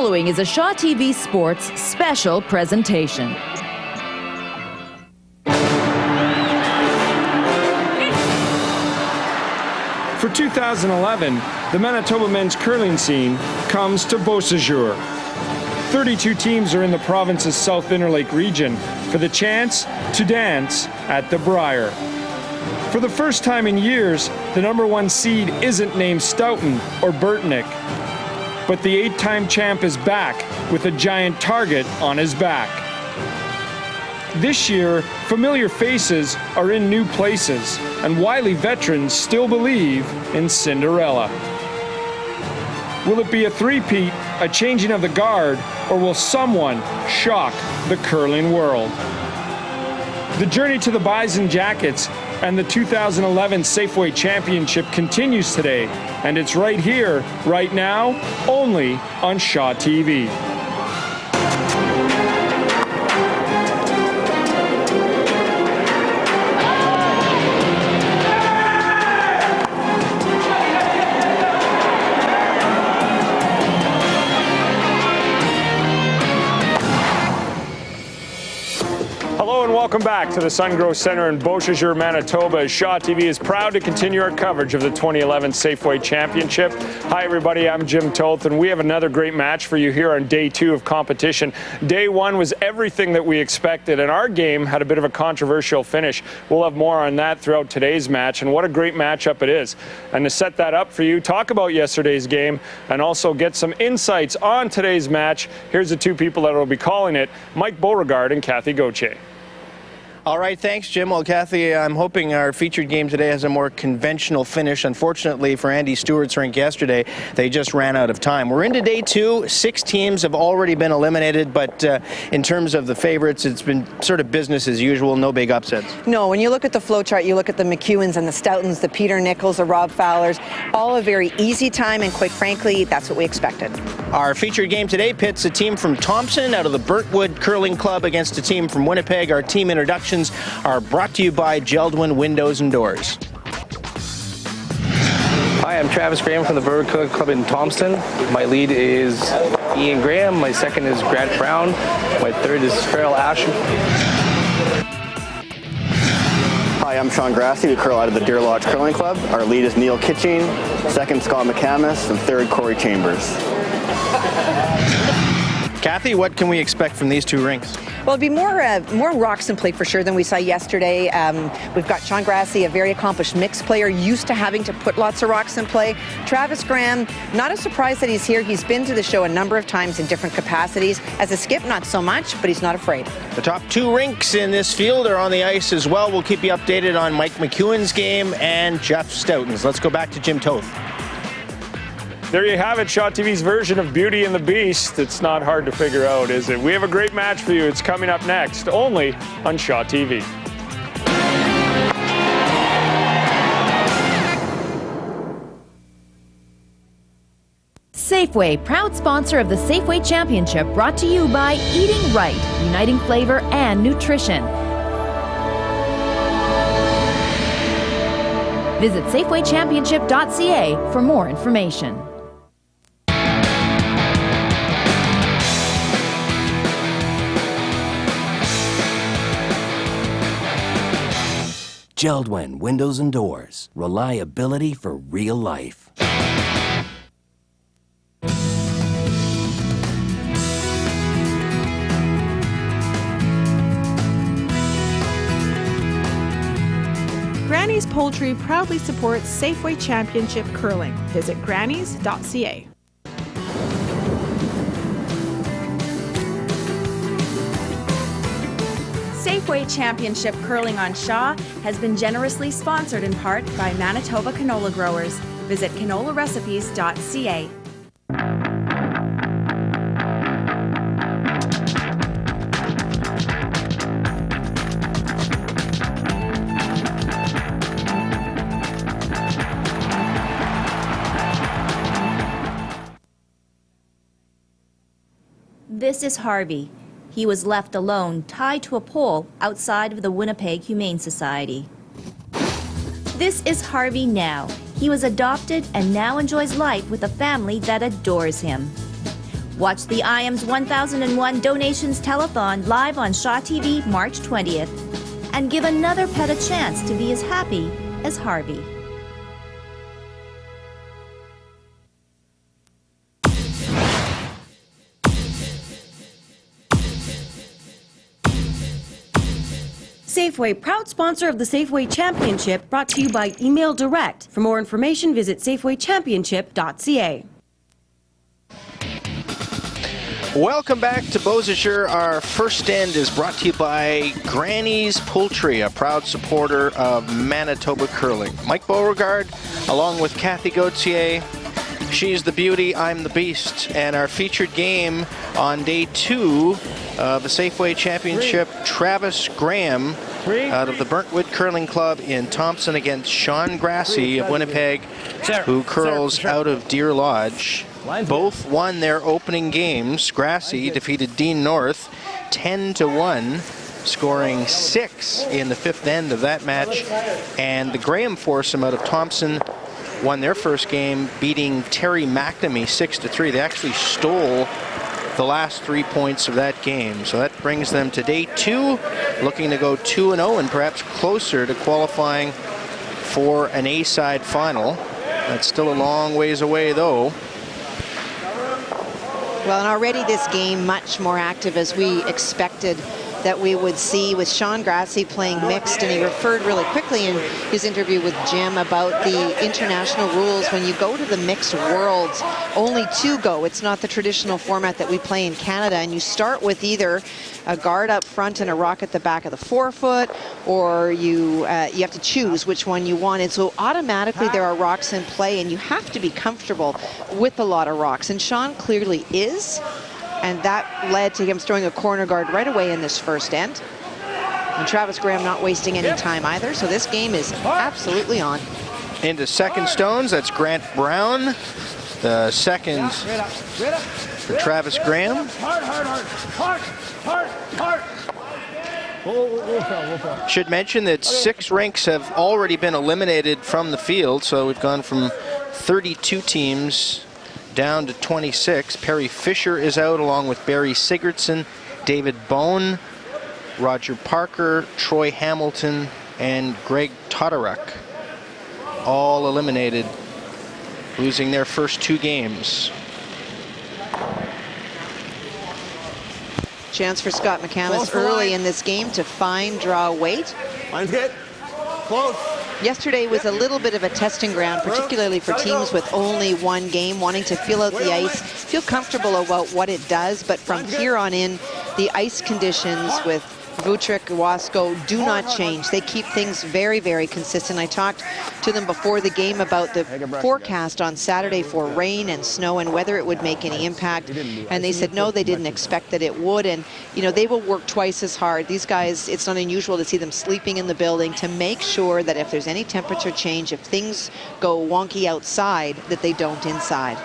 following is a Shaw TV Sports special presentation. For 2011, the Manitoba men's curling scene comes to Beausejour. 32 teams are in the province's South Interlake region for the chance to dance at the Brier. For the first time in years, the #1 seed isn't named Stoughton or Burtnick, but the 8-time champ is back with a giant target on his back. This year, familiar faces are in new places, and wily veterans still believe in Cinderella. Will it be a three-peat, a changing of the guard, or will someone shock the curling world? The journey to the Bison Jackets and the 2011 Safeway Championship continues today, and it's right here, right now, only on Shaw TV. Welcome back to the Sungrow Centre in Beausejour, Manitoba. Shaw TV is proud to continue our coverage of the 2011 Safeway Championship. Hi everybody, I'm Jim Toth, and we have another great match for you here on day 2 of competition. Day 1 was everything that we expected, and our game had a bit of a controversial finish. We'll have more on that throughout today's match, and what a great matchup it is. And to set that up for you, talk about yesterday's game, and also get some insights on today's match, here's the two people that will be calling it, Mike Beauregard and Kathy Gauthier. All right, thanks, Jim. Well, Kathy, I'm hoping our featured game today has a more conventional finish. Unfortunately for Andy Stewart's rink yesterday, they just ran out of time. We're into day 2. 6 teams have already been eliminated, but in terms of the favorites, it's been sort of business as usual, no big upsets. No, when you look at the flow chart, you look at the McEwens and the Stoughtons, the Peter Nichols, the Rob Fowlers, all a very easy time, and quite frankly, that's what we expected. Our featured game today pits a team from Thompson out of the Burntwood Curling Club against a team from Winnipeg. Our team introductions are brought to you by Geldwin Windows and Doors. Hi, I'm Travis Graham from the Burntwood Club in Thompson. My lead is Ian Graham. My second is Grant Brown. My third is Farrell Asher. Hi, I'm Sean Grassie. We curl out of the Deer Lodge Curling Club. Our lead is Neil Kitching, second Scott McCamus, and third Corey Chambers. Kathy, what can we expect from these two rinks? Well, it'll be more rocks in play for sure than we saw yesterday. We've got Sean Grassie, a very accomplished mixed player, used to having to put lots of rocks in play. Travis Graham, not a surprise that he's here. He's been to the show a number of times in different capacities. As a skip, not so much, but he's not afraid. The top 2 rinks in this field are on the ice as well. We'll keep you updated on Mike McEwen's game and Jeff Stoughton's. Let's go back to Jim Toth. There you have it, Shaw TV's version of Beauty and the Beast. It's not hard to figure out, is it? We have a great match for you. It's coming up next, only on Shaw TV. Safeway, proud sponsor of the Safeway Championship, brought to you by Eating Right, uniting flavor and nutrition. Visit Safewaychampionship.ca for more information. Geldwin Windows and Doors. Reliability for real life. Granny's Poultry proudly supports Safeway Championship Curling. Visit grannys.ca. Safeway Championship Curling on Shaw has been generously sponsored in part by Manitoba canola growers. Visit canolarecipes.ca. This is Harvey. He was left alone, tied to a pole outside of the Winnipeg Humane Society. This is Harvey now. He was adopted and now enjoys life with a family that adores him. Watch the IAMS 1001 Donations Telethon live on Shaw TV March 20th. And give another pet a chance to be as happy as Harvey. Safeway, proud sponsor of the Safeway Championship, brought to you by Email Direct. For more information, visit safewaychampionship.ca. Welcome back to Beausejour. Our first end is brought to you by Granny's Poultry, a proud supporter of Manitoba curling. Mike Beauregard, along with Kathy Gauthier. She's the beauty, I'm the beast. And our featured game on day 2 of the Safeway Championship, Travis Graham out of the Burntwood Curling Club in Thompson against Sean Grassie of Winnipeg, who curls out of Deer Lodge. Both won their opening games. Grassie defeated Dean North 10-1, scoring 6 in the 5th end of that match. And the Graham foursome out of Thompson won their first game, beating Terry McNamee 6-3. They actually stole the last 3 points of that game. So that brings them to day 2, looking to go 2-0 and perhaps closer to qualifying for an A-side final. That's still a long ways away, though. Well, and already this game much more active as we expected that we would see, with Sean Grassie playing mixed, and he referred really quickly in his interview with Jim about the international rules. When you go to the mixed worlds, only 2 go. It's not the traditional format that we play in Canada, and you start with either a guard up front and a rock at the back of the forefoot, or you have to choose which one you want. And so automatically there are rocks in play, and you have to be comfortable with a lot of rocks, and Sean clearly is. And that led to him throwing a corner guard right away in this first end. And Travis Graham not wasting any time either, so this game is absolutely on. Into second stones, that's Grant Brown. The second for Travis Graham. Should mention that 6 rinks have already been eliminated from the field, so we've gone from 32 teams down to 26. Perry Fisher is out along with Barry Sigurdsson, David Bone, Roger Parker, Troy Hamilton, and Greg Todoruk. All eliminated, losing their first 2 games. Chance for Scott McCamus early in this game to find draw weight. Line's hit. Close. Yesterday was a little bit of a testing ground, particularly for teams with only 1 game, wanting to feel out the ice, feel comfortable about what it does. But from here on in, the ice conditions with Vutric, Wasco do not change. They keep things very, very consistent. I talked to them before the game about the forecast on Saturday for rain and snow and whether it would make any impact. And they said no, they didn't expect that it would. And, you know, they will work twice as hard. These guys, it's not unusual to see them sleeping in the building to make sure that if there's any temperature change, if things go wonky outside, that they don't inside.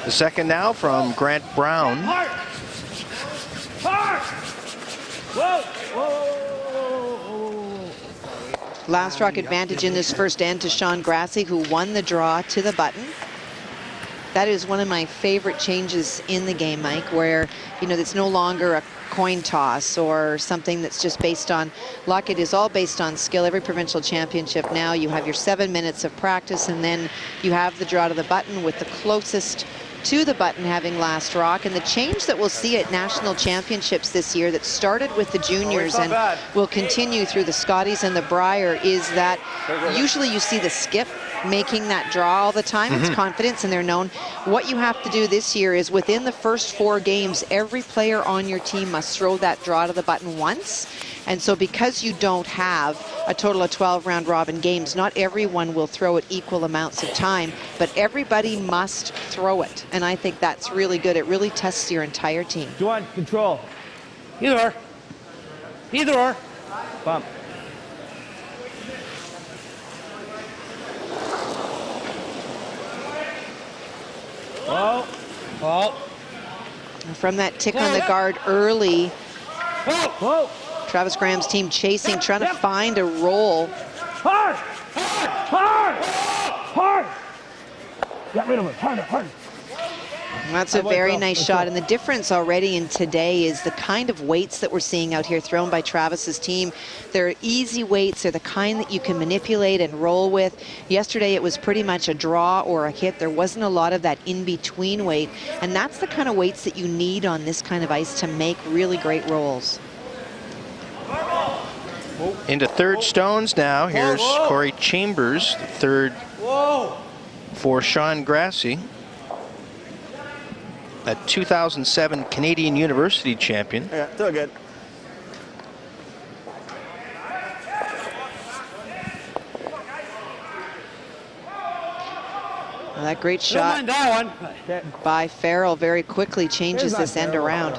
The second now from Grant Brown. Last rock advantage in this first end to Sean Grassie, who won the draw to the button. That is one of my favorite changes in the game, Mike, where, you know, it's no longer a coin toss or something that's just based on luck. It is all based on skill. Every provincial championship now, you have your 7 minutes of practice, and then you have the draw to the button with the closest to the button having last rock. And the change that we'll see at national championships this year that started with the juniors and will continue through the Scotties and the Brier is that usually you see the skip making that draw all the time. It's confidence, and they're known. What you have to do this year is within the first 4 games, every player on your team must throw that draw to the button once. And so because you don't have a total of 12 round robin games, not everyone will throw it equal amounts of time, but everybody must throw it. And I think that's really good. It really tests your entire team. Do you want control? Either or. Either or. Bump. From that tick on the guard early, Whoa! Travis Graham's team chasing, trying to find a roll. Hard! Get rid of it. Hard. That's a very nice shot, and the difference already in today is the kind of weights that we're seeing out here thrown by Travis's team. They're easy weights. They're the kind that you can manipulate and roll with. Yesterday it was pretty much a draw or a hit. There wasn't a lot of that in-between weight, and that's the kind of weights that you need on this kind of ice to make really great rolls. Into third stones now. Here's Corey Chambers, the third for Sean Grassie. A 2007 Canadian University champion. Yeah, doing good. Well, that great shot by Farrell very quickly changes this end around.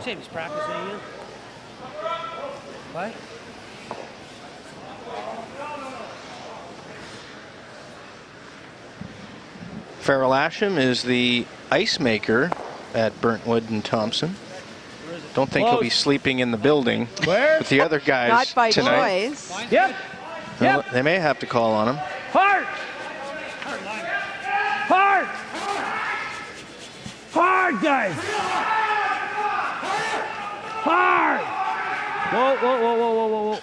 What? Farrell Asham is the ice maker at Burntwood and Thompson. Don't think he'll be sleeping in the building with the other guys Not by tonight. choice. Yep. Well, they may have to call on him. Hard! Guys! Hard! Whoa.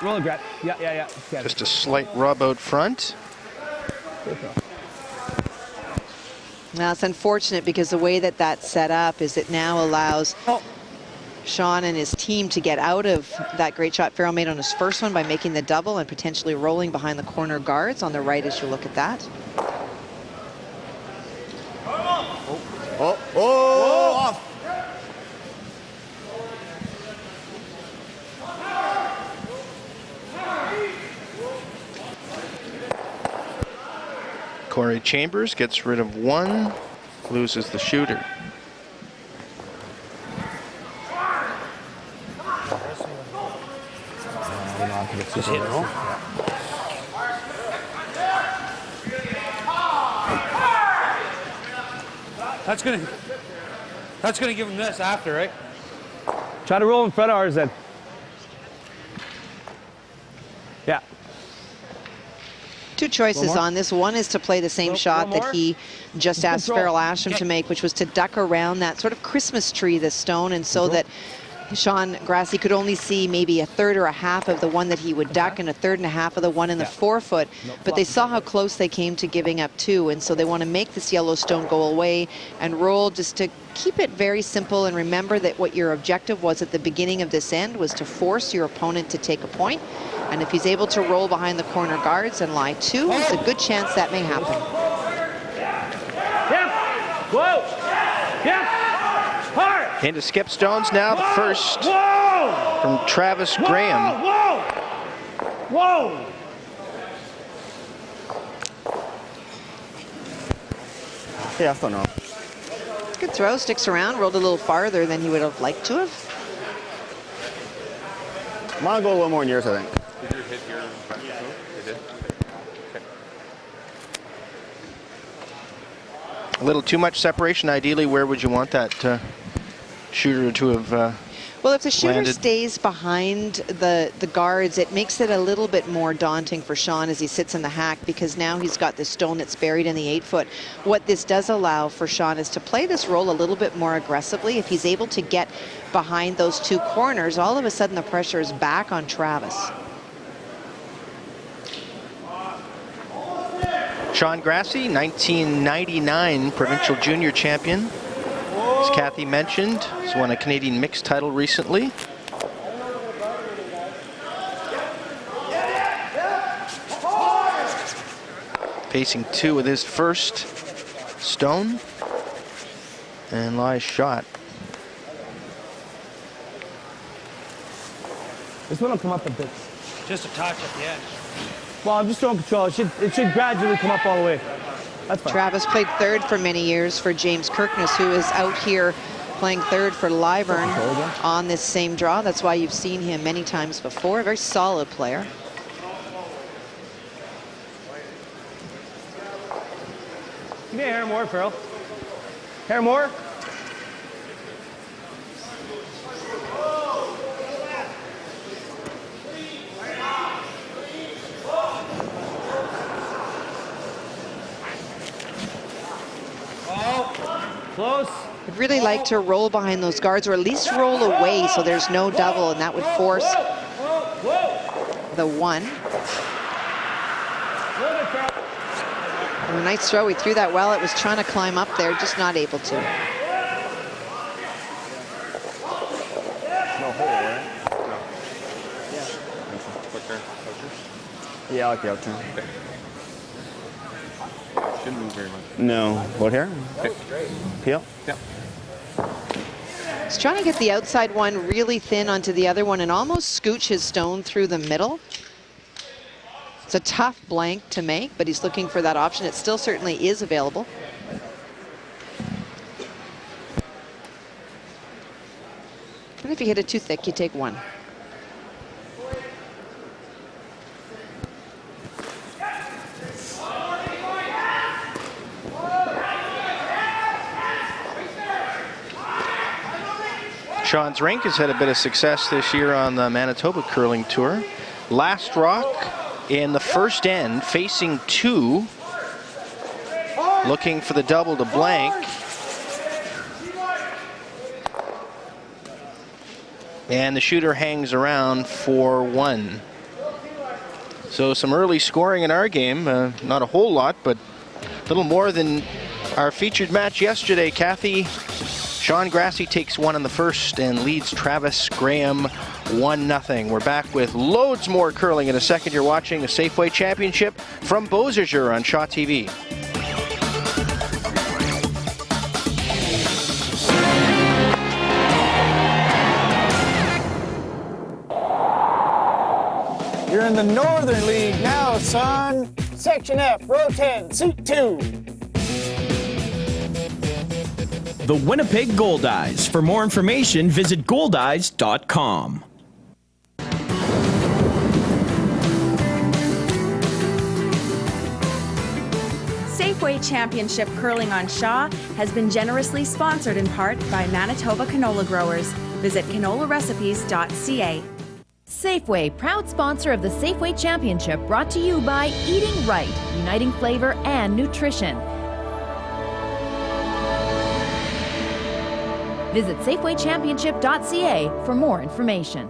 Roll it, Grab. Yeah. Just a slight rub out front. Now it's unfortunate because the way that that's set up is it now allows Sean and his team to get out of that great shot Farrell made on his first one by making the double and potentially rolling behind the corner guards on the right as you look at that. Off. Corey Chambers gets rid of one, loses the shooter. Just hit roll. That's gonna give him this after, right? Try to roll in front of ours then. Yeah. Two choices on this. One is to play the same shot that he just asked Farrell Asham to make, which was to duck around that sort of Christmas tree, this stone, and so that Sean Grassie could only see maybe a third or a half of the one that he would duck and a third and a half of the one in the 4-foot. But they saw how close they came to giving up two, and so they want to make this yellow stone go away and roll just to keep it very simple. And remember that what your objective was at the beginning of this end was to force your opponent to take a point. And if he's able to roll behind the corner guards and lie two, it's a good chance that may happen. Into skip stones now, the first from Travis Graham. Yeah, I still know. Good throw, sticks around, rolled a little farther than he would have liked to have. I'm gonna go a little more in yours, I think. Did you hit your back? You did? Okay. A little too much separation. Ideally, where would you want that shooter to have Well, if the shooter landed? stays behind the guards, it makes it a little bit more daunting for Sean as he sits in the hack, because now he's got this stone that's buried in the 8-foot. What this does allow for Sean is to play this roll a little bit more aggressively. If he's able to get behind those two corners, all of a sudden the pressure is back on Travis. Sean Grassie, 1999 provincial junior champion. As Kathy mentioned, he's won a Canadian mixed title recently. Facing two with his first stone. And lies shot. This one will come up a bit. Just a touch at the edge. Well, I'm just throwing control. It should gradually come up all the way. That's fine. Travis played third for many years for James Kirkness, who is out here playing third for Lyburn on this same draw. That's why you've seen him many times before. A very solid player. Give me a hair more, Farrell. Hair more. Close. I'd really like to roll behind those guards, or at least roll away so there's no double, and that would force the one. Oh, nice throw. He threw that well. It was trying to climb up there, just not able to. No hole, right? No. Yeah. Quick turn. Yeah, I like the out turn. Okay. Shouldn't move very much. No. What here? Okay. Peel? Yeah. He's trying to get the outside one really thin onto the other one and almost scooch his stone through the middle. It's a tough blank to make, but he's looking for that option. It still certainly is available. And if you hit it too thick, you take one. Sean's rink has had a bit of success this year on the Manitoba Curling Tour. Last rock in the first end, facing two, looking for the double to blank. And the shooter hangs around for one. So some early scoring in our game, not a whole lot, but a little more than our featured match yesterday. Kathy, Sean Grassie takes one in the first and leads Travis Graham 1-0. We're back with loads more curling in a second. You're watching the Safeway Championship from Beausejour on Shaw TV. You're in the Northern League now, son. Section F, row 10, seat 2. The Winnipeg Goldeyes. For more information, visit goldeyes.com. Safeway Championship Curling on Shaw has been generously sponsored in part by Manitoba canola growers. Visit canolarecipes.ca. Safeway, proud sponsor of the Safeway Championship, brought to you by Eating Right, uniting flavor and nutrition. Visit safewaychampionship.ca for more information.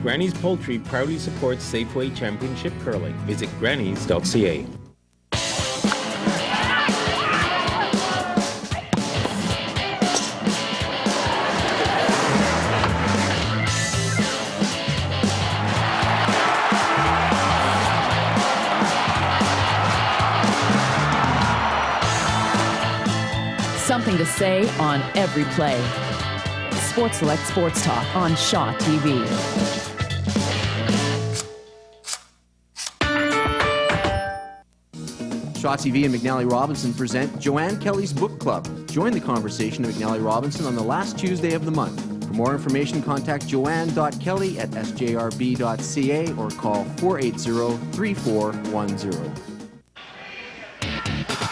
Granny's Poultry proudly supports Safeway Championship Curling. Visit grannys.ca. Something to say on every play. Sports Select Sports Talk on Shaw TV. Shaw TV and McNally Robinson present Joanne Kelly's Book Club. Join the conversation of McNally Robinson on the last Tuesday of the month. For more information, contact joanne.kelly at sjrb.ca or call 480-3410.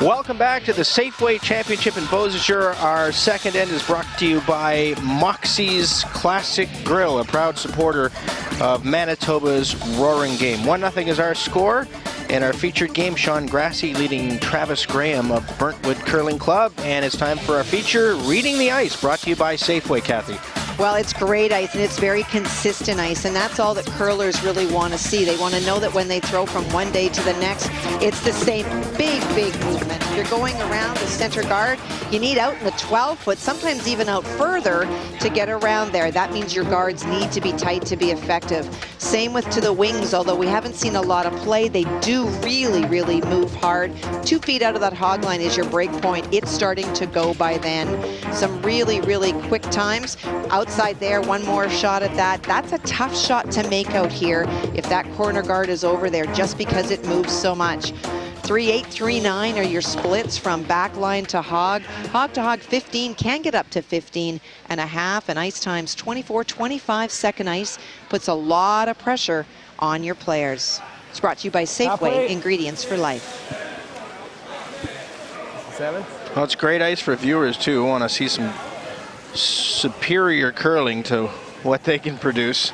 Welcome back to the Safeway Championship in Beausejour. Our second end is brought to you by Moxie's Classic Grill, a proud supporter of Manitoba's roaring game. 1-0 is our score. In our featured game, Sean Grassie leading Travis Graham of Burntwood Curling Club. And it's time for our feature, Reading the Ice, brought to you by Safeway, Kathy. Well, it's great ice, and it's very consistent ice, and that's all that curlers really want to see. They want to know that when they throw from one day to the next, it's the same big movement. If you're going around the center guard, you need out in the 12 foot, sometimes even out further to get around there. That means your guards need to be tight to be effective. Same with to the wings, although we haven't seen a lot of play, they do really move hard. 2 feet out of that hog line is your break point. It's starting to go by then. Some really quick times. Outside there, one more shot at that. That's a tough shot to make out here if that corner guard is over there, just because it moves so much. 3-8, 3-9 are your splits from back line to hog. Hog to hog 15, can get up to 15 and a half, and ice times 24-25 second ice puts a lot of pressure on your players. It's brought to you by Safeway, ingredients for life. 7. Well, it's great ice for viewers too who want to see some superior curling to what they can produce.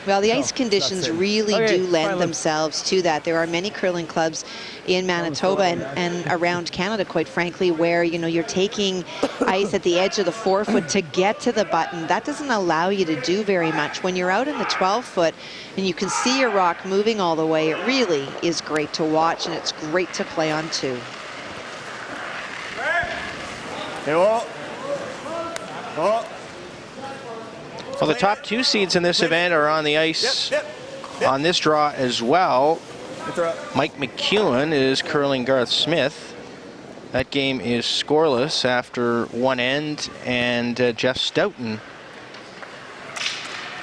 Well, the ice conditions really do lend themselves to that. There are many curling clubs in Manitoba and around Canada, quite frankly, where, you know, you're taking ice at the edge of the 4-foot to get to the button. That doesn't allow you to do very much. When you're out in the 12-foot and you can see your rock moving all the way, it really is great to watch, and it's great to play on too. Hey, whoa. Whoa. Well, the top 2 seeds in this event are on the ice on this draw as well. Mike McEwen is curling Garth Smith. That game is scoreless after one end, and Jeff Stoughton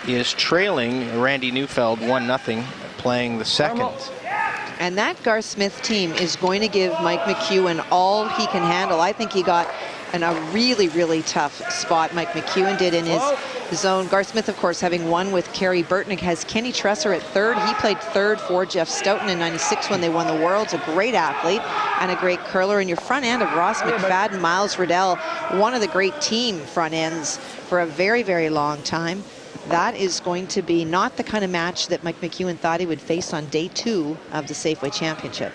is trailing Randy Neufeld 1-0, playing the second. And that Garth Smith team is going to give Mike McEwen all he can handle. I think he got in a really, really tough spot. Mike McEwen did in his zone. Garth Smith, of course, having won with Kerry Burtnick, has Kenny Tresser at third. He played third for Jeff Stoughton in '96 when they won the Worlds. A great athlete and a great curler. And your front end of Ross McFadden, Miles Riddell, one of the great team front ends for a very, very long time. That is going to be not the kind of match that Mike McEwen thought he would face on day 2 of the Safeway Championship.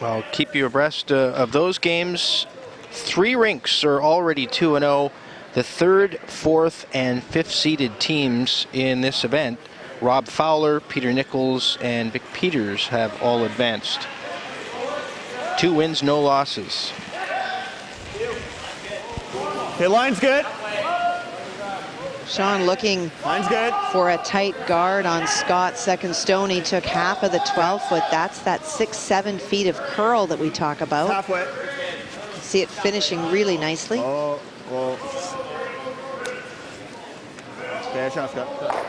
Well, keep you abreast of those games. 3 rinks are already 2-0. The 3rd, 4th, and 5th seeded teams in this event, Rob Fowler, Peter Nichols, and Vic Peters, have all advanced. 2 wins, no losses. Okay, line's good. Sean looking for a tight guard on Scott. Second stone, he took half of the 12-foot. That's that 6-7 feet of curl that we talk about. Halfway. See it finishing really nicely. Oh, well. Okay, Scott.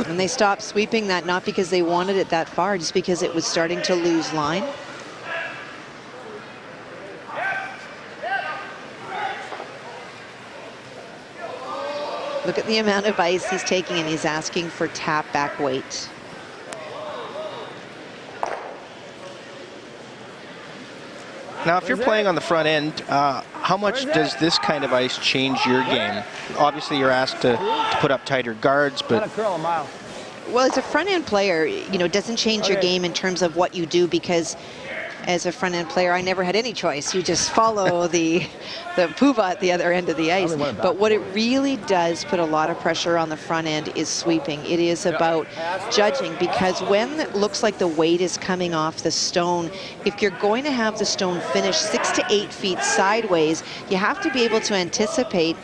And they stopped sweeping that, not because they wanted it that far, just because it was starting to lose line. Look at the amount of ice he's taking, and he's asking for tap back weight. Now, if you're playing on the front end, how much does this kind of ice change your game? Obviously, you're asked to put up tighter guards, but... Well, as a front-end player, you know, it doesn't change your game in terms of what you do, because as a front-end player, I never had any choice. You just follow the poova at the other end of the ice. But what it really does put a lot of pressure on the front end is sweeping. It is about judging, because when it looks like the weight is coming off the stone, if you're going to have the stone finish 6 to 8 feet sideways, you have to be able to anticipate.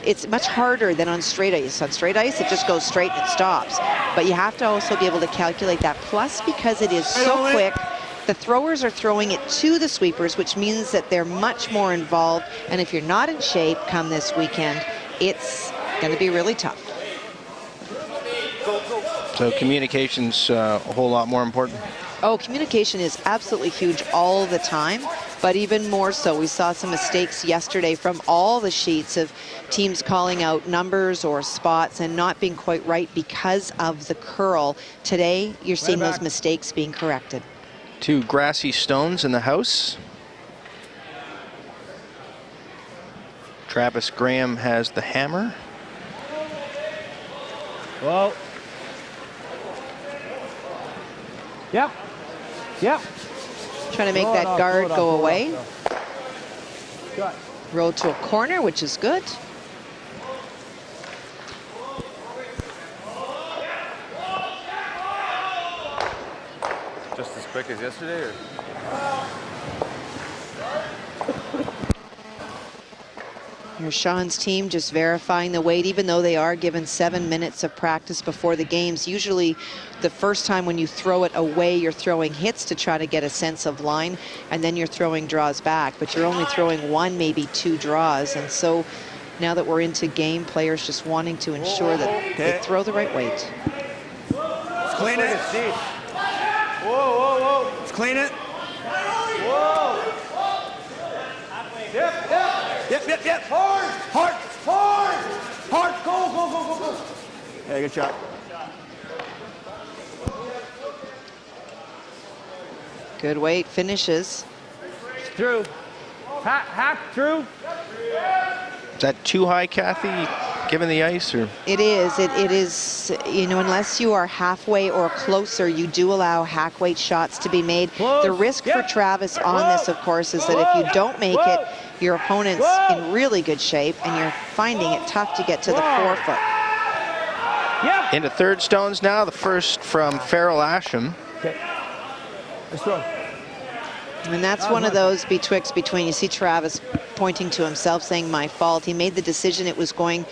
It's much harder than on straight ice. On straight ice, it just goes straight and it stops. But you have to also be able to calculate that. Plus, because it is so quick, the throwers are throwing it to the sweepers, which means that they're much more involved. And if you're not in shape come this weekend, it's going to be really tough. So communication's a whole lot more important. Oh, communication is absolutely huge all the time, but even more so. We saw some mistakes yesterday from all the sheets of teams calling out numbers or spots and not being quite right because of the curl. Today, you're seeing those mistakes being corrected. 2 Grassie stones in the house. Travis Graham has the hammer. Whoa. Yep. Yep. Trying to make that guard go away. Roll to a corner, which is good. Just as quick as yesterday, or? Here's Sean's team just verifying the weight, even though they are given 7 minutes of practice before the games. Usually the first time when you throw it away, you're throwing hits to try to get a sense of line, and then you're throwing draws back, but you're only throwing 1, maybe 2 draws. And so now that we're into game, players just wanting to ensure that they throw the right weight. Let's clean it. Whoa, whoa, whoa. Let's clean it. Whoa. Yep, yep. Yep, yep, yep. Hard, hard, hard, hard. Go, go, go, go, go. Yeah, good shot. Good weight, finishes. Through. Hack through. Is that too high, Kathy, given the ice? Or? It is. It is, you know, unless you are halfway or closer, you do allow hack weight shots to be made. The risk for Travis on this, of course, is that if you don't make it, your opponent's in really good shape, and you're finding it tough to get to the forefoot. Into third stones now, the first from Farrell Asham. Okay. Let's throw. And that's one of those between. You see Travis pointing to himself saying, my fault. He made the decision it was going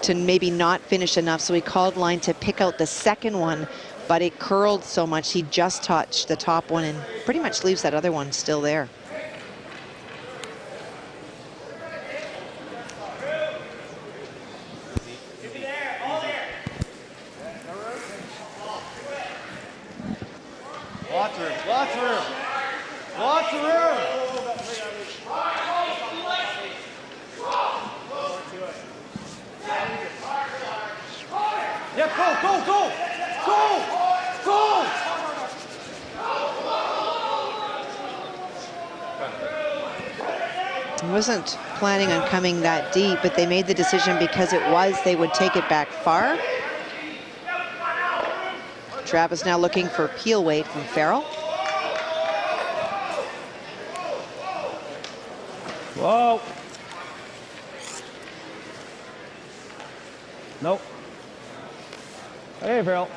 to maybe not finish enough, so he called line to pick out the second one, but it curled so much he just touched the top one and pretty much leaves that other one still there. Lots of room, lots of room. Lots of room. Yeah, go, go, go, go, go. He wasn't planning on coming that deep, but they made the decision because it was, they would take it back far. Travis now looking for peel weight from Farrell. Whoa. Nope. Hey, Farrell.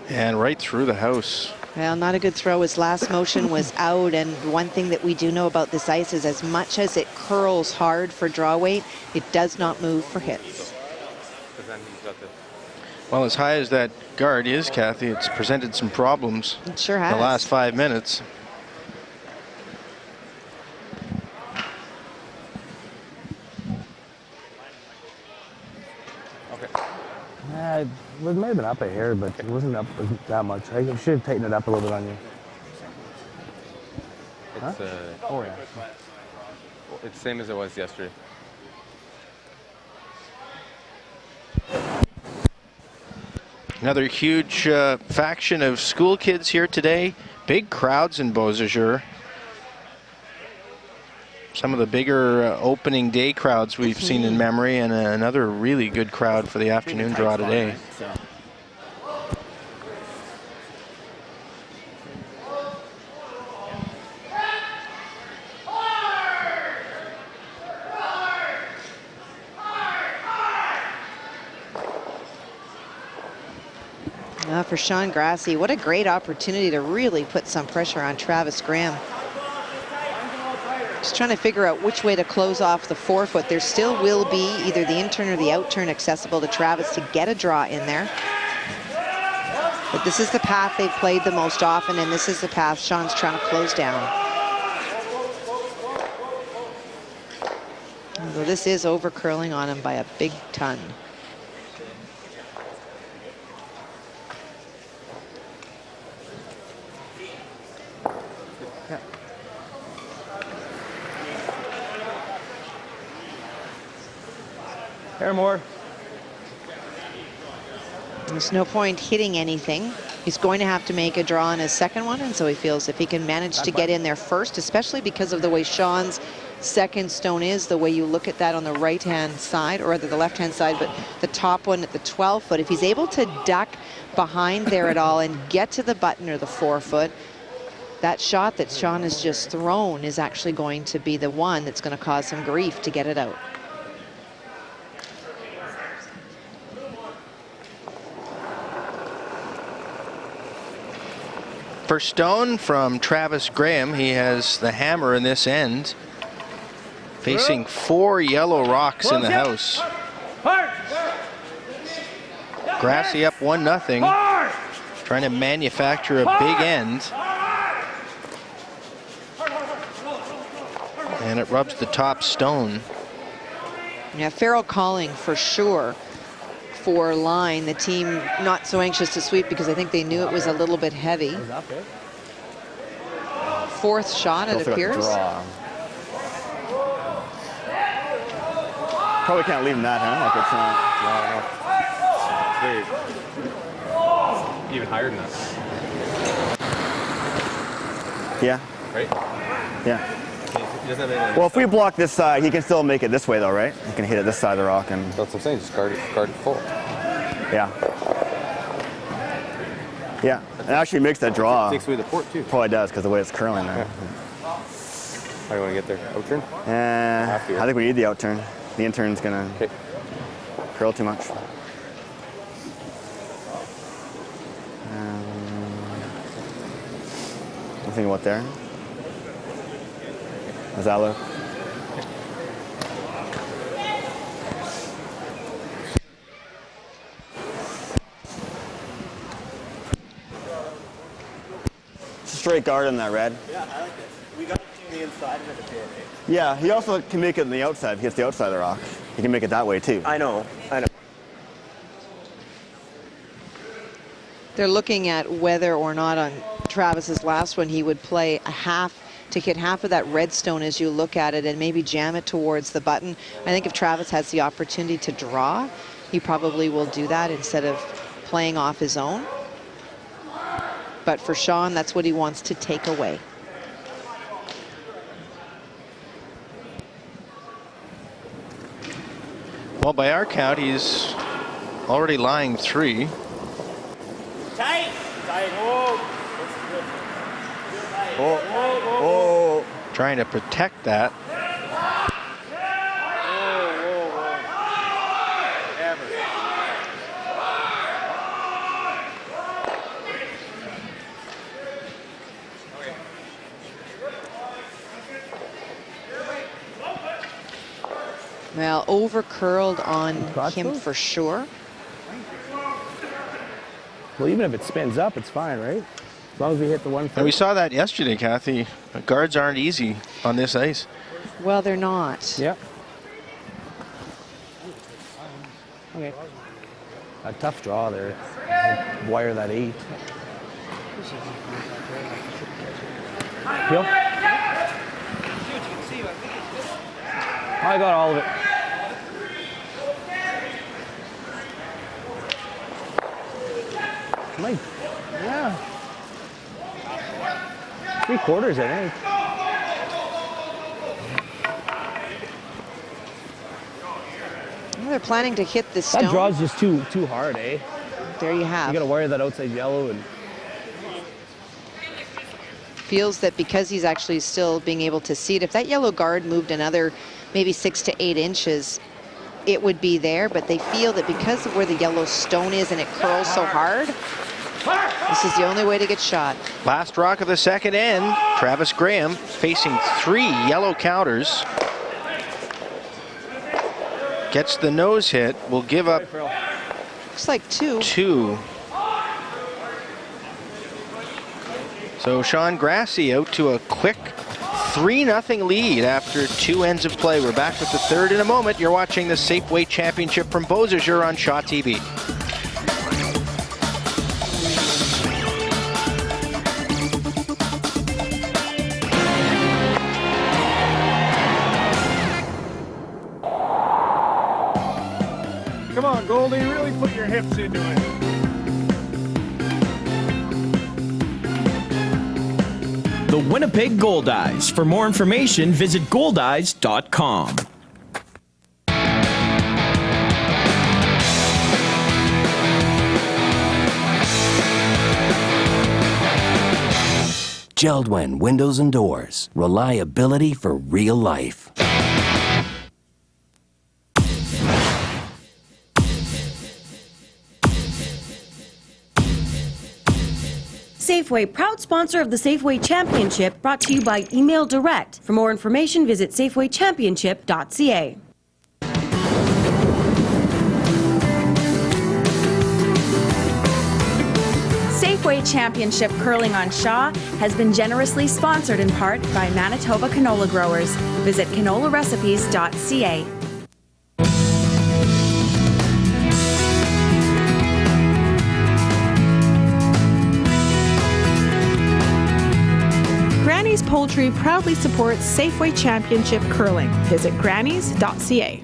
And right through the house. Well, not a good throw. His last motion was out, and one thing that we do know about this ice is as much as it curls hard for draw weight, it does not move for hits. Well, as high as that guard is, Kathy, it's presented some problems. It sure has. The last 5 minutes. It may have been up a hair, but it wasn't up that much. I should have tightened it up a little bit on you. It's, oh, yeah. It's the same as it was yesterday. Another huge faction of school kids here today. Big crowds in Beausejour. Some of the bigger opening day crowds we've seen in memory, and another really good crowd for the afternoon draw today. For Sean Grassie, what a great opportunity to really put some pressure on Travis Graham. Just trying to figure out which way to close off the forefoot. There still will be either the in turn or the out turn accessible to Travis to get a draw in there. But this is the path they've played the most often, and this is the path Sean's trying to close down. Although this is over curling on him by a big ton. Hair more. There's no point hitting anything. He's going to have to make a draw on his second one, and so he feels if he can manage to get in there first, especially because of the way Sean's second stone is, the way you look at that on the right-hand side, or rather the left-hand side, but the top one at the 12-foot, if he's able to duck behind there at all and get to the button or the forefoot, that shot that Sean has just thrown is actually going to be the one that's going to cause some grief to get it out. First stone from Travis Graham. He has the hammer in this end. Facing 4 yellow rocks in the house. Grassie up 1-0. Trying to manufacture a big end. And it rubs the top stone. Yeah, Farrell calling for sure for line. The team not so anxious to sweep because I think they knew it was a little bit heavy. Fourth shot, it appears. Probably can't leave him that, huh? Like It's very, even higher than that. Yeah. Right? Yeah. Well, if we block this side, he can still make it this way, though, right? He can hit it this side of the rock. And That's what I'm saying. Just guard it full. yeah. Yeah. It actually makes that draw. It takes away the port, too. Probably does, because the way it's curling there. How do you want to get there? Outturn? I think we need the outturn. The intern's going to curl too much. I'm thinking what there? How's that look? Straight guard in that red. Yeah, I like this. We got it to the inside of it. Yeah, he also can make it on the outside. If he hits the outside of the rock, he can make it that way too. I know. They're looking at whether or not on Travis's last one he would play a half to hit half of that redstone as you look at it and maybe jam it towards the button. I think if Travis has the opportunity to draw, he probably will do that instead of playing off his own. But for Sean, that's what he wants to take away. Well, by our count, he's already lying 3. Tight. Tight. Oh. Trying to protect that. Well, over curled on him for sure. Well, even if it spins up, it's fine, right? As long as we hit the one first. And we saw that yesterday, Kathy. Guards aren't easy on this ice. Well, they're not. Yep. Okay. A tough draw there. Wire that 8. Heel. I got all of it. Come on. Yeah. 3/4, I think. Well, they're planning to hit this stone. That draw's just too hard, eh? There you have. You got to wire that outside yellow and. Feels that because he's actually still being able to see it, if that yellow guard moved another maybe 6 to 8 inches, it would be there, but they feel that because of where the yellow stone is and it curls so hard, this is the only way to get shot. Last rock of the second end, Travis Graham facing 3 yellow counters. Gets the nose hit, will give up. Looks like 2. 2. So Sean Grassie out to a quick 3-0 lead after 2 ends of play. We're back with the third in a moment. You're watching the Safeway Championship from Beausejour on Shaw TV. Come on, Goldie, really put your hips into it. The Winnipeg Goldeyes. For more information, visit goldeyes.com. Geldwin Windows and Doors. Reliability for real life. Safeway, proud sponsor of the Safeway Championship, brought to you by Email Direct. For more information, visit safewaychampionship.ca. Safeway Championship Curling on Shaw has been generously sponsored in part by Manitoba canola growers. Visit canolarecipes.ca. Granny's Poultry proudly supports Safeway Championship Curling. Visit grannies.ca.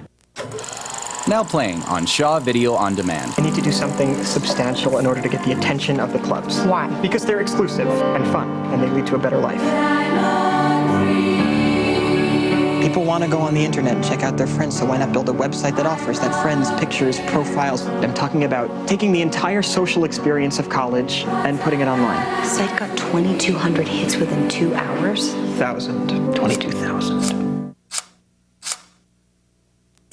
Now playing on Shaw Video On Demand. I need to do something substantial in order to get the attention of the clubs. Why? Because they're exclusive and fun, and they lead to a better life. People want to go on the internet and check out their friends, so why not build a website that offers that friends, pictures, profiles? I'm talking about taking the entire social experience of college and putting it online. The site got 2,200 hits within 2 hours. 22,000.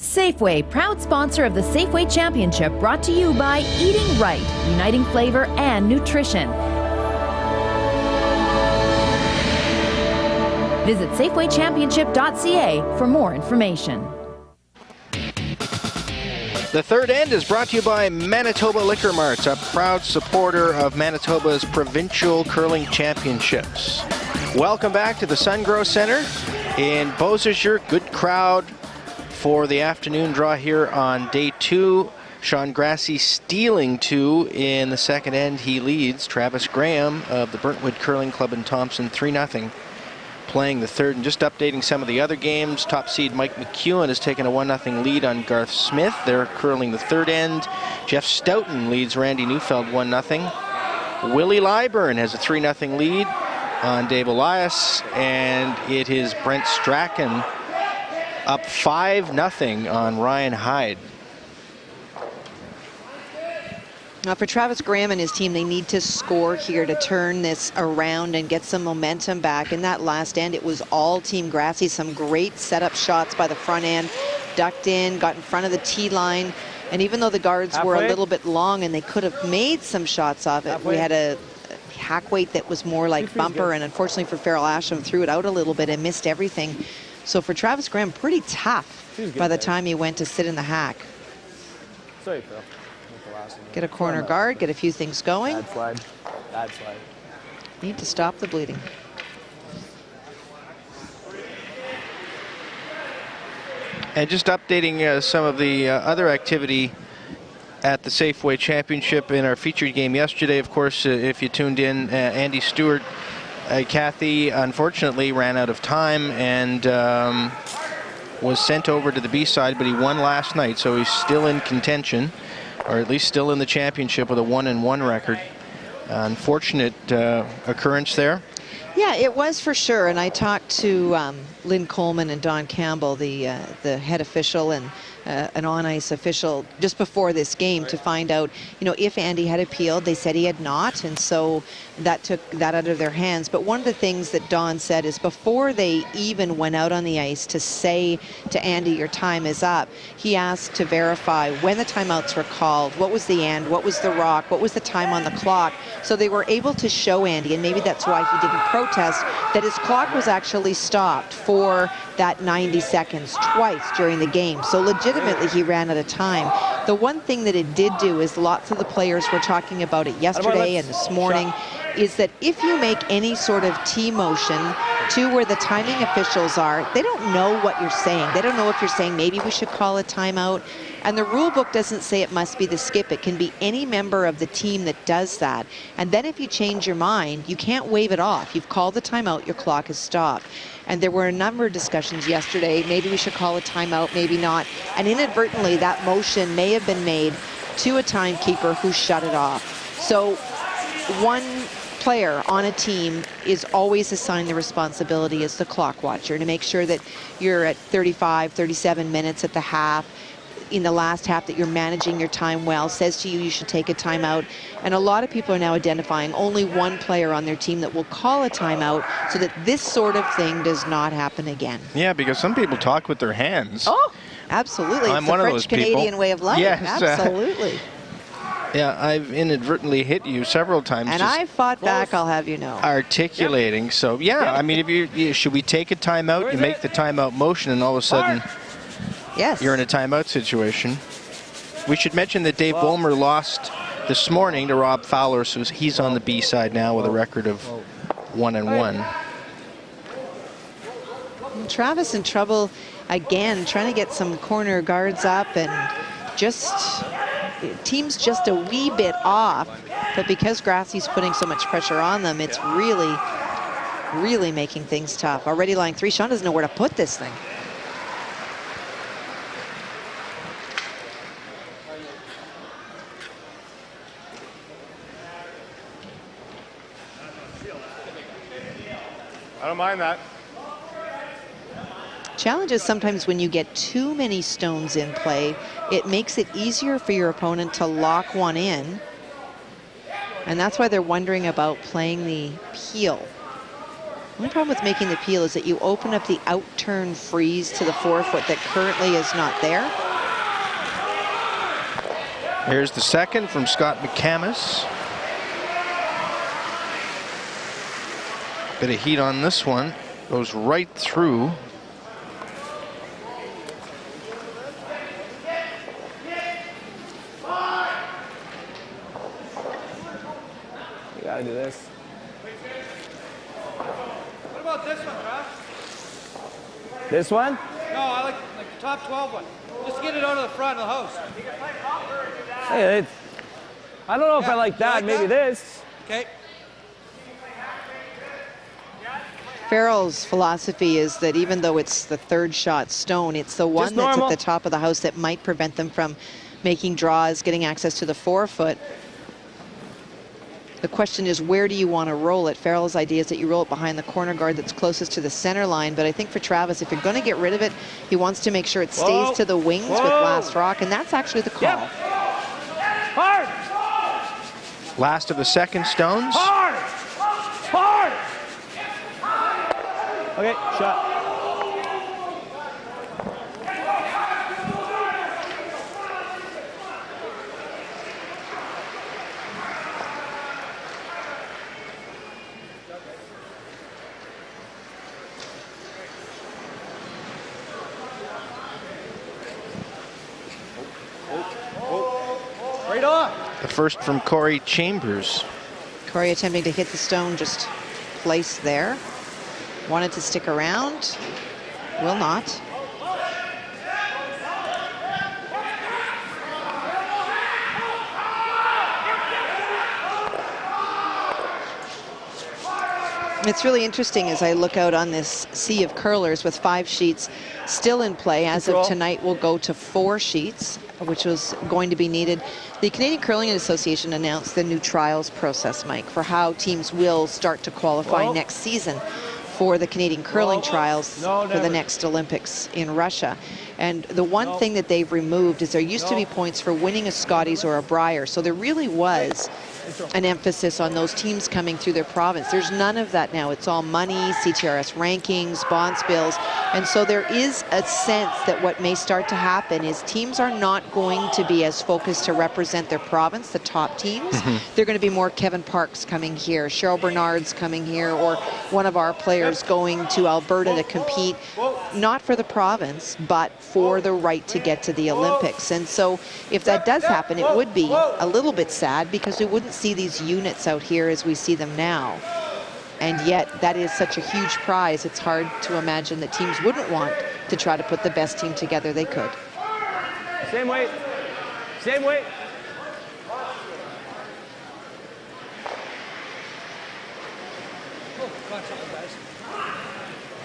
Safeway, proud sponsor of the Safeway Championship, brought to you by Eating Right, uniting flavor and nutrition. Visit SafewayChampionship.ca for more information. The third end is brought to you by Manitoba Liquor Marts, a proud supporter of Manitoba's Provincial Curling Championships. Welcome back to the Sungrow Center in Beausejour. Good crowd for the afternoon draw here on day 2. Sean Grassie stealing 2 in the second end. He leads Travis Graham of the Burntwood Curling Club in Thompson 3-0. Playing the third, and just updating some of the other games. Top seed Mike McEwen has taken a 1-0 lead on Garth Smith. They're curling the third end. Jeff Stoughton leads Randy Neufeld 1-0. Willie Lyburn has a 3-0 lead on Dave Elias, and it is Brent Strachan up 5-0 on Ryan Hyde. Now for Travis Graham and his team, they need to score here to turn this around and get some momentum back. In that last end, it was all Team Grassie. Some great setup shots by the front end. Ducked in, got in front of the tee line. And even though the guards were a little bit long and they could have made some shots off it, we had a hack weight that was more like bumper. And unfortunately for Farrell Asham, threw it out a little bit and missed everything. So for Travis Graham, pretty tough by the time he went to sit in the hack. Sorry, Phil. Get a corner guard, get a few things going. Bad slide. Bad slide. Need to stop the bleeding. And just updating some of the other activity at the Safeway Championship in our featured game yesterday. Of course, if you tuned in, Andy Stewart, Kathy, unfortunately ran out of time and was sent over to the B-side, but he won last night, so he's still in contention, or at least still in the championship with a 1-1 record. Unfortunate occurrence there. Yeah, it was for sure. And I talked to Lynn Coleman and Don Campbell, the head official and an on-ice official, just before this game to find out, you know, if Andy had appealed. They said he had not, and so that took that out of their hands. But one of the things that Don said is before they even went out on the ice to say to Andy, your time is up, he asked to verify when the timeouts were called, what was the end, what was the rock, what was the time on the clock. So they were able to show Andy, and maybe that's why he didn't protest, that his clock was actually stopped for that 90 seconds twice during the game. So legitimately he ran out of time. The one thing that it did do is lots of the players were talking about it yesterday and this morning, is that if you make any sort of T-motion to where the timing officials are, they don't know what you're saying. They don't know if you're saying maybe we should call a timeout. And the rule book doesn't say it must be the skip. It can be any member of the team that does that. And then if you change your mind, you can't wave it off. You've called the timeout, your clock is stopped. And there were a number of discussions yesterday. Maybe we should call a timeout, maybe not. And inadvertently, that motion may have been made to a timekeeper who shut it off. So one player on a team is always assigned the responsibility as the clock watcher to make sure that you're at 35, 37 minutes at the half. In the last half, that you're managing your time well, says to you you should take a timeout. And a lot of people are now identifying only one player on their team that will call a timeout so that this sort of thing does not happen again. Yeah, because some people talk with their hands. Oh, absolutely. I'm it's one the of those French-Canadian people. way of life. Yes, absolutely. Yeah, I've inadvertently hit you several times. And I fought back, I'll have you know. Articulating. So, yeah, I mean, if should we take a timeout? You make the timeout motion, and all of a sudden, yes, you're in a timeout situation. We should mention that Dave Bowmer lost this morning to Rob Fowler, so he's on the B side now with a record of 1-1. Travis in trouble again, trying to get some corner guards up, and just team's just a wee bit off, but because Grassie's putting so much pressure on them, it's really making things tough. Already line 3, Sean doesn't know where to put this thing. I don't mind that. Challenge is sometimes when you get too many stones in play, it makes it easier for your opponent to lock one in. And that's why they're wondering about playing the peel. The only problem with making the peel is that you open up the out-turn freeze to the forefoot that currently is not there. Here's the second from Scott McCamus. Bit of heat on this one. Goes right through. You gotta do this. What about this one, Josh? This one? No, I like the top 12 one. Just get it out of the front of the house. Hey, I don't know if I like that. Maybe this. Okay. Farrell's philosophy is that even though it's the third shot stone, it's the one that's at the top of the house that might prevent them from making draws, getting access to the forefoot. The question is, where do you want to roll it? Farrell's idea is that you roll it behind the corner guard that's closest to the center line, but I think for Travis, if you're going to get rid of it, he wants to make sure it stays to the wings with last rock, and that's actually the call. Yep. Hard! Last of the second stones. Hard! Hard! Okay, shot. Right on. The first from Corey Chambers. Corey attempting to hit the stone, just placed there. Wanted to stick around, will not. It's really interesting as I look out on this sea of curlers with 5 sheets still in play. As of tonight, we'll go to 4 sheets, which was going to be needed. The Canadian Curling Association announced the new trials process, Mike, for how teams will start to qualify next season for the Canadian curling trials for the next Olympics in Russia. And the one thing that they've removed is there used to be points for winning a Scotties or a Brier. So there really was an emphasis on those teams coming through their province. There's none of that now. It's all money, CTRS rankings, bonds bills. And so there is a sense that what may start to happen is teams are not going to be as focused to represent their province, the top teams. They're going to be more Kevin Parks coming here, Cheryl Bernard's coming here, or one of our players going to Alberta to compete, not for the province, but for the right to get to the Olympics. And so if that does happen, it would be a little bit sad because we wouldn't see these units out here as we see them now. And yet that is such a huge prize. It's hard to imagine that teams wouldn't want to try to put the best team together they could. Same weight. Same weight. Got something, guys.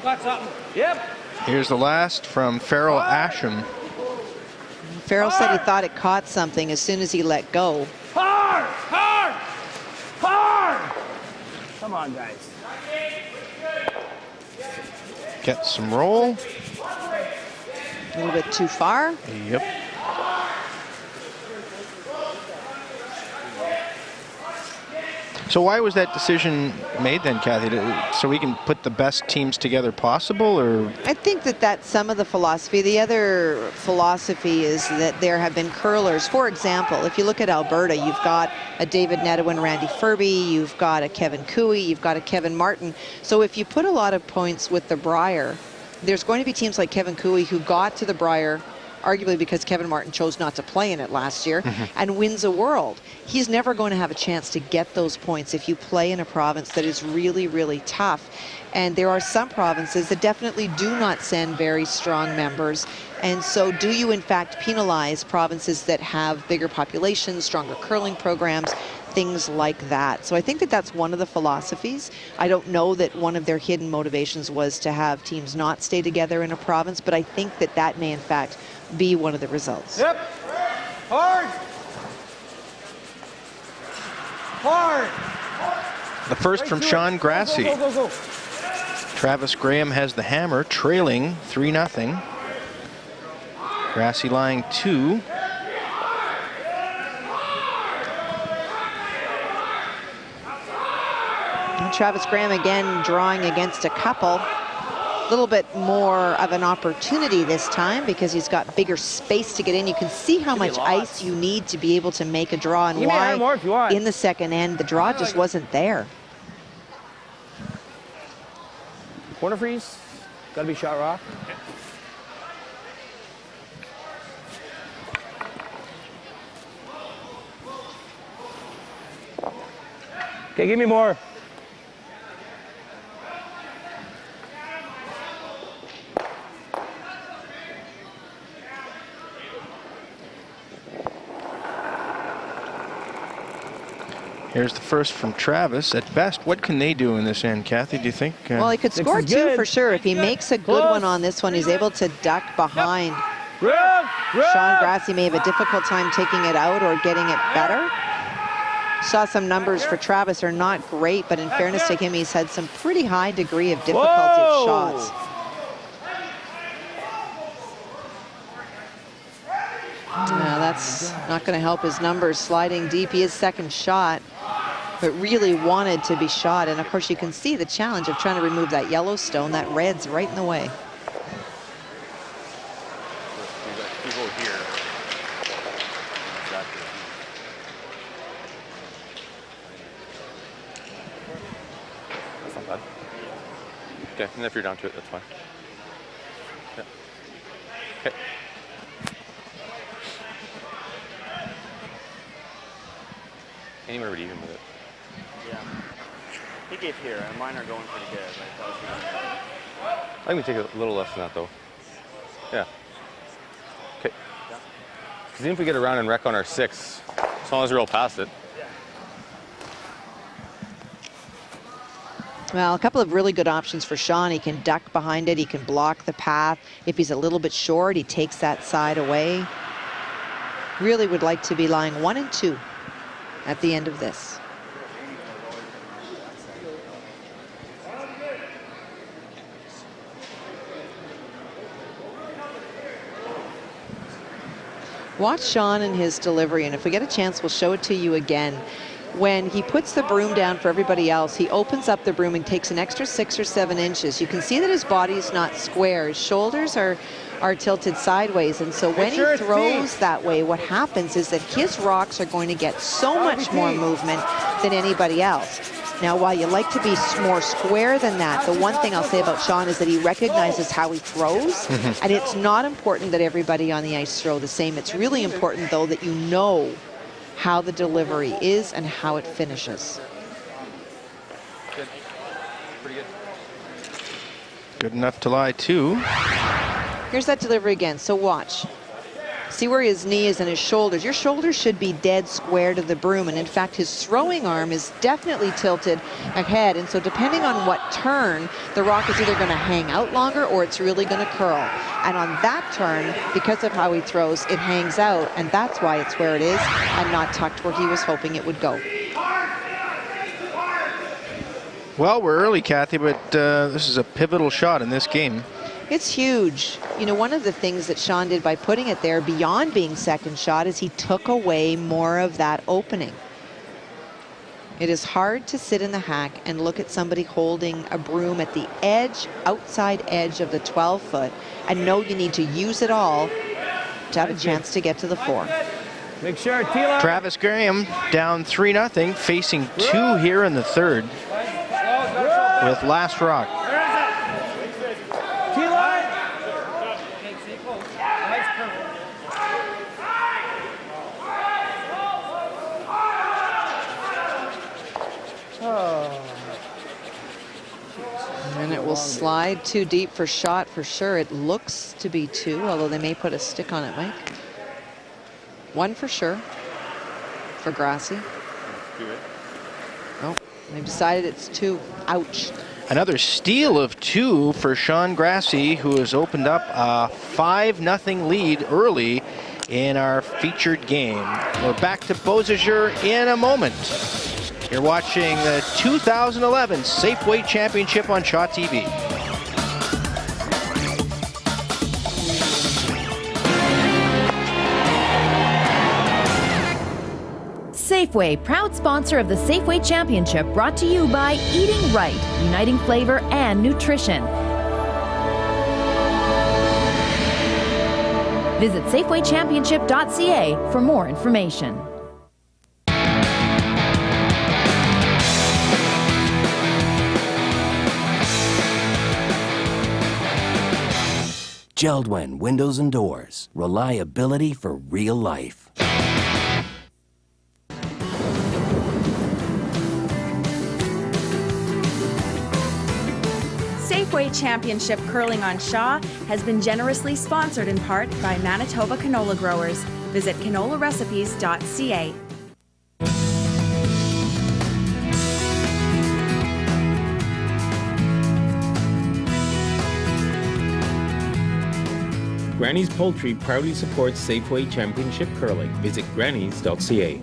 Got something. Yep. Here's the last from Farrell Asham. Farrell said he thought it caught something as soon as he let go. Hard! Hard! Hard! Come on, guys. Get some roll. A little bit too far. Yep. So why was that decision made then, Kathy? So we can put the best teams together possible, or? I think that that's some of the philosophy. The other philosophy is that there have been curlers. For example, if you look at Alberta, you've got a David Nedwin, Randy Furby, you've got a Kevin Cooey, you've got a Kevin Martin. So if you put a lot of points with the Brier, there's going to be teams like Kevin Cooey who got to the Brier arguably because Kevin Martin chose not to play in it last year, and wins a World. He's never going to have a chance to get those points if you play in a province that is really, really tough. And there are some provinces that definitely do not send very strong members. And so do you in fact penalize provinces that have bigger populations, stronger curling programs, things like that? So I think that that's one of the philosophies. I don't know that one of their hidden motivations was to have teams not stay together in a province, but I think that that may in fact be one of the results. Yep. Hard. Hard. The first from Sean Grassie. Go, go, go, go. Travis Graham has the hammer, trailing 3-0. Grassie lying 2. And Travis Graham again drawing against a couple. A little bit more of an opportunity this time because he's got bigger space to get in. You can see how much ice you need to be able to make a draw and why in the second end the draw just wasn't there. Corner freeze. Got to be shot raw. Okay, give me more. Here's the first from Travis. At best, what can they do in this end, Kathy, do you think? Well, he could score 2 for sure. If he makes a good one on this one, he's able to duck behind. Sean Grassie may have a difficult time taking it out or getting it better. Saw some numbers for Travis are not great, but in fairness to him, he's had some pretty high degree of difficulty of shots. No, that's not going to help his numbers. Sliding deep, he is second shot, but really wanted to be shot. And of course, you can see the challenge of trying to remove that yellow stone. That red's right in the way. That's not bad. Okay, and if you're down to it, that's fine. Yeah. Okay. Anywhere but even with it. Yeah. He gave here, and mine are going pretty good. I think we take a little less than that, though. Yeah. Okay. Because even if we get around and wreck on our 6, as long as we roll past it. Well, a couple of really good options for Sean. He can duck behind it. He can block the path. If he's a little bit short, he takes that side away. Really would like to be lying 1 and 2 at the end of this. Watch Sean and his delivery, and if we get a chance, we'll show it to you again. When he puts the broom down for everybody else, he opens up the broom and takes an extra 6 or 7 inches. You can see that his body is not square. His shoulders are tilted sideways, and so when he throws that way, what happens is that his rocks are going to get so much more movement than anybody else. Now, while you like to be more square than that, the one thing I'll say about Sean is that he recognizes how he throws, and it's not important that everybody on the ice throw the same. It's really important, though, that you know how the delivery is and how it finishes. Good. Pretty good. Good enough to lie 2. Here's that delivery again, so watch. See where his knee is and his shoulders. Your shoulders should be dead square to the broom, and in fact, his throwing arm is definitely tilted ahead, and so depending on what turn, the rock is either going to hang out longer or it's really going to curl. And on that turn, because of how he throws, it hangs out, and that's why it's where it is and not tucked where he was hoping it would go. Well, we're early, Kathy, but this is a pivotal shot in this game. It's huge. You know, one of the things that Sean did by putting it there beyond being second shot is he took away more of that opening. It is hard to sit in the hack and look at somebody holding a broom at the edge, outside edge of the 12-foot and know you need to use it all to have a chance to get to the 4. Make sure, Tila. Travis Graham down 3-0, facing 2 here in the 3rd with last rock. And it will slide too deep for shot for sure. It looks to be 2, although they may put a stick on it, Mike. 1 for sure for Grassie. Oh, they've decided it's 2. Ouch. Another steal of 2 for Sean Grassie, who has opened up a 5-0 lead early in our featured game. We're back to Beausejour in a moment. You're watching the 2011 Safeway Championship on Shaw TV. Safeway, proud sponsor of the Safeway Championship, brought to you by Eating Right, uniting flavor and nutrition. Visit SafewayChampionship.ca for more information. Geldwin Windows and Doors. Reliability for real life. Safeway Championship Curling on Shaw has been generously sponsored in part by Manitoba canola growers. Visit canolarecipes.ca. Granny's Poultry proudly supports Safeway Championship Curling. Visit grannies.ca.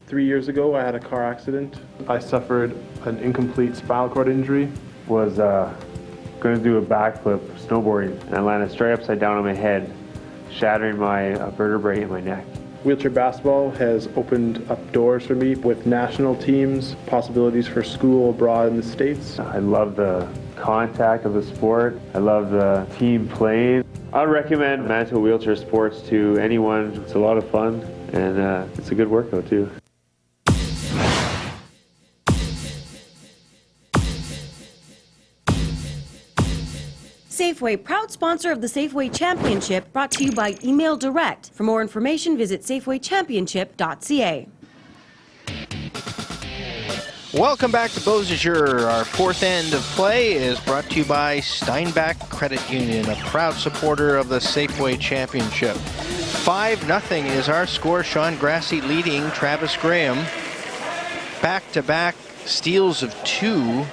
Three years ago, I had a car accident. I suffered an incomplete spinal cord injury. Was going to do a backflip snowboarding, and I landed straight upside down on my head, shattering my vertebrae in my neck. Wheelchair basketball has opened up doors for me with national teams, possibilities for school abroad in the States. I love the contact of the sport. I love the team playing. I would recommend Manitoba Wheelchair Sports to anyone. It's a lot of fun, and it's a good workout too. Safeway, proud sponsor of the Safeway Championship, brought to you by Email Direct. For more information, visit SafewayChampionship.ca. Welcome back to Beausejour. Our fourth end of play is brought to you by Steinbach Credit Union, a proud supporter of the Safeway Championship. 5-0 is our score. Sean Grassie leading Travis Graham. Back-to-back steals of 2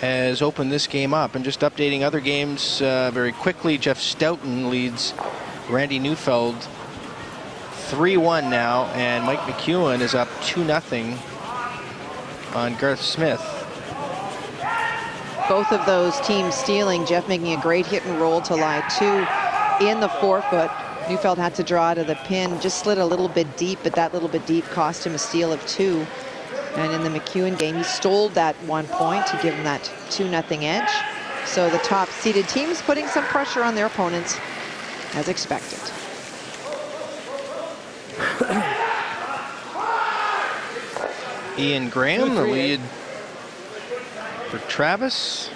has opened this game up. And just updating other games very quickly, Jeff Stoughton leads Randy Neufeld 3-1 now, and Mike McEwen is up 2-0 on Garth Smith. Both of those teams stealing. Jeff making a great hit and roll to lie 2 in the 4-foot. Neufeld had to draw to the pin, just slid a little bit deep, but that little bit deep cost him a steal of 2. And in the McEwen game, he stole that 1 point to give him that 2-0 edge. So the top-seeded teams putting some pressure on their opponents, as expected. Ian Graham, the lead for Travis.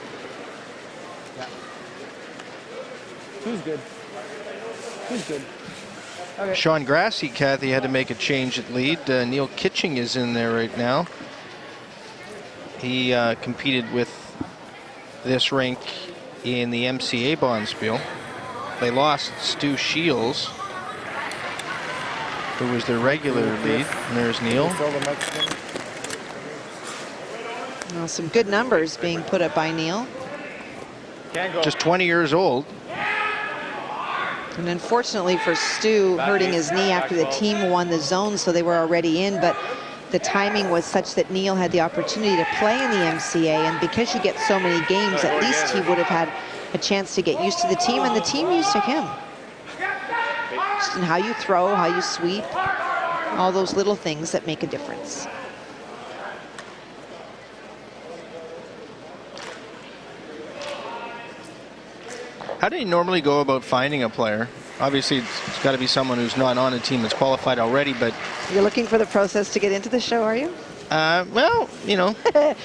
Who's good? Who's good? Okay. Sean Grassie, Kathy, had to make a change at lead. Neil Kitching is in there right now. He competed with this rink in the MCA Bonspiel. They lost Stu Shields, who was their regular lead. And there's Neil. Well, some good numbers being put up by Neil. Just 20 years old. And unfortunately for Stu, hurting his knee after the team won the zone, so they were already in, but the timing was such that Neil had the opportunity to play in the MCA, and because you get so many games, at least he would have had a chance to get used to the team, and the team used to him. Just in how you throw, how you sweep, all those little things that make a difference. How do you normally go about finding a player? Obviously, it's got to be someone who's not on a team that's qualified already, but... You're looking for the process to get into the show, are you? Well, you know,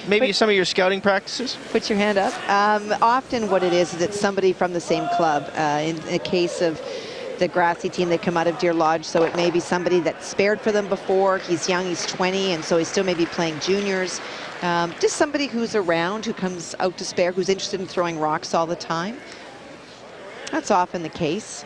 maybe some of your scouting practices. Put your hand up. Often what it is it's somebody from the same club. In the case of the Grassie team, they come out of Deer Lodge, so it may be somebody that spared for them before. He's young, he's 20, and so he's still maybe playing juniors. Just somebody who's around, who comes out to spare, who's interested in throwing rocks all the time. That's often the case.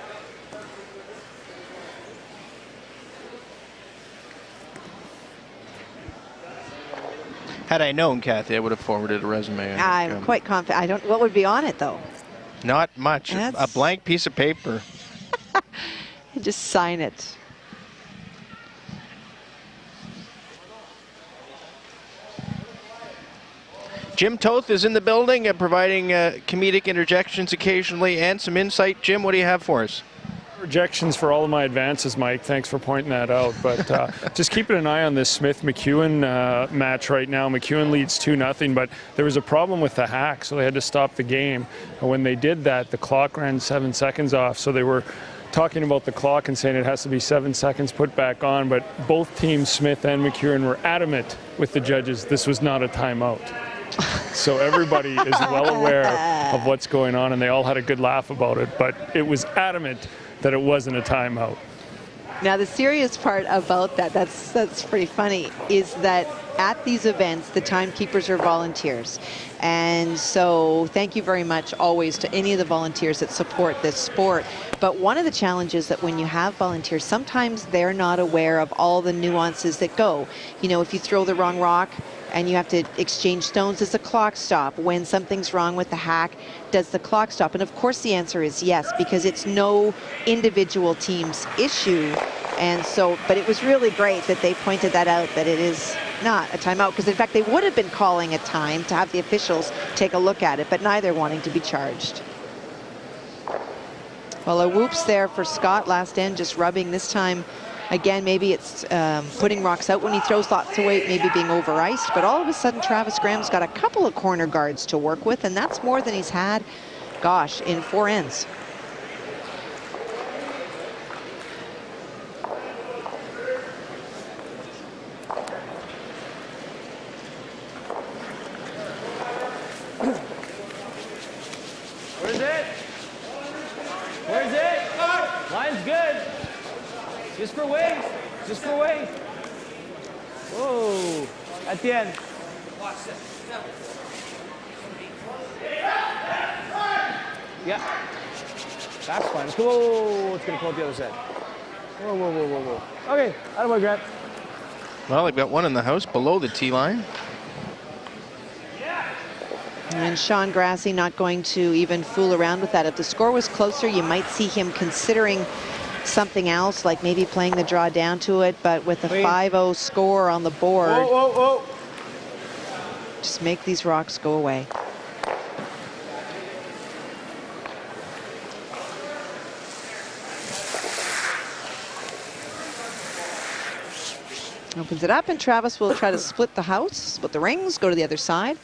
Had I known, Kathy, I would have forwarded a resume. I'm quite confident. I don't. What would be on it, though? Not much. A blank piece of paper. Just sign it. Jim Toth is in the building, providing comedic interjections occasionally and some insight. Jim, what do you have for us? Rejections for all of my advances, Mike. Thanks for pointing that out. But just keeping an eye on this Smith-McEwen match right now. McEwen leads 2-0, but there was a problem with the hack, so they had to stop the game. And when they did that, the clock ran 7 seconds off, so they were talking about the clock and saying it has to be 7 seconds put back on. But both teams, Smith and McEwen, were adamant with the judges this was not a timeout. So everybody is well aware of what's going on, and they all had a good laugh about it, but it was adamant that it wasn't a timeout. Now the serious part about that's pretty funny, is that at these events the timekeepers are volunteers, and so thank you very much always to any of the volunteers that support this sport. But one of the challenges that when you have volunteers, sometimes they're not aware of all the nuances that go. You know, if you throw the wrong rock and you have to exchange stones, does the clock stop? When something's wrong with the hack, does the clock stop? And of course the answer is yes, because it's no individual team's issue. And so, but it was really great that they pointed that out, that it is not a timeout, because in fact they would have been calling a time to have the officials take a look at it, but neither wanting to be charged. Well, a whoops there for Scott, last end, just rubbing this time. Again, maybe it's putting rocks out when he throws lots away, maybe being over-iced, but all of a sudden Travis Graham's got a couple of corner guards to work with, and that's more than he's had, gosh, in 4 ends. Where's it? Where's it? Line's good. Just for weight. Just for weight. Whoa. At the end. Yeah. That's fine. Let's go. Whoa. It's going to pull up the other side. Whoa, whoa, whoa, whoa, whoa. Okay. Out of my Grant. Well, they've got one in the house below the tee line. And Sean Grassie not going to even fool around with that. If the score was closer, you might see him considering something else, like maybe playing the draw down to it, but with a 5-0 score on the board, whoa, whoa. Just make these rocks go away. Opens it up, and Travis will try to split the house, split the rings, go to the other side.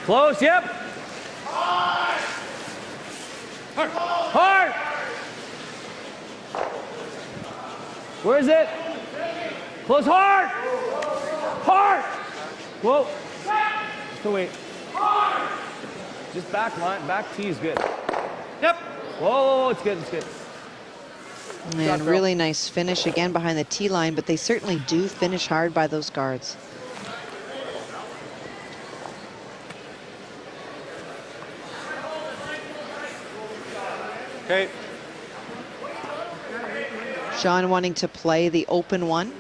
Close, yep. Hard. Hard. Where is it? Close hard. Hard. Whoa. Just wait. Just back line, back tee is good. Yep. Whoa, it's good, it's good. And really nice finish again behind the tee line, but they certainly do finish hard by those guards. Okay. Sean wanting to play the open one.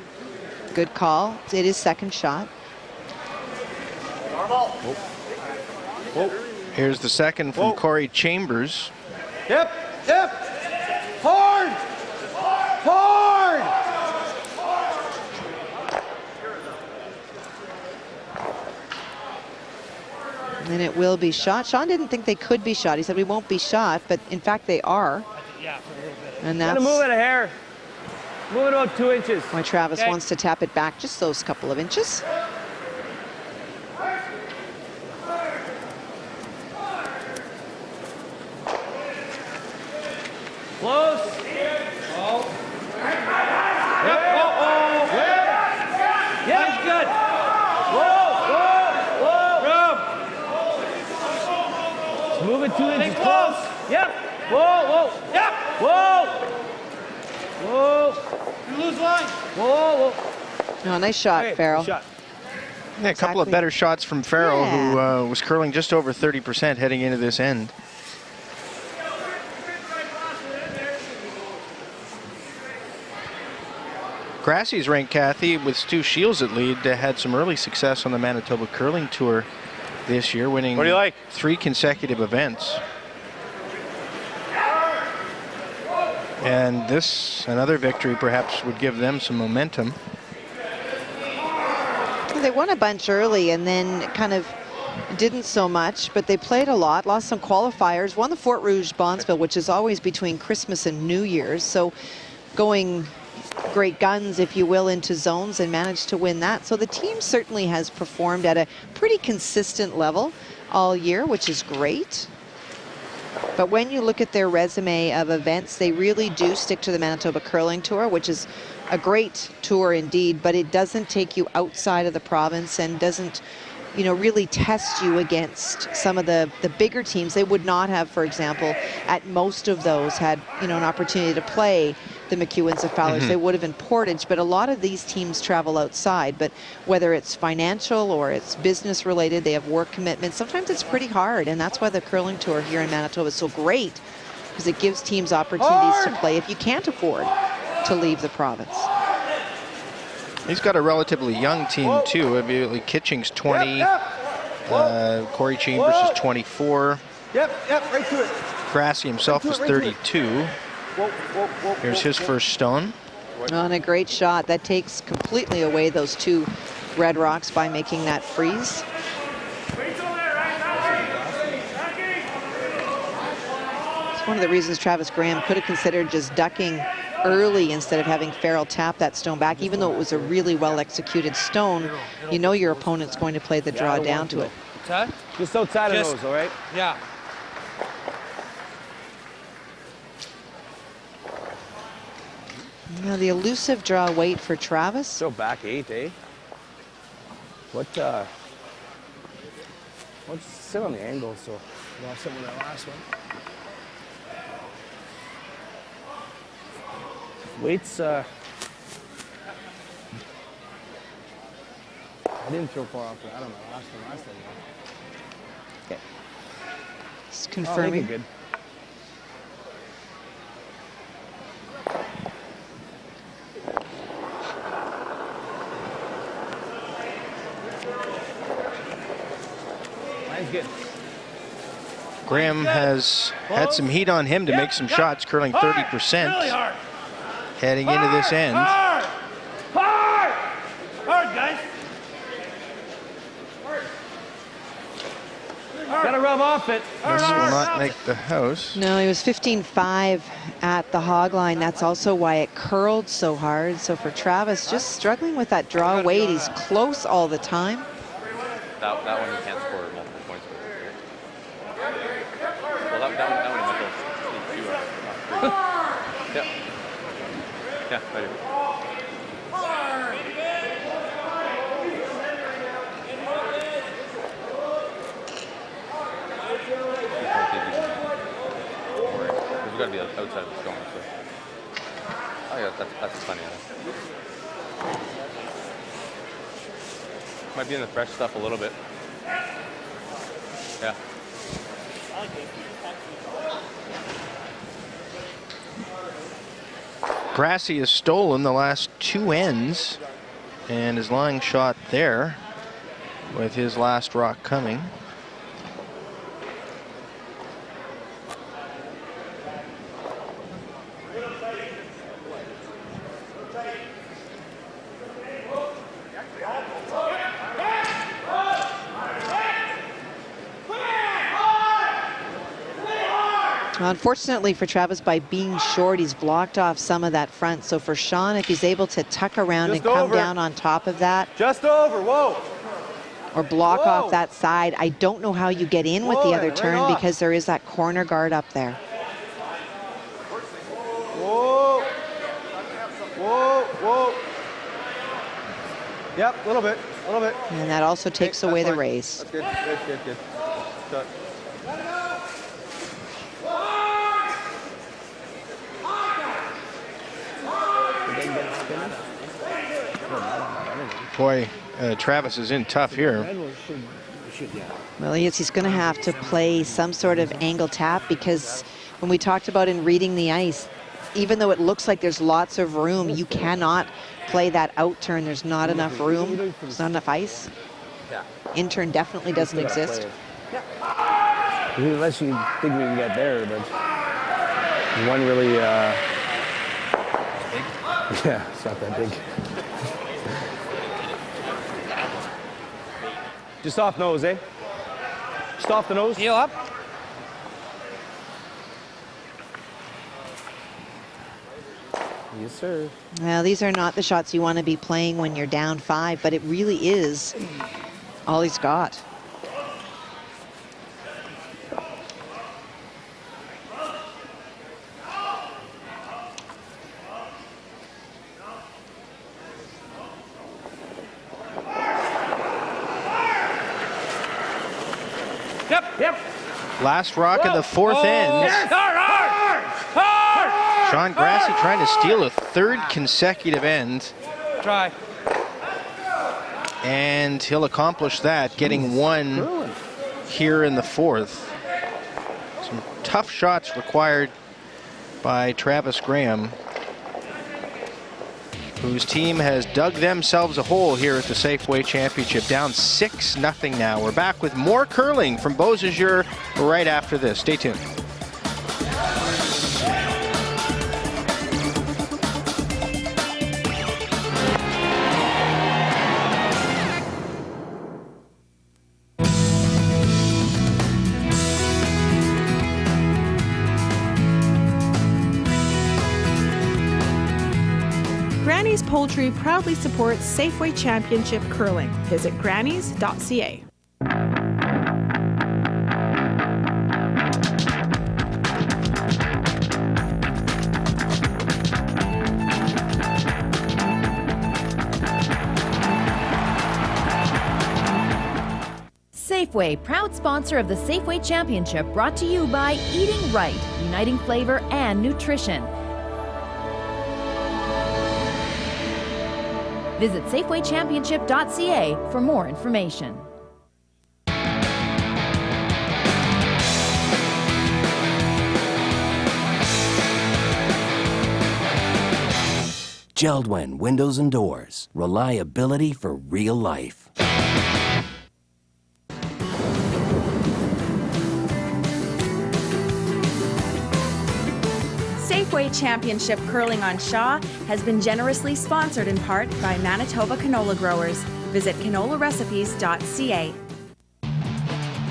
Good call. It is second shot. Whoa. Here's the second from Corey Chambers. Yep, yep. Hard. Hard. And it will be shot. Sean didn't think they could be shot. He said we won't be shot, but in fact they are. Yeah, for a little bit. And that's gonna move it a hair. Move it about 2 inches. Why Travis wants to tap it back just those couple of inches. Close. Oh. Yep. Yeah, that's good. Whoa. Move it 2 inches. Close. Yep. Whoa. Yep. Whoa. You lose line. Whoa. No, nice shot, Farrell. Yeah, a couple of better shots from Farrell, who was curling just over 30% heading into this end. Grassie's ranked, Kathy, with Stu Shields at lead, had some early success on the Manitoba Curling Tour this year, winning 3 consecutive events. And this, another victory, perhaps would give them some momentum. They won a bunch early and then kind of didn't so much, but they played a lot, lost some qualifiers, won the Fort Rouge Bondsville, which is always between Christmas and New Year's. So going great guns, if you will, into zones and managed to win that. So the team certainly has performed at a pretty consistent level all year, which is great. But when you look at their resume of events, they really do stick to the Manitoba Curling Tour, which is a great tour indeed, but it doesn't take you outside of the province and doesn't, you know, really test you against some of the bigger teams. They would not have, for example, at most of those had, you know, an opportunity to play the McEwens or Fowlers. They would have in Portage, but a lot of these teams travel outside. But whether it's financial or it's business related, they have work commitments. Sometimes it's pretty hard, and that's why the curling tour here in Manitoba is so great, because it gives teams opportunities to play if you can't afford to leave the province. He's got a relatively young team too. Immediately Kitching's 20, Corey Chambers is 24. Right to it. Grassie himself is 32. Here's his first stone. On a great shot. That takes completely away those 2 red rocks by making that freeze. It's one of the reasons Travis Graham could have considered just ducking early instead of having Farrell tap that stone back. Even though it was a really well executed stone, you know your opponent's going to play the draw down to it. Just outside of those, all right? Yeah. Now the elusive draw weight for Travis. So back 8, eh? Let's sit on the angle, so we'll have some of that last one. Weights, I didn't throw far off that. I don't know. Last time. Okay. Just confirming. Good. Mine's good. Graham has had some heat on him to make some shots, curling 30%. Heading into this end. Hard, guys. Gotta rub off it. This will not make the house. No, he was 15-5 at the hog line. That's also why it curled so hard. So for Travis, just struggling with that draw weight. He's close all the time. That one you can't score multiple points with. Well, that one you might go 2 Yeah, I do. We've got to be outside of the stone, so. Oh yeah, that's funny. Might be in the fresh stuff a little bit. Yeah. Grassie has stolen the last 2 ends and is lying shot there with his last rock coming. Unfortunately for Travis, by being short, he's blocked off some of that front. So for Sean, if he's able to tuck around and come down on top of that. Just over, whoa. Or block off that side. I don't know how you get in with the other turn because there is that corner guard up there. Whoa. Yep, a little bit. And that also takes away the raise. That's good. Shot. Boy, Travis is in tough here. Well, he's going to have to play some sort of angle tap because when we talked about in reading the ice, even though it looks like there's lots of room, you cannot play that out turn. There's not enough room. There's not enough ice. In turn definitely doesn't exist. Unless you think we can get there, but one really, yeah, it's not that big. Just off nose, eh? Just off the nose. Heel up. Yes, sir. Well, these are not the shots you want to be playing when you're down 5, but it really is all he's got. Yep. Last rock of the fourth end. Sean Grassie trying to steal a third consecutive end. Try. And he'll accomplish that, getting one here in the fourth. Some tough shots required by Travis Graham, whose team has dug themselves a hole here at the Safeway Championship. Down 6-0 now. We're back with more curling from Beausejour right after this. Stay tuned. Granny's Poultry proudly supports Safeway Championship Curling. Visit grannies.ca. Safeway, proud sponsor of the Safeway Championship, brought to you by Eating Right, uniting flavor and nutrition. Visit SafewayChampionship.ca for more information. Geldwin Windows and Doors. Reliability for real life. Safeway Championship Curling on Shaw has been generously sponsored in part by Manitoba canola growers. Visit canolarecipes.ca.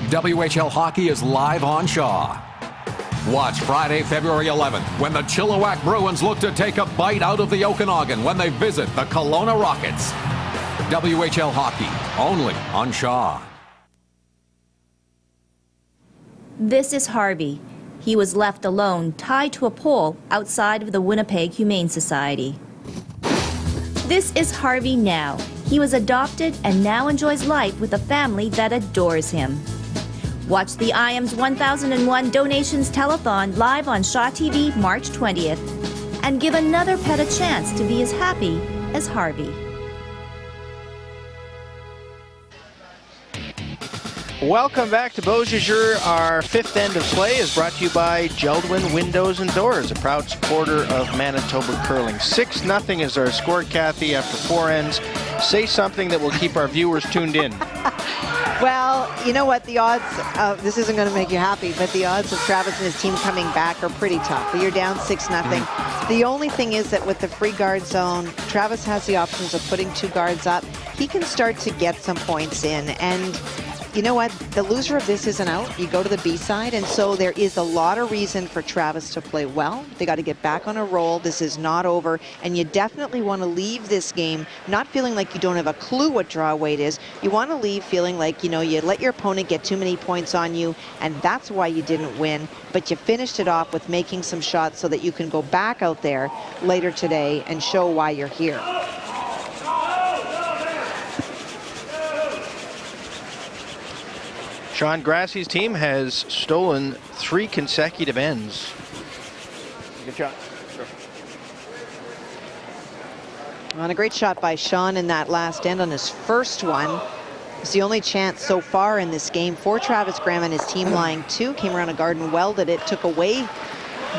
WHL Hockey is live on Shaw. Watch Friday, February 11th, when the Chilliwack Bruins look to take a bite out of the Okanagan when they visit the Kelowna Rockets. WHL Hockey, only on Shaw. This is Harvey. He was left alone, tied to a pole outside of the Winnipeg Humane Society. This is Harvey now. He was adopted and now enjoys life with a family that adores him. Watch the IAMS 1001 Donations Telethon live on Shaw TV March 20th and give another pet a chance to be as happy as Harvey. Welcome back to Beausejour. Our fifth end of play is brought to you by Geldwin Windows and Doors, a proud supporter of Manitoba curling. 6-0 is our score, Kathy, after 4 ends. Say something that will keep our viewers tuned in. Well, you know what? The odds, this isn't going to make you happy, but the odds of Travis and his team coming back are pretty tough. You're down 6-0. The only thing is that with the free guard zone, Travis has the options of putting 2 guards up. He can start to get some points in, and you know what? The loser of this isn't out. You go to the B side, and so there is a lot of reason for Travis to play well. They got to get back on a roll. This is not over, and you definitely want to leave this game not feeling like you don't have a clue what draw weight is. You want to leave feeling like, you know, you let your opponent get too many points on you, and that's why you didn't win, but you finished it off with making some shots so that you can go back out there later today and show why you're here. Sean Grassie's team has stolen 3 consecutive ends. Good shot. Sure. On a great shot by Sean in that last end on his first one. It's the only chance so far in this game for Travis Graham and his team lying 2. Came around a guard and welded it, took away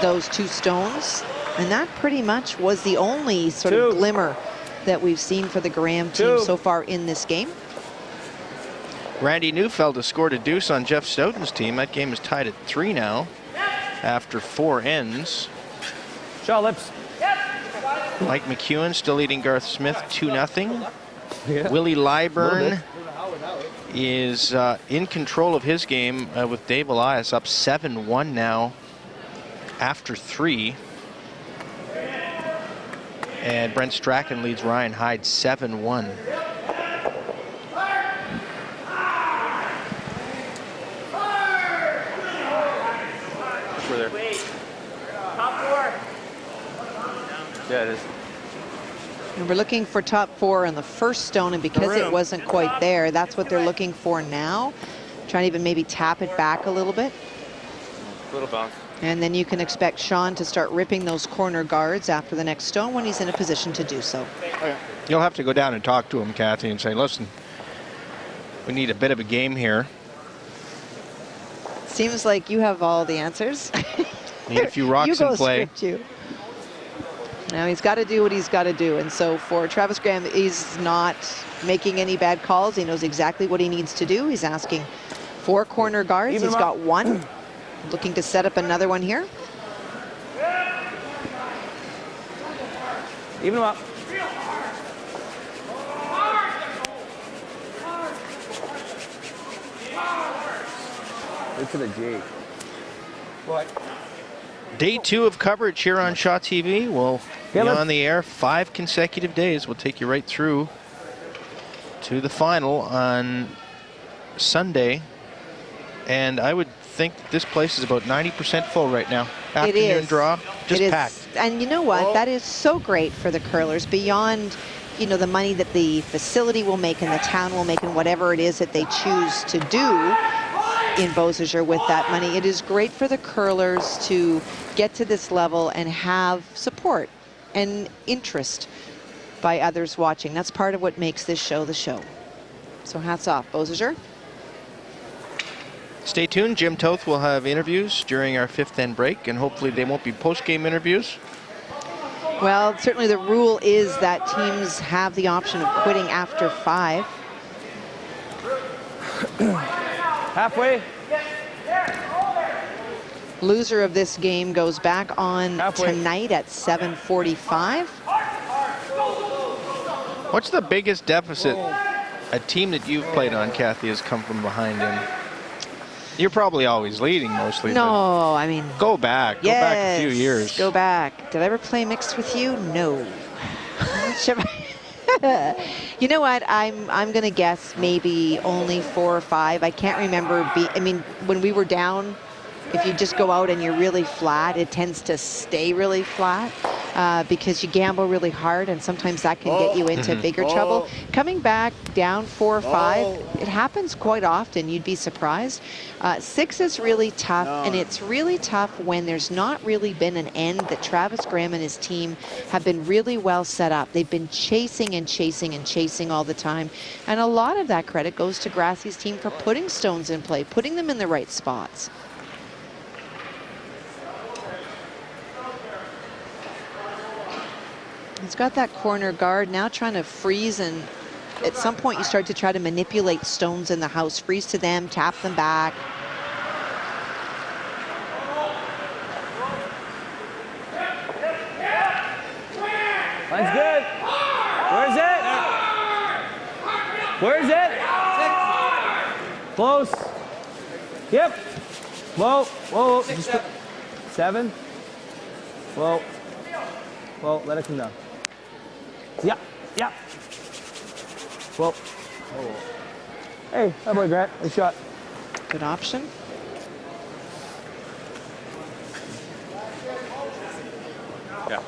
those 2 stones. And that pretty much was the only sort of glimmer that we've seen for the Graham team so far in this game. Randy Neufeld has scored a deuce on Jeff Stoughton's team. That game is tied at 3 now after 4 ends. Shaw Lips. Mike McEwen still leading Garth Smith 2-0. Willie Lyburn is in control of his game with Dave Elias up 7-1 now after 3. And Brent Strachan leads Ryan Hyde 7-1. Top 4. Yeah, it is. And we're looking for top 4 on the first stone, and because it wasn't quite there, that's what they're looking for now. Trying to even maybe tap it back a little bit. Little bounce. And then you can expect Sean to start ripping those corner guards after the next stone when he's in a position to do so. You'll have to go down and talk to him, Kathy, and say, listen, we need a bit of a game here. Seems like you have all the answers. Need a few rocks in play. Now he's got to do what he's got to do. And so for Travis Graham, he's not making any bad calls. He knows exactly what he needs to do. He's asking 4 corner guards. He's got 1. Looking to set up another one here. Even him up. Look for the J. What? Day 2 of coverage here on Shaw TV. We'll be on the air 5 consecutive days. We'll take you right through to the final on Sunday. And I would think that this place is about 90% full right now. Afternoon draw, just packed. And you know what? That is so great for the curlers. Beyond, you know, the money that the facility will make and the town will make and whatever it is that they choose to do in Beausejour with that money. It is great for the curlers to get to this level and have support and interest by others watching. That's part of what makes this show the show. So hats off, Beausejour. Stay tuned. Jim Toth will have interviews during our 5th end break, and hopefully they won't be post-game interviews. Well, certainly the rule is that teams have the option of quitting after 5. Halfway. Loser of this game goes back on tonight at 7:45. What's the biggest deficit a team that you've played on, Kathy, has come from behind in? You're probably always leading mostly. No, I mean... Go back. Go back a few years. Go back. Did I ever play mixed with you? No. You know what? I'm going to guess maybe only 4 or 5. I can't remember. I mean, when we were down, if you just go out and you're really flat, it tends to stay really flat because you gamble really hard, and sometimes that can get you into bigger trouble. Coming back down 4 or 5, it happens quite often. You'd be surprised. 6 is really tough, and it's really tough when there's not really been an end that Travis Graham and his team have been really well set up. They've been chasing and chasing and chasing all the time, and a lot of that credit goes to Grassie's team for putting stones in play, putting them in the right spots. He's got that corner guard now trying to freeze, and at some point you start to try to manipulate stones in the house. Freeze to them, tap them back. Line's good. Where's it? Where's it? Close. Yep. Whoa, whoa. Just 7. Whoa. Whoa, let it come down. Yeah, yeah. Whoa. Whoa. Hey, hi boy, Grant. Nice shot. Good option. Yeah.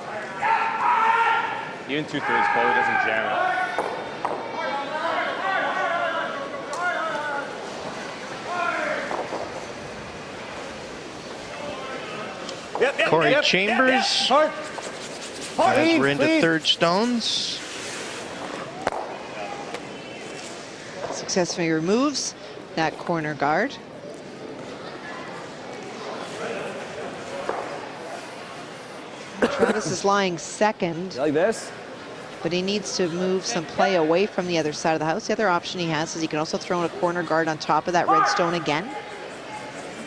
Even 2/3 probably doesn't jam it. Corey Chambers. As we're into third stones. Successfully removes that corner guard. Travis is lying second. Like this? But he needs to move some play away from the other side of the house. The other option he has is he can also throw in a corner guard on top of that red stone again.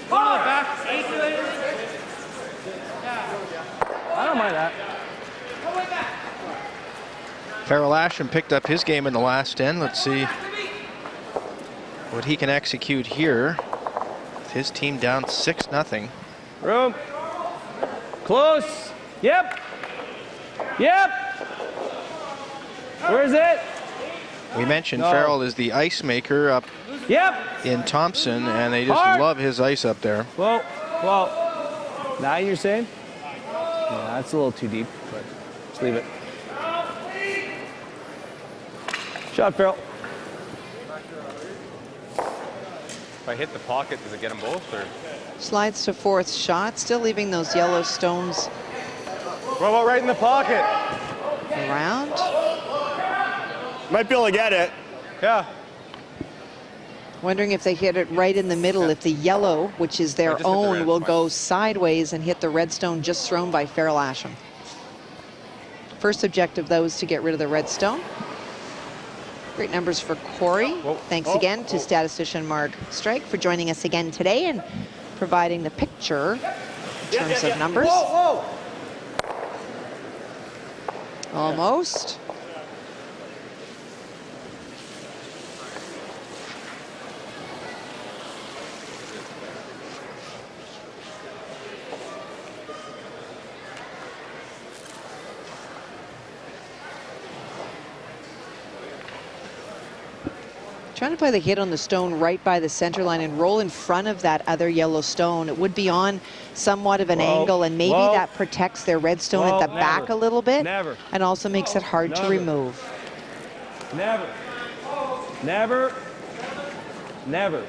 I don't mind that. Farrell Asham picked up his game in the last 10. Let's see what he can execute here. With his team down 6-0. Room. Close. Yep. Yep. Where is it? We mentioned No. Farrell is the ice maker up in Thompson, and they just love his ice up there. Well, 9 you're saying? Yeah, that's a little too deep, but just leave it. Shot, Farrell. If I hit the pocket, does it get them both? Or? Slides to fourth shot, still leaving those yellow stones What about right in the pocket? around. Might be able to get it. Yeah. Wondering if they hit it right in the middle, if the yellow, which is their just hit the own, red, will fine. go sideways and hit the red stone just thrown by Farrell Asham. First objective, though, is to get rid of the red stone. Great numbers for Corey. Thanks again to statistician Mark Strike for joining us again today and providing the picture in terms of numbers. Almost. Trying to play the hit on the stone right by the center line and roll in front of that other yellow stone. It would be on somewhat of an angle, and maybe that protects their red stone at the back a little bit and also makes it hard to remove. Never. Never. Never.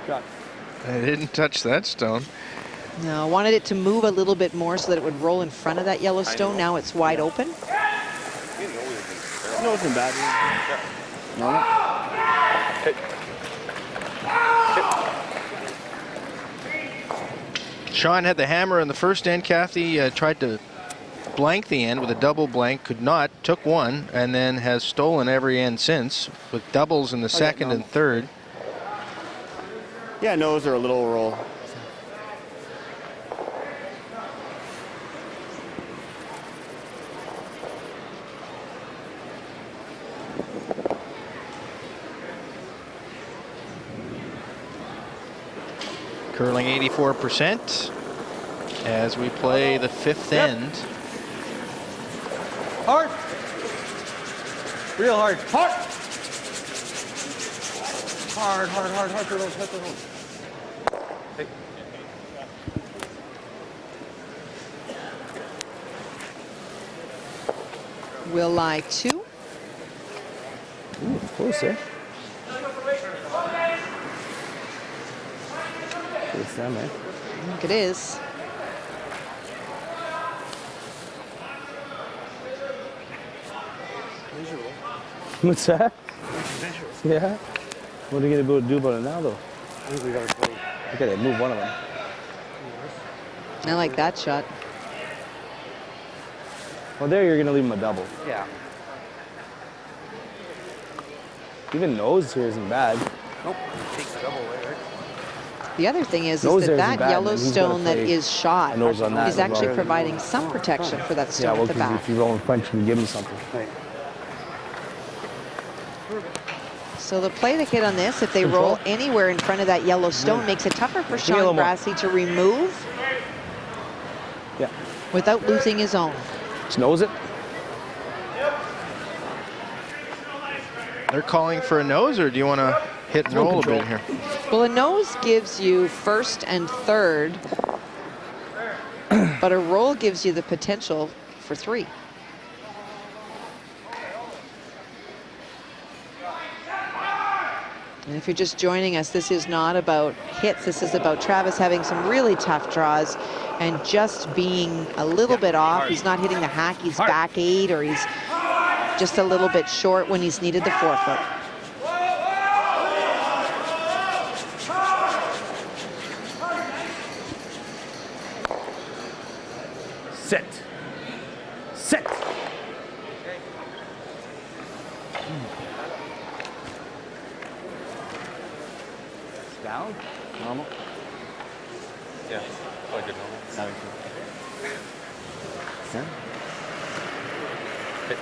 Shot. I didn't touch that stone. No, I wanted it to move a little bit more so that it would roll in front of that yellow stone. Now it's wide open. No, it's bad. No. Sean had the hammer in the first end. Kathy tried to blank the end with a double blank, could not, took one, and then has stolen every end since with doubles in the second and third. Yeah, nose or a little roll. Curling 84% as we play the fifth end. Hard. Real hard. Hard. Hard, hard, hard, hard for those, hard for those. Hey. Will lie 2. Ooh, close there. It's them, man. I think it is. What's that? Yeah. What are you gonna do about it now, though? I think we gotta play. Okay, move one of them. I like that shot. Well, there you're gonna leave him a double. Yeah. Even nose here isn't bad. Nope. Takes the double away, right? The other thing is Nose that there that isn't bad, yellow man. He's gotta stone that play is shot a nose on that is as actually well. providing some protection for that Yeah, stone well, at the 'cause back. if you roll in front, you can give him something. Right. So the play that hit on this, if they roll anywhere in front of that yellow stone, makes it tougher for Give me a Sean little more. Grassie to remove Yeah. without losing his own. Just nose it. They're calling for a nose, or do you want to hit and roll a bit here? Well, a nose gives you first and third, but a roll gives you the potential for 3. And if you're just joining us, this is not about hits. This is about Travis having some really tough draws and just being a little bit off. He's not hitting the hack. He's back 8, or he's just a little bit short when he's needed the 4-foot. Sit. Sit. Down. Normal. Yeah. Probably good normal. Sit. Okay.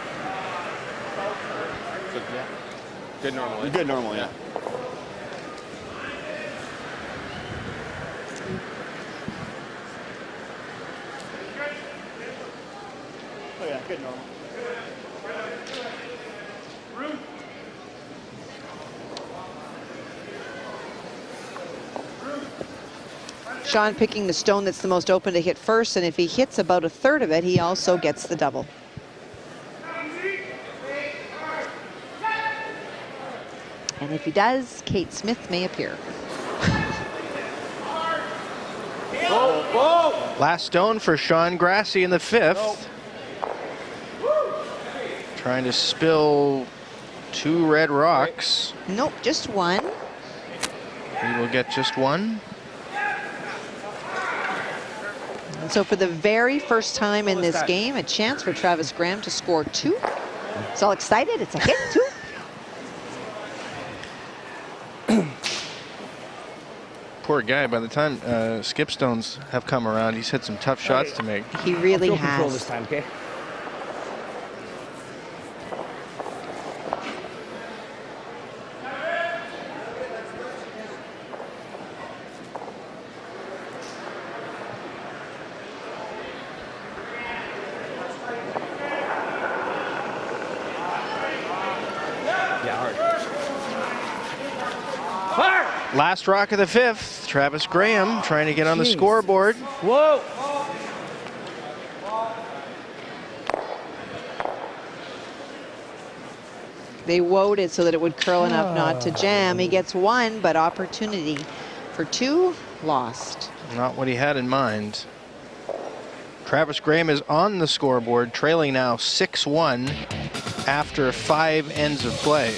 So, yeah. Good normal. Good normal, yeah. Oh yeah, good normal. Sean picking the stone that's the most open to hit first, and if he hits about a third of it, he also gets the double. And if he does, Kate Smith may appear. Last stone for Sean Grassie in the 5th. Trying to spill 2 red rocks. Nope, just one. He will get just one. And so for the very first time in this game, a chance for Travis Graham to score 2. He's all excited. It's a hit, 2. Poor guy, by the time skip stones have come around, he's had some tough shots to make. He really I'll control has. this time, okay? Last rock of the 5th, Travis Graham trying to get on the scoreboard. Whoa! They woed it so that it would curl enough not to jam. He gets 1, but opportunity for 2 lost. Not what he had in mind. Travis Graham is on the scoreboard, trailing now 6-1 after 5 ends of play.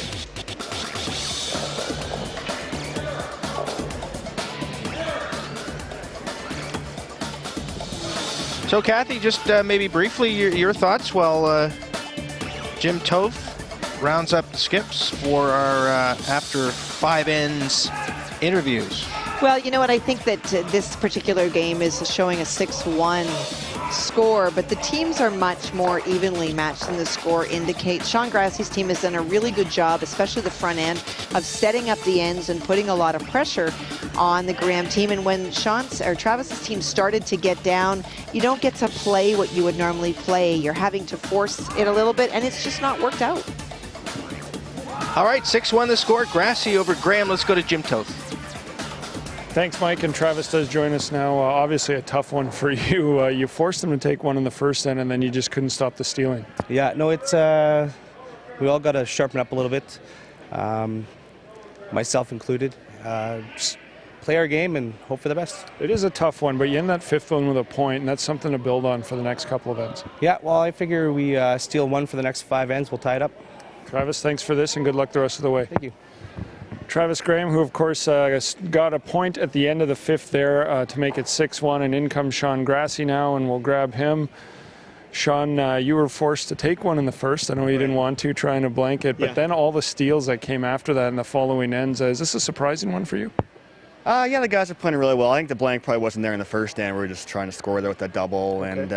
So, Kathy, just maybe briefly your thoughts while Jim Toth rounds up the skips for our after 5 ends interviews. Well, you know what? I think that this particular game is showing a 6-1 score, but the teams are much more evenly matched than the score indicates. Sean Grassie's team has done a really good job, especially the front end, of setting up the ends and putting a lot of pressure on the Graham team. And when Travis's team started to get down, you don't get to play what you would normally play. You're having to force it a little bit, and it's just not worked out. All right, 6-1 the score. Grassie over Graham. Let's go to Jim Toth. Thanks, Mike, and Travis does join us now. Obviously a tough one for you. You forced them to take one in the first end, and then you just couldn't stop the stealing. Yeah, no, it's we all got to sharpen up a little bit, myself included. Just play our game and hope for the best. It is a tough one, but you end that 5th one with a point, and that's something to build on for the next couple of ends. Yeah, well, I figure we steal 1 for the next 5 ends. We'll tie it up. Travis, thanks for this, and good luck the rest of the way. Thank you. Travis Graham, who of course got a point at the end of the 5th there to make it 6-1, and in comes Sean Grassie now, and we'll grab him. Sean, you were forced to take one in the first. I know you didn't want to, trying to blanket, but then all the steals that came after that in the following ends, is this a surprising one for you? Yeah, the guys are playing really well. I think the blank probably wasn't there in the first end. We were just trying to score there with that double, and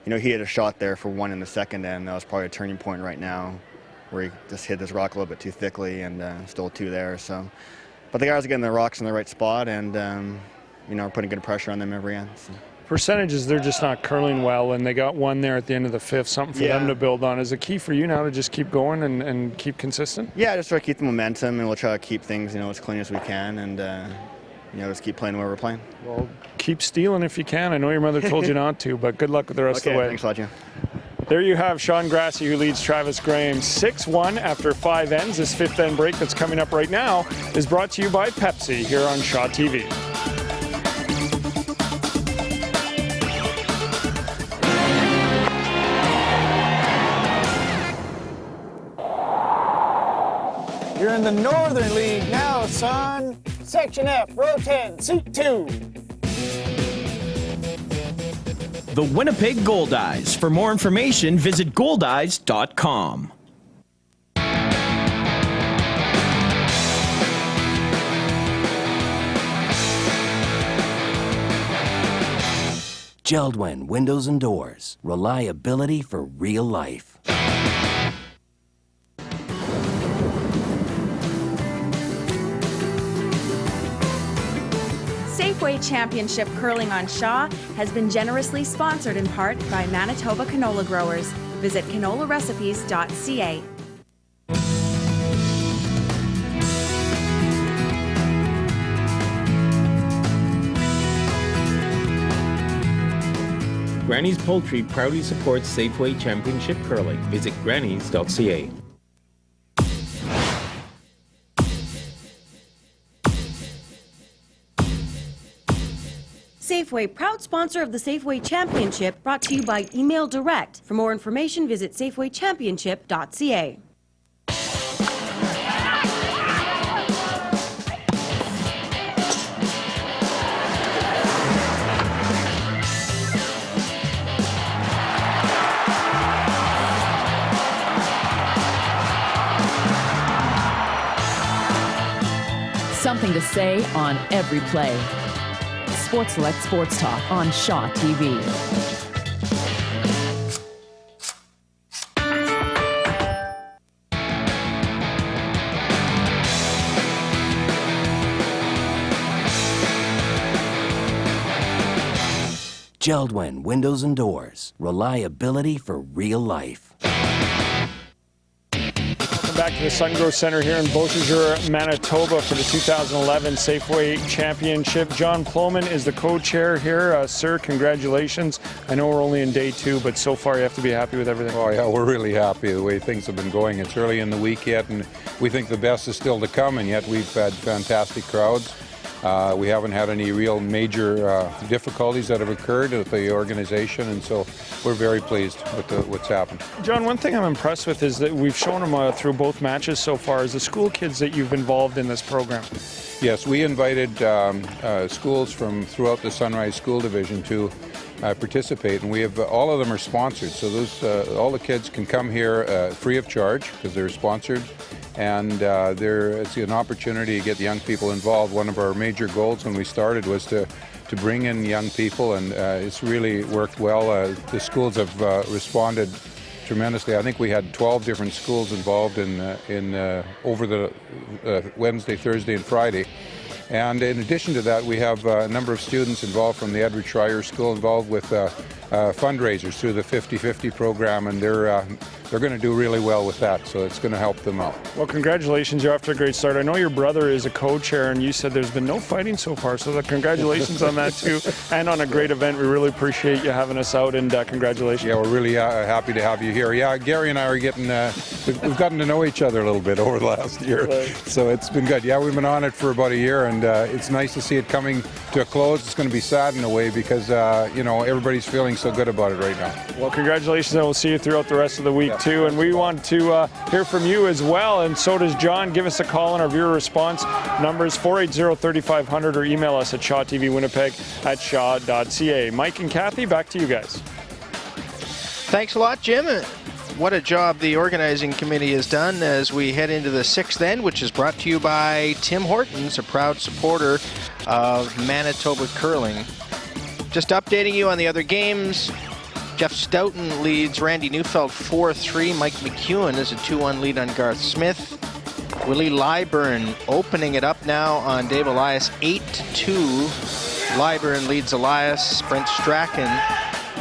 you know, he had a shot there for 1 in the second end. That was probably a turning point right now, where he just hit this rock a little bit too thickly and stole 2 there. So, but the guys are getting the rocks in the right spot, and you know, we're putting good pressure on them every end. So. Percentages, they're just not curling well, and they got 1 there at the end of the 5th, something for them to build on. Is it key for you now to just keep going and keep consistent? Yeah, just try to keep the momentum, and we'll try to keep things, you know, as clean as we can, and you know, just keep playing where we're playing. Well, keep stealing if you can. I know your mother told you not to, but good luck with the rest of the way. Thanks a lot, Jim. There you have Sean Grassie, who leads Travis Graham 6-1 after 5 ends. This 5th end break that's coming up right now is brought to you by Pepsi here on Shaw TV. You're in the Northern League now, son. Section F, row 10, seat 2. the Winnipeg Goldeyes. For more information, visit goldeyes.com. Geldwin Windows and Doors. Reliability for real life. Safeway Championship Curling on Shaw has been generously sponsored in part by Manitoba canola growers. Visit canolarecipes.ca. Granny's Poultry proudly supports Safeway Championship Curling. Visit grannys.ca. Safeway, proud sponsor of the Safeway Championship, brought to you by Email Direct. For more information, visit safewaychampionship.ca. Something to say on every play. Sports Select Sports Talk on Shaw TV. Geldwin Windows and Doors. Reliability for real life. Back to the Sungrow Center here in Beausejour, Manitoba for the 2011 Safeway Championship. John Ploman is the co-chair here. Sir, congratulations. I know we're only in day 2, but so far you have to be happy with everything. Oh yeah, we're really happy the way things have been going. It's early in the week yet, and we think the best is still to come, and yet we've had fantastic crowds. We haven't had any real major difficulties that have occurred with the organization, and so we're very pleased with what's happened. John, one thing I'm impressed with is that we've shown them through both matches so far is the school kids that you've involved in this program. Yes, we invited schools from throughout the Sunrise School Division to participate, and we have all of them are sponsored. So those all the kids can come here free of charge because they're sponsored. And it's an opportunity to get young people involved. One of our major goals when we started was to bring in young people, and it's really worked well. The schools have responded tremendously. I think we had 12 different schools involved over the Wednesday, Thursday, and Friday. And in addition to that, we have a number of students involved from the Edward Schreier School involved with fundraisers through the 50-50 program, and they're going to do really well with that, so it's going to help them out. Well, congratulations. You're off to a great start. I know your brother is a co-chair, and you said there's been no fighting so far, so congratulations on that, too, and on a great event. We really appreciate you having us out, and congratulations. Yeah, we're really happy to have you here. Yeah, Gary and I are we've gotten to know each other a little bit over the last year, so it's been good. Yeah, we've been on it for about a year, and it's nice to see it coming to a close. It's going to be sad in a way because, everybody's feeling so good about it right now. Well, congratulations, and we'll see you throughout the rest of the week, too. And we want to hear from you as well, and so does John. Give us a call on our viewer response numbers 480-3500 or email us at shawtvwinnipeg@shaw.ca. Mike and Kathy, back to you guys. Thanks a lot, Jim. What a job the organizing committee has done as we head into the 6th end, which is brought to you by Tim Hortons, a proud supporter of Manitoba curling. Just updating you on the other games. Jeff Stoughton leads Randy Neufeld 4-3. Mike McEwen is a 2-1 lead on Garth Smith. Willie Lyburn opening it up now on Dave Elias, 8-2. Lyburn leads Elias. Brent Strachan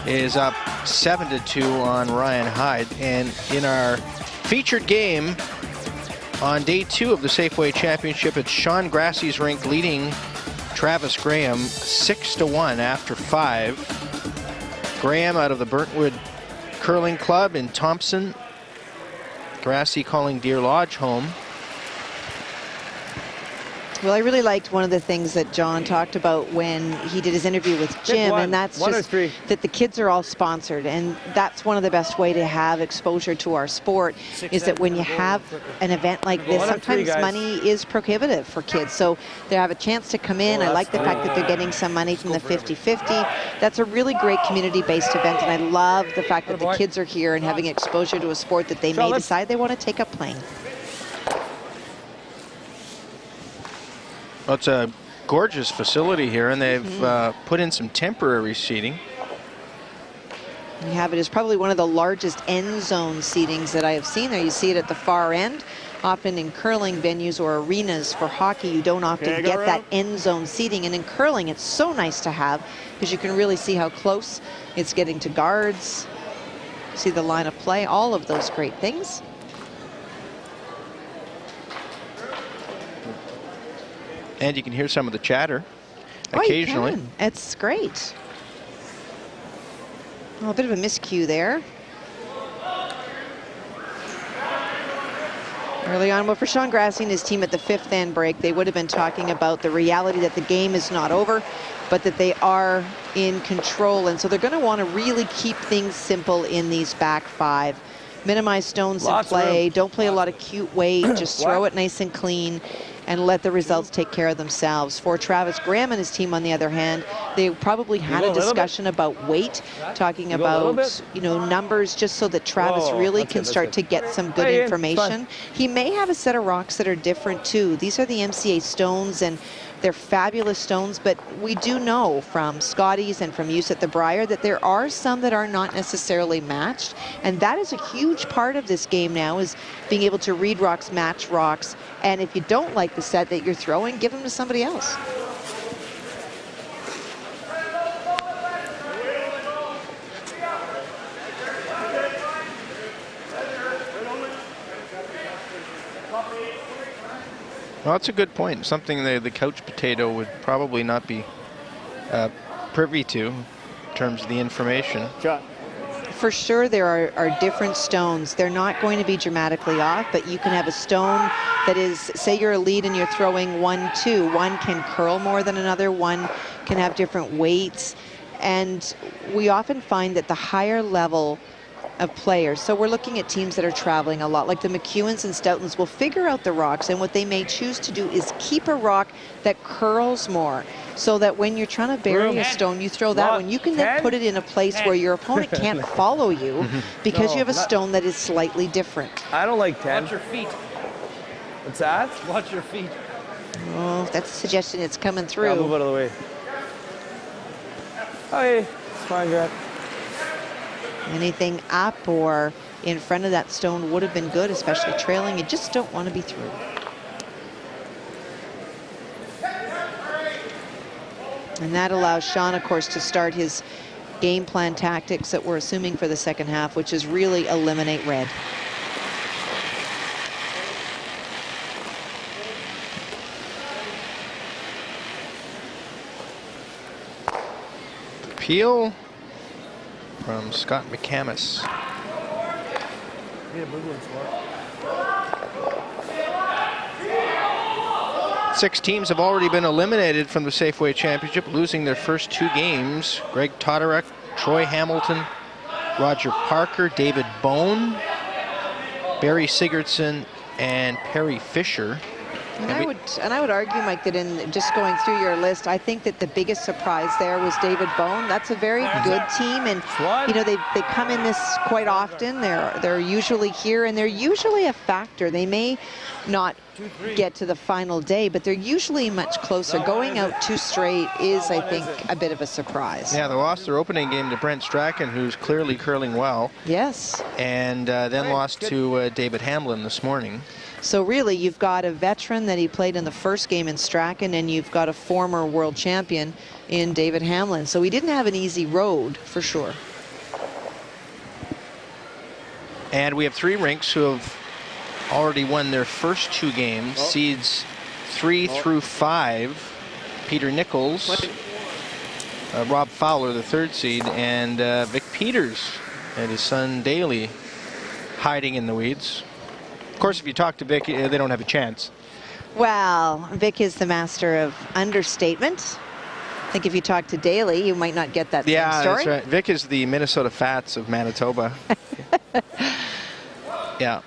is up 7-2 on Ryan Hyde. And in our featured game on day 2 of the Safeway Championship, it's Sean Grassie's rink leading Travis Graham 6-1 after 5. Graham out of the Burntwood Curling Club in Thompson. Grassie calling Deer Lodge home. Well, I really liked one of the things that John talked about when he did his interview with Jim, and that's just that the kids are all sponsored, and that's one of the best way to have exposure to our sport, is that when you have an event like this, sometimes money is prohibitive for kids, so they have a chance to come in. I like the fact that they're getting some money from the 50-50. That's a really great community-based event, and I love the fact that the kids are here and having exposure to a sport that they may decide they want to take up playing. Well, it's a gorgeous facility here, and they've put in some temporary seating. You have it as probably one of the largest end zone seatings that I have seen there. You see it at the far end. Often in curling venues or arenas for hockey, you don't often get that end zone seating. And in curling, it's so nice to have because you can really see how close it's getting to guards, see the line of play, all of those great things. And you can hear some of the chatter occasionally. You can. It's great. Oh, a bit of a miscue there. Early on, well, for Sean Grassie and his team at the 5th end break, they would have been talking about the reality that the game is not over, but that they are in control. And so they're going to want to really keep things simple in these back 5. Minimize stones in play. Don't play a lot of cute weight. Just throw it nice and clean and let the results take care of themselves. For Travis Graham and his team, on the other hand, they probably had a discussion about weight, talking about, you know, numbers, just so that Travis really can start to get some good information. He may have a set of rocks that are different too. These are the MCA stones, and they're fabulous stones, but we do know from Scotty's and from use at the Briar that there are some that are not necessarily matched, and that is a huge part of this game now, is being able to read rocks, match rocks, and if you don't like the set that you're throwing, give them to somebody else. Well, that's a good point. Something the couch potato would probably not be privy to in terms of the information. For sure, there are different stones. They're not going to be dramatically off, but you can have a stone that is, say you're a lead and you're throwing 1-2. One can curl more than another. One can have different weights. And we often find that the higher level of players, so we're looking at teams that are traveling a lot, like the McEwens and Stoutons, will figure out the rocks, and what they may choose to do is keep a rock that curls more, so that when you're trying to bury a stone, you throw that one. You can then put it in a place where your opponent can't follow you because you have a stone that is slightly different. I don't like 10. Watch your feet. What's that? Watch your feet. Oh, that's a suggestion. It's coming through. Yeah, move out of the way. Okay, it's fine, Grant. Anything up or in front of that stone would have been good, especially trailing. You just don't want to be through. And that allows Sean, of course, to start his game plan tactics that we're assuming for the second half, which is really eliminate red. Appeal from Scott McCamus. 6 teams have already been eliminated from the Safeway Championship, losing their first 2 games. Greg Todorek, Troy Hamilton, Roger Parker, David Bone, Barry Sigurdsson, and Perry Fisher. And I would argue, Mike, that in just going through your list, I think that the biggest surprise there was David Bone. That's a very good team, and you know they come in this quite often. They're usually here, and they're usually a factor. They may not get to the final day, but they're usually much closer. Going out 2 straight is, I think, a bit of a surprise. Yeah, they lost their opening game to Brent Strachan, who's clearly curling well. Yes. And then lost to David Hamlin this morning. So really, you've got a veteran that he played in the first game in Strachan, and you've got a former world champion in David Hamlin. So he didn't have an easy road, for sure. And we have 3 rinks who have already won their first 2 games. Seeds 3 through 5. Peter Nichols, Rob Fowler, the 3rd seed, and Vic Peters and his son Daly hiding in the weeds. course, if you talk to Vic, they don't have a chance. Well, Vic is the master of understatement. I think if you talk to Daly, you might not get that same story. That's right. Vic is the Minnesota Fats of Manitoba. Yeah.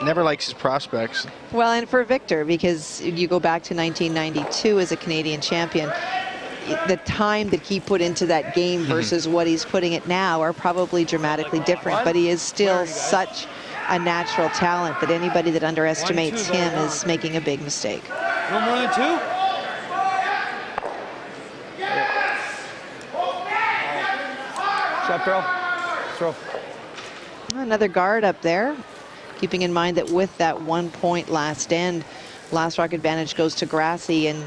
Never likes his prospects. Well, and for Victor, because you go back to 1992 as a Canadian champion, the time that he put into that game versus what he's putting it now are probably dramatically different, but he is still such a natural talent that anybody that underestimates him is making a big mistake. No more than 2? Shot throw. Another guard up there, keeping in mind that with that 1 point last end, last rock advantage goes to Grassie, and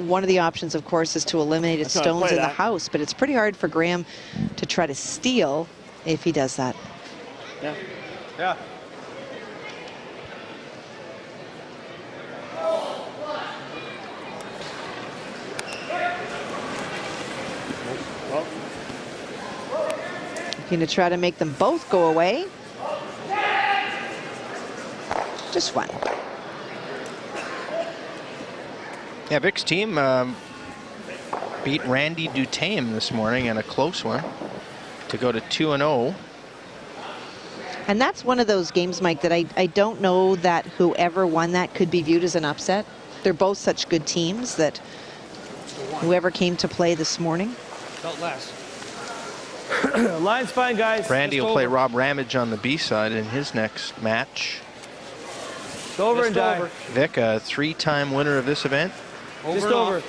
one of the options, of course, is to eliminate his stones in the house, but it's pretty hard for Graham to try to steal if he does that. Yeah. Looking to try to make them both go away. Just one. Yeah, Vic's team beat Randy Duthame this morning in a close one to go to 2-0. And that's one of those games, Mike, that I don't know that whoever won that could be viewed as an upset. They're both such good teams that whoever came to play this morning. Felt less. Line's fine, guys. Randy Just will play over. Rob Ramage on the B side in his next match. Just over and die. Vic, a 3-time winner of this event. Just over.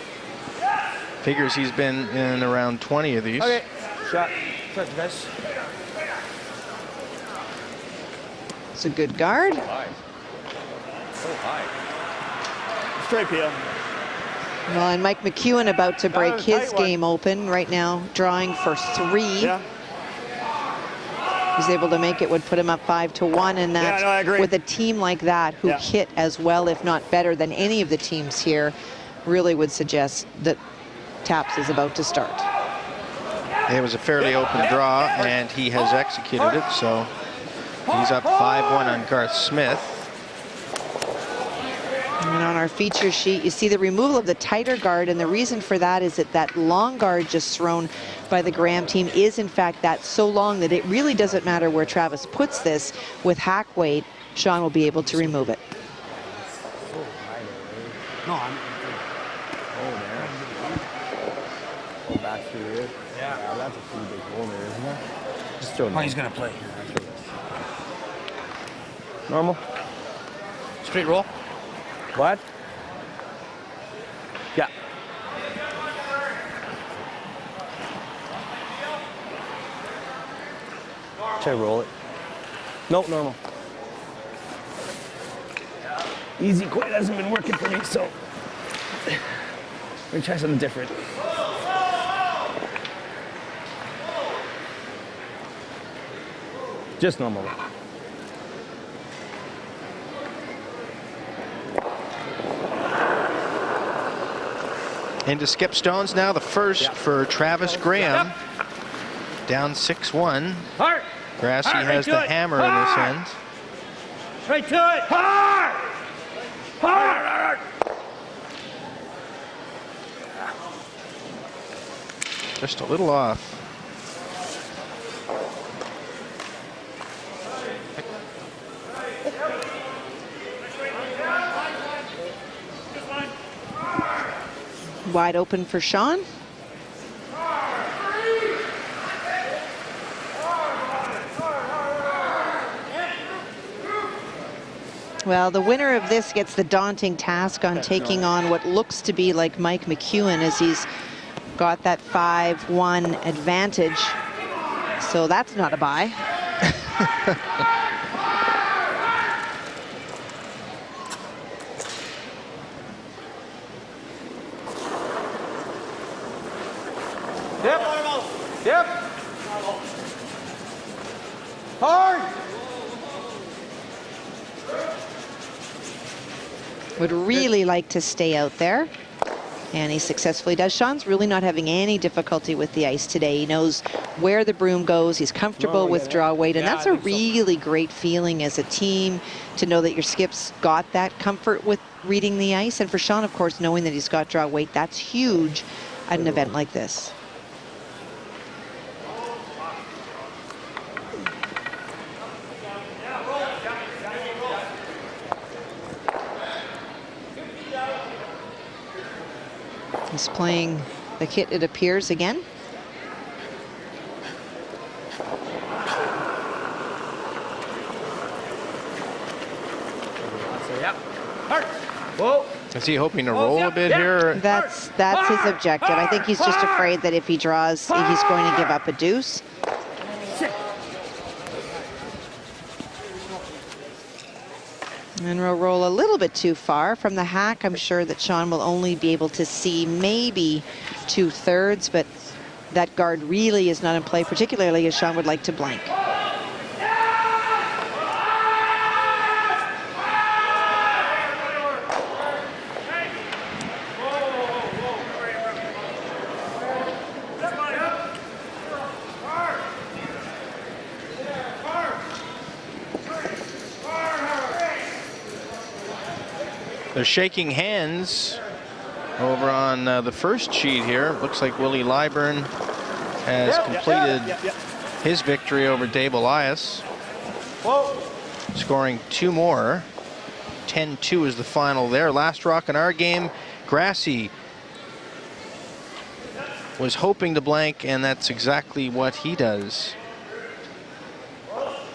Figures he's been in around 20 of these. Okay. Shot. Shot, guys. It's a good guard. High. So high. Straight peel. Well, and Mike McEwen about to break his game open right now, drawing for 3. Yeah. He's able to make it, would put him up 5-1, and that I agree. with a team like that who hit as well, if not better than any of the teams here, really would suggest that taps is about to start. It was a fairly open draw, and he has executed it, so he's up 5-1 on Garth Smith. And on our feature sheet, you see the removal of the tighter guard, and the reason for that is that that long guard just thrown by the Graham team is in fact that so long that it really doesn't matter where Travis puts this. With hack weight, Sean will be able to remove it. No, I'm. Oh, there. Go back through here. Yeah, that's a pretty big hole there, isn't it? Just throw it. Oh, he's gonna play. Normal. Straight roll. What? Yeah. Try to roll it. Nope, normal. Easy quit hasn't been working for me, so we're gonna try something different. Just normal. Into skip stones now, the first for Travis Graham. Down 6-1. Grassie has the hammer in this end. Right to it! Hard! Hard! Just a little off. Wide open for Sean. Well, the winner of this gets the daunting task on taking on what looks to be like Mike McEwen, as he's got that 5-1 advantage. So that's not a bye. Yep. Yep. Hard. Would really like to stay out there. And he successfully does. Sean's really not having any difficulty with the ice today. He knows where the broom goes. He's comfortable with draw weight. And that's a really great feeling as a team to know that your skip's got that comfort with reading the ice. And for Sean, of course, knowing that he's got draw weight, that's huge at an event like this. He's playing the kit, it appears, again. Whoa. Is he hoping to roll a bit here? That's his objective. I think he's just afraid that if he draws, he's going to give up a deuce. And we'll roll a little bit too far from the hack. I'm sure that Sean will only be able to see maybe 2/3, but that guard really is not in play, particularly as Sean would like to blank. They're shaking hands over on the first sheet here. Looks like Willie Lyburn has completed his victory over Dave Elias, scoring 2 more. 10-2 is the final there. Last rock in our game, Grassie was hoping to blank, and that's exactly what he does.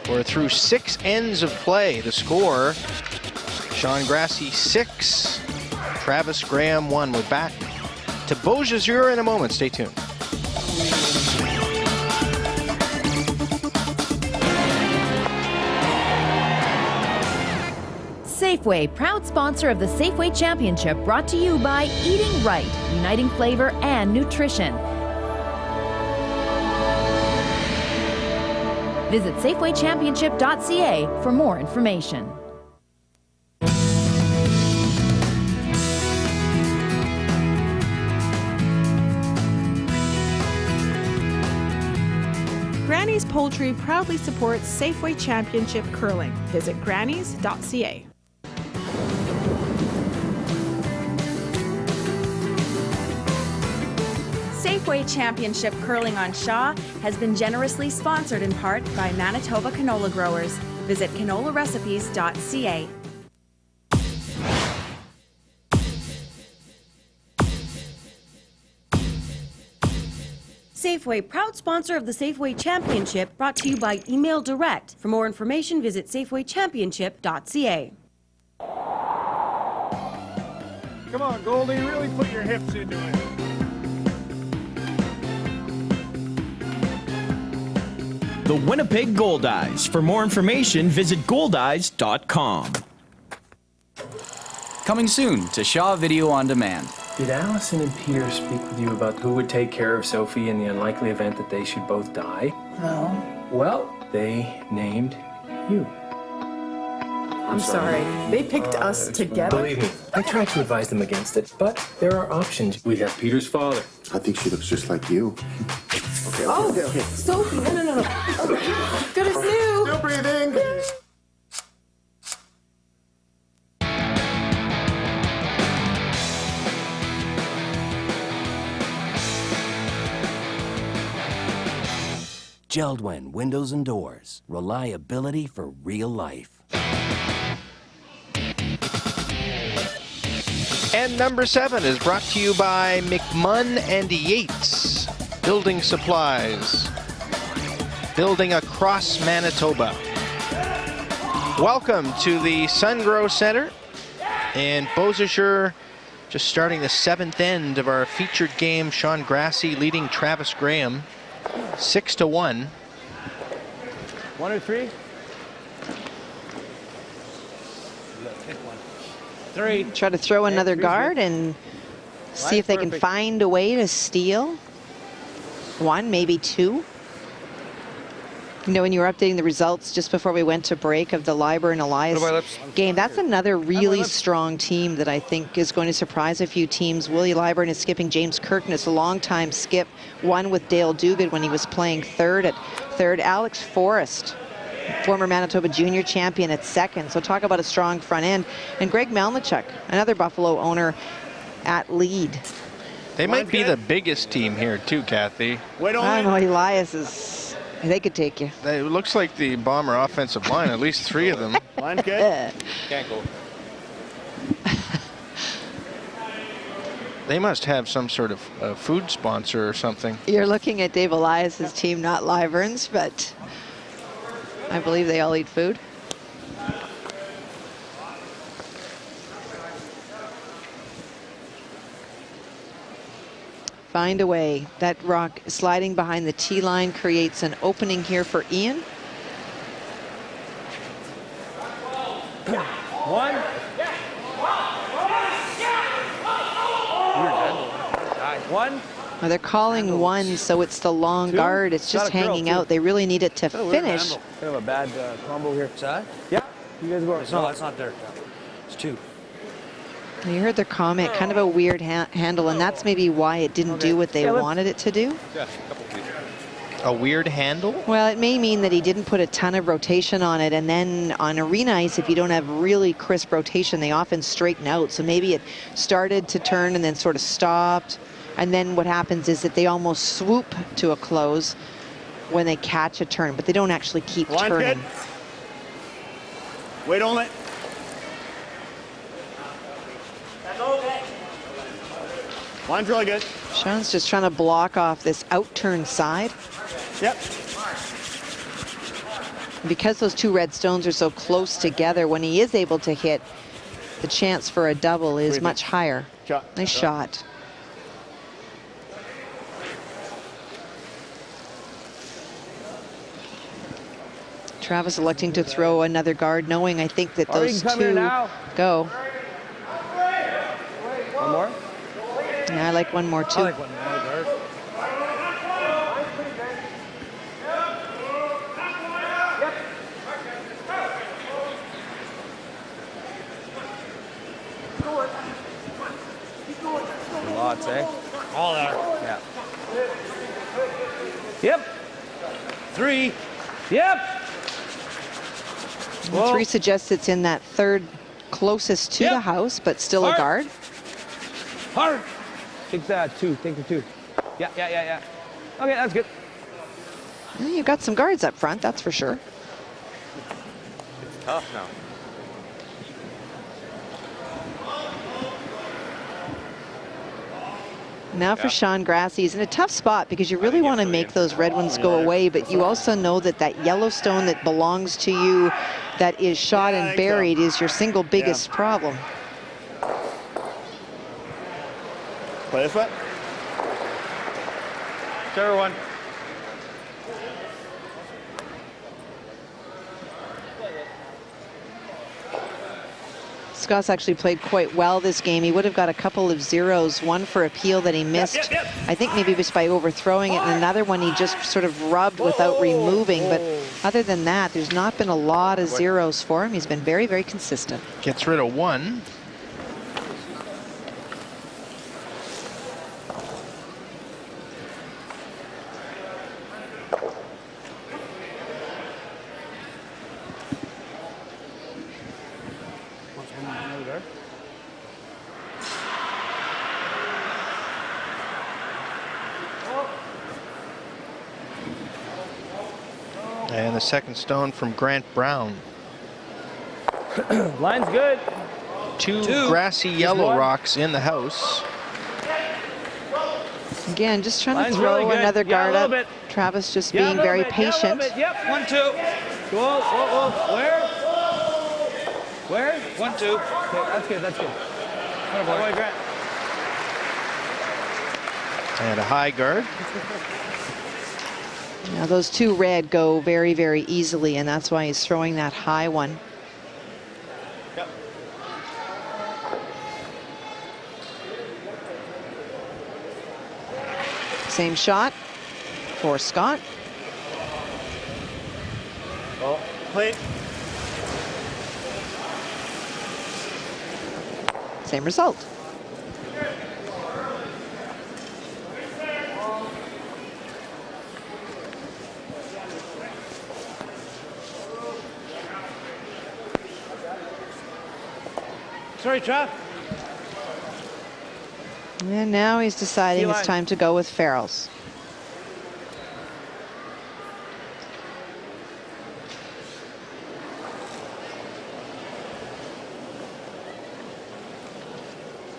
We're through 6 ends of play. The score: Sean Grassie 6, Travis Graham 1. We're back to Beaujeu in a moment. Stay tuned. Safeway, proud sponsor of the Safeway Championship, brought to you by Eating Right, uniting flavor and nutrition. Visit SafewayChampionship.ca for more information. Granny's Poultry proudly supports Safeway Championship Curling. Visit grannies.ca. Safeway Championship Curling on Shaw has been generously sponsored in part by Manitoba canola growers. Visit canolarecipes.ca. Safeway, proud sponsor of the Safeway Championship, brought to you by Email Direct. For more information, visit safewaychampionship.ca. Come on, Goldie, really put your hips into it. The Winnipeg Gold Eyes. For more information, visit goldeyes.com. Coming soon to Shaw Video On Demand. Did Allison and Peter speak with you about who would take care of Sophie in the unlikely event that they should both die? No. Well, they named you. I'm sorry. They picked us together. Believe me, I tried to advise them against it, but there are options. We have Peter's father. I think she looks just like you. Okay. Sophie, no. Good as new. Still breathing. Geldwin Windows and Doors. Reliability for real life. And number 7 is brought to you by McMunn and Yates Building Supplies. Building across Manitoba. Welcome to the Sungrow Center in Beaujeu. Just starting the 7th end of our featured game. Sean Grassie leading Travis Graham 6-1. 1 or 3? 3. Try to throw another guard and see if they can find a way to steal. 1, maybe 2. You know, when you were updating the results just before we went to break of the Liburn Elias game, that's another really strong team that I think is going to surprise a few teams. Willie Liburn is skipping James Kirkness, a long-time skip, won with Dale Duguid when he was playing third at third. Alex Forrest, former Manitoba junior champion, at second. So talk about a strong front end. And Greg Melnichuk, another Buffalo owner, at lead. They might be the biggest team here too, Kathy. I don't know, Elias is, they could take you. It looks like the Bomber offensive line, at least 3 of them. Line's good. Can't go. They must have some sort of food sponsor or something. You're looking at Dave Elias's team, not Liburn's, but I believe they all eat food. Find a way. That rock sliding behind the tee line creates an opening here for Ian. One. One. Well, they're calling one, so it's the long guard. It's just hanging out. They really need it to finish. Kind of a bad combo here. Yeah. You guys go. No, it's not there. It's 2. You heard their comment, kind of a weird handle, and that's maybe why it didn't do what they wanted it to do. Yeah, a couple feet. A weird handle? Well, it may mean that he didn't put a ton of rotation on it, and then on arena ice, if you don't have really crisp rotation, they often straighten out. So maybe it started to turn and then sort of stopped, and then what happens is that they almost swoop to a close when they catch a turn, but they don't actually keep turning. Good. Wait only. Line's really good. Sean's just trying to block off this out-turn side. Yep. Because those 2 red stones are so close together, when he is able to hit, the chance for a double is much higher. Nice shot. Travis electing to throw another guard, knowing I think that those 2 go. One more? Yeah, I like one more too. I like one more guard. Lots, eh? All there. Yeah. Yep. 3. Yep. Well, 3 suggests it's in that third closest to the house, but still a guard. Hard. Take that 2. Take the 2. Yeah. Okay, that's good. Well, you've got some guards up front, that's for sure. It's tough now. Now for Sean Grassie, he's in a tough spot because you really want to make those red ones go away, but you also know that that yellow stone that belongs to you, that is shot and buried, is your single biggest problem. Play this way. Whichever one. Scott's actually played quite well this game. He would have got a couple of zeros, one for a peel that he missed, I think maybe just by overthrowing it, and another one he just sort of rubbed without removing. But other than that, there's not been a lot of zeros for him. He's been very, very consistent. Gets rid of 1. And the second stone from Grant Brown. Line's good. 2 grassy yellow rocks in the house. Again, just trying Line's to throw really another guard up. bit. Travis just being very patient. Yep, 1, 2. Whoa. Where? 1, 2. Okay, that's good. Boy, Grant. And a high guard. Now those 2 red go very, very easily, and that's why he's throwing that high one. Yep. Same shot for Scott. Plate. Same result. Sorry, Trav. And now he's deciding it's time to go with Farrell's.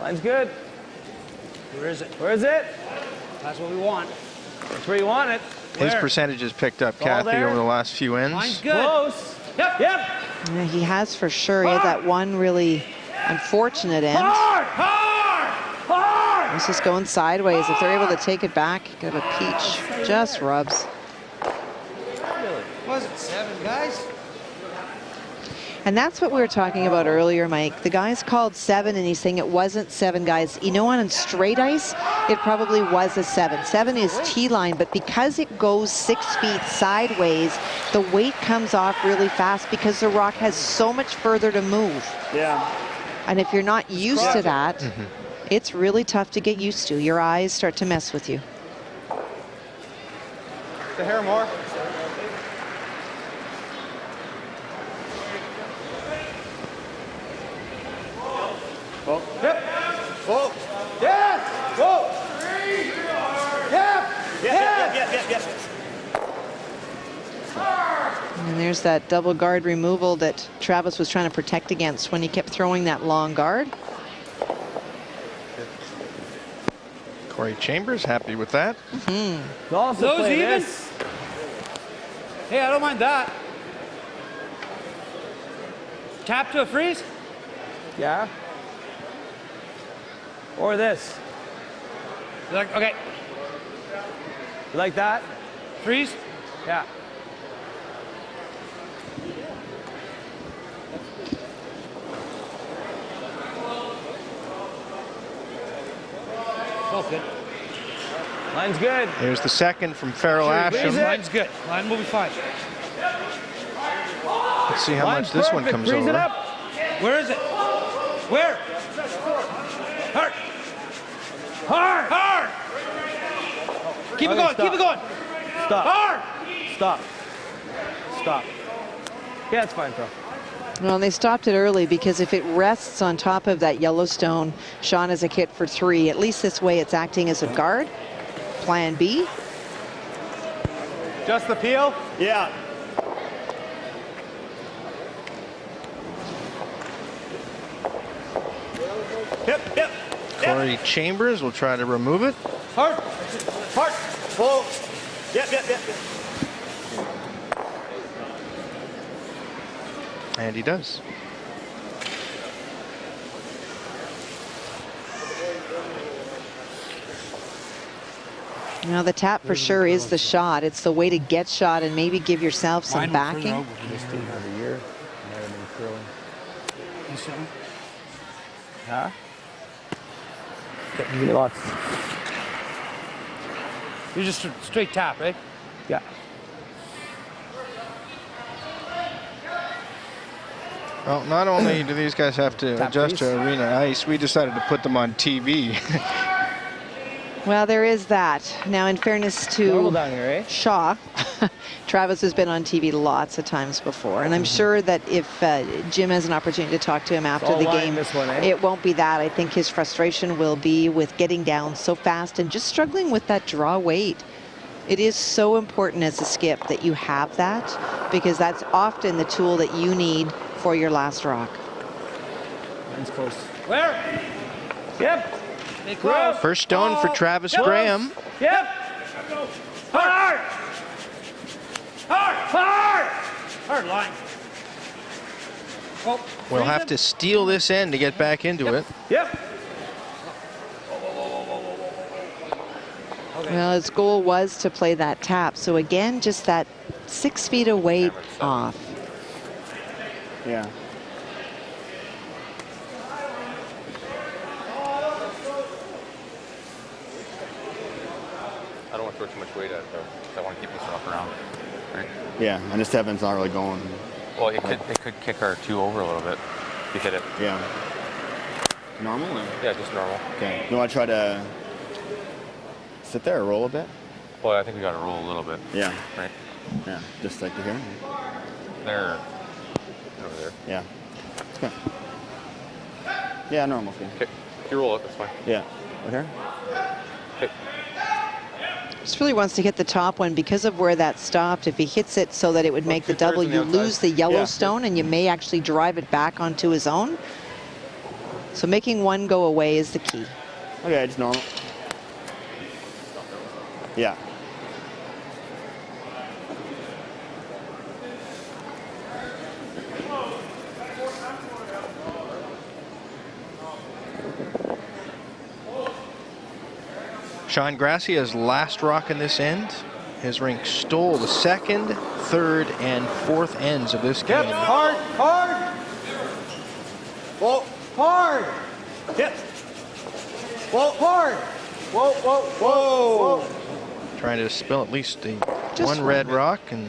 Line's good. Where is it? Where is it? That's what we want. That's where you want it. His percentage has picked up, Kathy, over the last few ends. Line's good. Close. Yep. Yeah, he has for sure. He had that one really unfortunate end. Hard! This is going sideways. If they're able to take it back, get a peach. Just rubs. Really? Was it 7, guys? And that's what we were talking about earlier, Mike. The guy's called 7, and he's saying it wasn't 7, guys. You know, on straight ice, it probably was a 7. 7 is T-line, but because it goes 6 feet sideways, the weight comes off really fast because the rock has so much further to move. Yeah. And if you're not used to that, it's really tough to get used to. Your eyes start to mess with you. The hair more. Whoa. Yep. Whoa. Yes. Whoa. Yep. And there's that double guard removal that Travis was trying to protect against when he kept throwing that long guard. Corey Chambers happy with that. Those even? Hey, I don't mind that. Tap to a freeze? Yeah. Or this. Okay. You like that? Freeze? Yeah. Oh, good. Line's good. Here's the second from Farrell Asham. Line's good. Line will be fine. Let's see how much this one comes Freeze over. it up. Where is it? Where? Hard. Hard. Hard. Keep it going. Stop. Keep it going. Stop. Hard. Stop. Stop. Yeah, it's fine, Phil. Well, they stopped it early because if it rests on top of that Yellowstone, Sean has a hit for 3. At least this way it's acting as a guard. Plan B. Just the peel? Yeah. Yep. Corey Chambers will try to remove it. Hard. Hard. Full. Yep. And he does. You know, the tap for sure is the shot. It's the way to get shot and maybe give yourself some backing. Huh? Give me lots. You're just straight tap, right? Yeah. Well, not only do these guys have to adjust to arena ice, we decided to put them on TV. Well, there is that. Now, in fairness to down here, eh? Shaw, Travis has been on TV lots of times before, and I'm sure that if Jim has an opportunity to talk to him after the game, it won't be that. I think his frustration will be with getting down so fast and just struggling with that draw weight. It is so important as a skip that you have that, because that's often the tool that you need for your last rock. Mine's close. Where? Yep. First stone for Travis Graham. Yep. Hard. Hard line. Oh, We'll have to steal this end to get back into it. Yep. Well, his goal was to play that tap. So again, just that 6 feet of weight off. Yeah. I don't want to throw too much weight at it, though, because I want to keep this off around. Right? Yeah, and this Evan's not really going Well, it could kick our 2 over a little bit if you hit it. Yeah. Normal? Or? Yeah, just normal. Okay. You want to try to sit there or roll a bit? Well, I think we got to roll a little bit. Yeah. Right? Yeah, just like to here. There. Over there. Yeah. It's good. Yeah, normal. Okay. If you roll it, that's fine. Yeah. Right here? Okay. Just really wants to hit the top one because of where that stopped. If he hits it so that it would make the double, you lose the yellow stone, and you may actually drive it back onto his own. So making one go away is the key. Okay, just normal. Yeah. Sean Grassie has last rock in this end. His rink stole the second, third, and fourth ends of this game. Yep, hard, hard. Whoa, hard. Yep. Whoa, hard. Whoa, whoa, whoa, whoa. Trying to spill at least the Just one red rock. And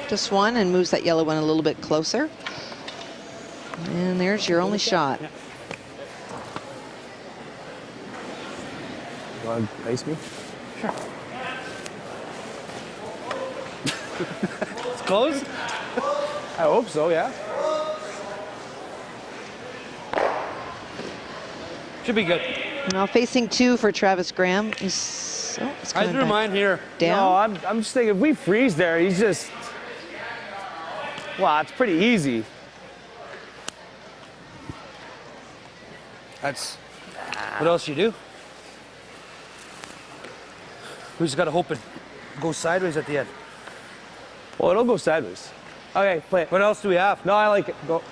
just one, and moves that yellow one a little bit closer. And there's your only shot. You want to ice me? Sure. It's closed? I hope so, yeah. Should be good. Now facing 2 for Travis Graham. It's I coming threw back mine here. down. No, I'm just thinking if we freeze there, he's just. Wow, it's pretty easy. That's. What else you do? We just gotta hope it goes sideways at the end. Well, it'll go sideways. Okay, play it. What else do we have? No, I like it. Go.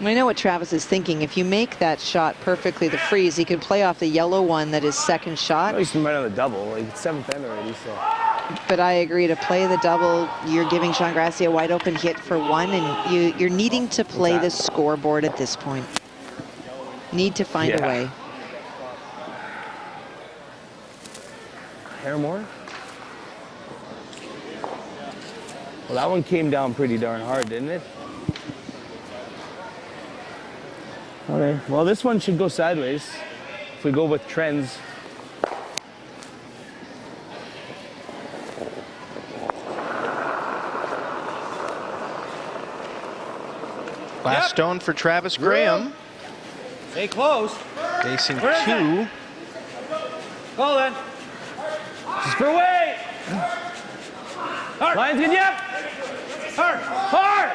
I know what Travis is thinking. If you make that shot perfectly, the freeze, he could play off the yellow one that is second shot. At least right on the double. Like it's 7th end already, so. But I agree, to play the double, you're giving Sean Grassie a wide open hit for 1, and you're needing to play the scoreboard at this point. Need to find a way. Hair more? Well, that one came down pretty darn hard, didn't it? Okay, well, this one should go sideways if we go with trends. last stone for Travis Graham. Stay close. Facing Where is 2. Call then. Just for weight. Hard. Line's good, yep. Hard. Hard.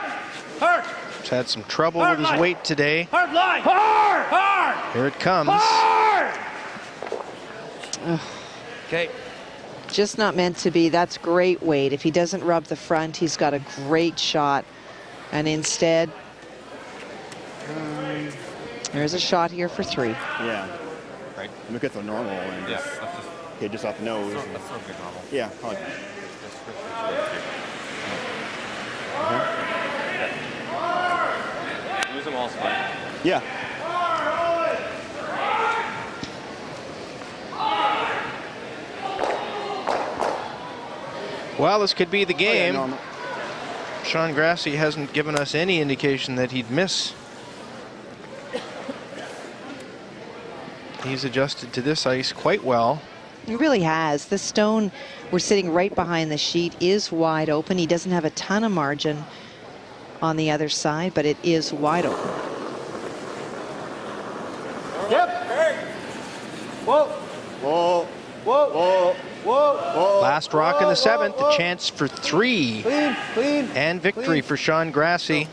Hard. He's had some trouble with his weight today. Hard line. Hard. Hard. Here it comes. Hard. Okay. Just not meant to be. That's great weight. If he doesn't rub the front, he's got a great shot. And instead, there's a shot here for 3. Yeah. Right. Look at the normal and just hit just off the nose. That's still good normal. Yeah, probably. Lose them all fine. Yeah. Well, this could be the game. Sean Grassie hasn't given us any indication that he'd miss. He's adjusted to this ice quite well. He really has. The stone, we're sitting right behind the sheet, is wide open. He doesn't have a ton of margin on the other side, but it is wide open. Yep. Whoa. Whoa. Whoa. Whoa. Whoa. Whoa. Last rock in the 7th, a chance for 3. Clean. And victory for Sean Grassie.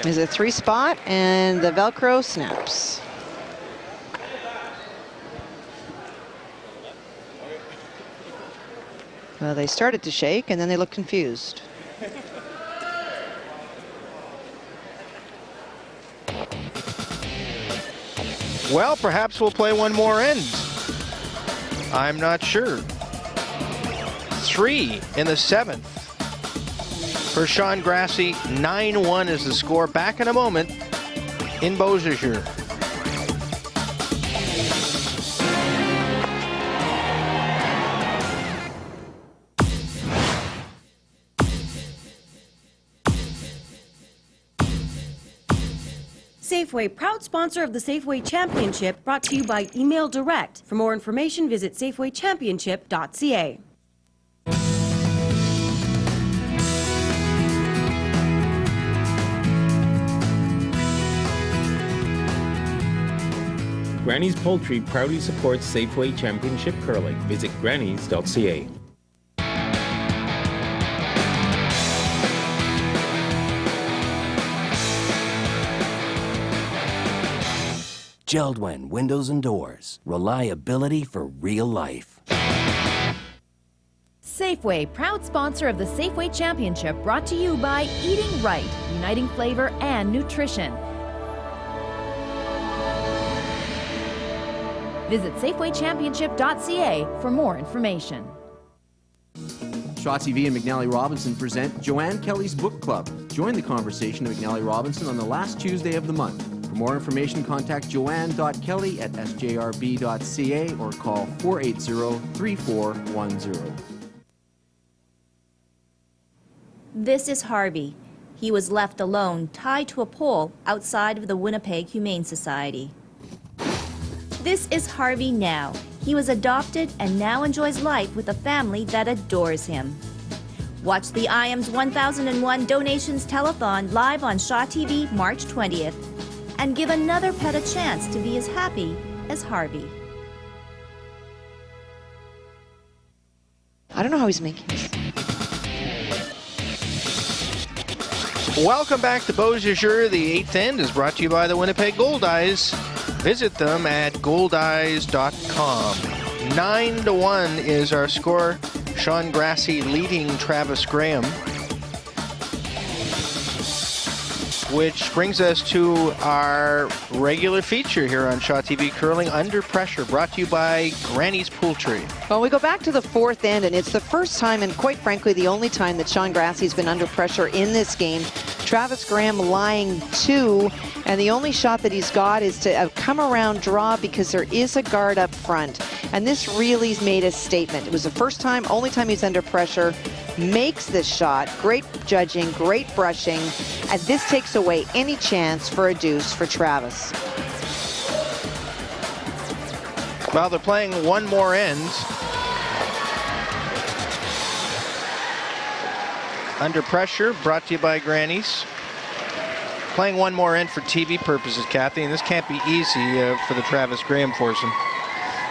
Is a 3 spot, and the Velcro snaps. Well, they started to shake, and then they look confused. Well, perhaps we'll play one more end. I'm not sure. 3 in the 7th. For Sean Grassie, 9-1 is the score. Back in a moment in Beausejour. Safeway, proud sponsor of the Safeway Championship, brought to you by Email Direct. For more information, visit safewaychampionship.ca. Granny's Poultry proudly supports Safeway Championship Curling. Visit grannys.ca. Geldwin Windows and Doors. Reliability for real life. Safeway, proud sponsor of the Safeway Championship, brought to you by Eating Right, uniting flavor and nutrition. Visit safewaychampionship.ca for more information. Shaw TV and McNally Robinson present Joanne Kelly's Book Club. Join the conversation of McNally Robinson on the last Tuesday of the month. For more information, contact joanne.kelly at sjrb.ca or call 480-3410. This is Harvey. He was left alone, tied to a pole outside of the Winnipeg Humane Society. This is Harvey now. He was adopted and now enjoys life with a family that adores him. Watch the IAMS 1001 Donations Telethon live on Shaw TV March 20th. And give another pet a chance to be as happy as Harvey. I don't know how he's making this. Welcome back to Beausejour. The 8th end is brought to you by the Winnipeg Goldeyes. Visit them at goldeyes.com. 9-1 is our score. Sean Grassie leading Travis Graham. Which brings us to our regular feature here on Shaw TV Curling, Under Pressure, brought to you by Granny's Poultry. Well, we go back to the 4th end, and it's the first time, and quite frankly, the only time that Sean Grassie's been under pressure in this game. Travis Graham lying 2, and the only shot that he's got is to come around draw because there is a guard up front. And this really made a statement. It was the first time, only time he's under pressure, makes this shot. Great judging, great brushing, and this takes away any chance for a deuce for Travis. Well, they're playing one more end. Under Pressure, brought to you by Granny's. Playing one more end for TV purposes, Kathy, and this can't be easy for the Travis Graham foursome.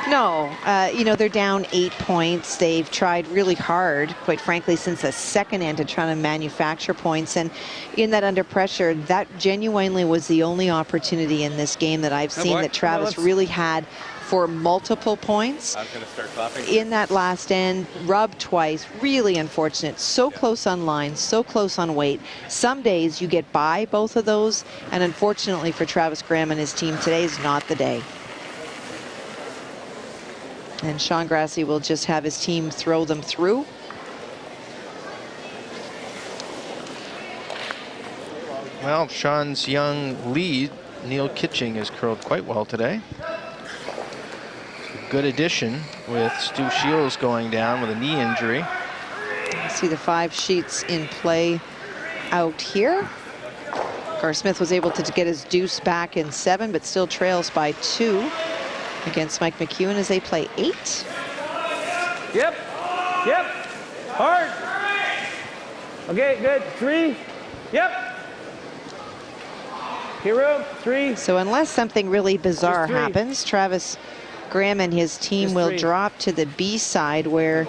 No, you know, they're down 8 points. They've tried really hard, quite frankly, since the second end to try to manufacture points. And in that under pressure, that genuinely was the only opportunity in this game that I've seen that Travis really had for multiple points. I was going to start clapping. In that last end, rubbed twice, really unfortunate. So close on line, so close on weight. Some days you get by both of those, and unfortunately for Travis Graham and his team, today is not the day. And Sean Grassie will just have his team throw them through. Well, Sean's young lead, Neil Kitching, has curled quite well today. Good addition with Stu Shields going down with a knee injury. See the 5 sheets in play out here. Gar Smith was able to get his deuce back in 7, but still trails by 2 against Mike McEwen as they play 8. Yep. Yep. Hard. Okay, good. 3. Yep. Hero, 3. So unless something really bizarre happens, Travis Graham and his team will drop to the B side, where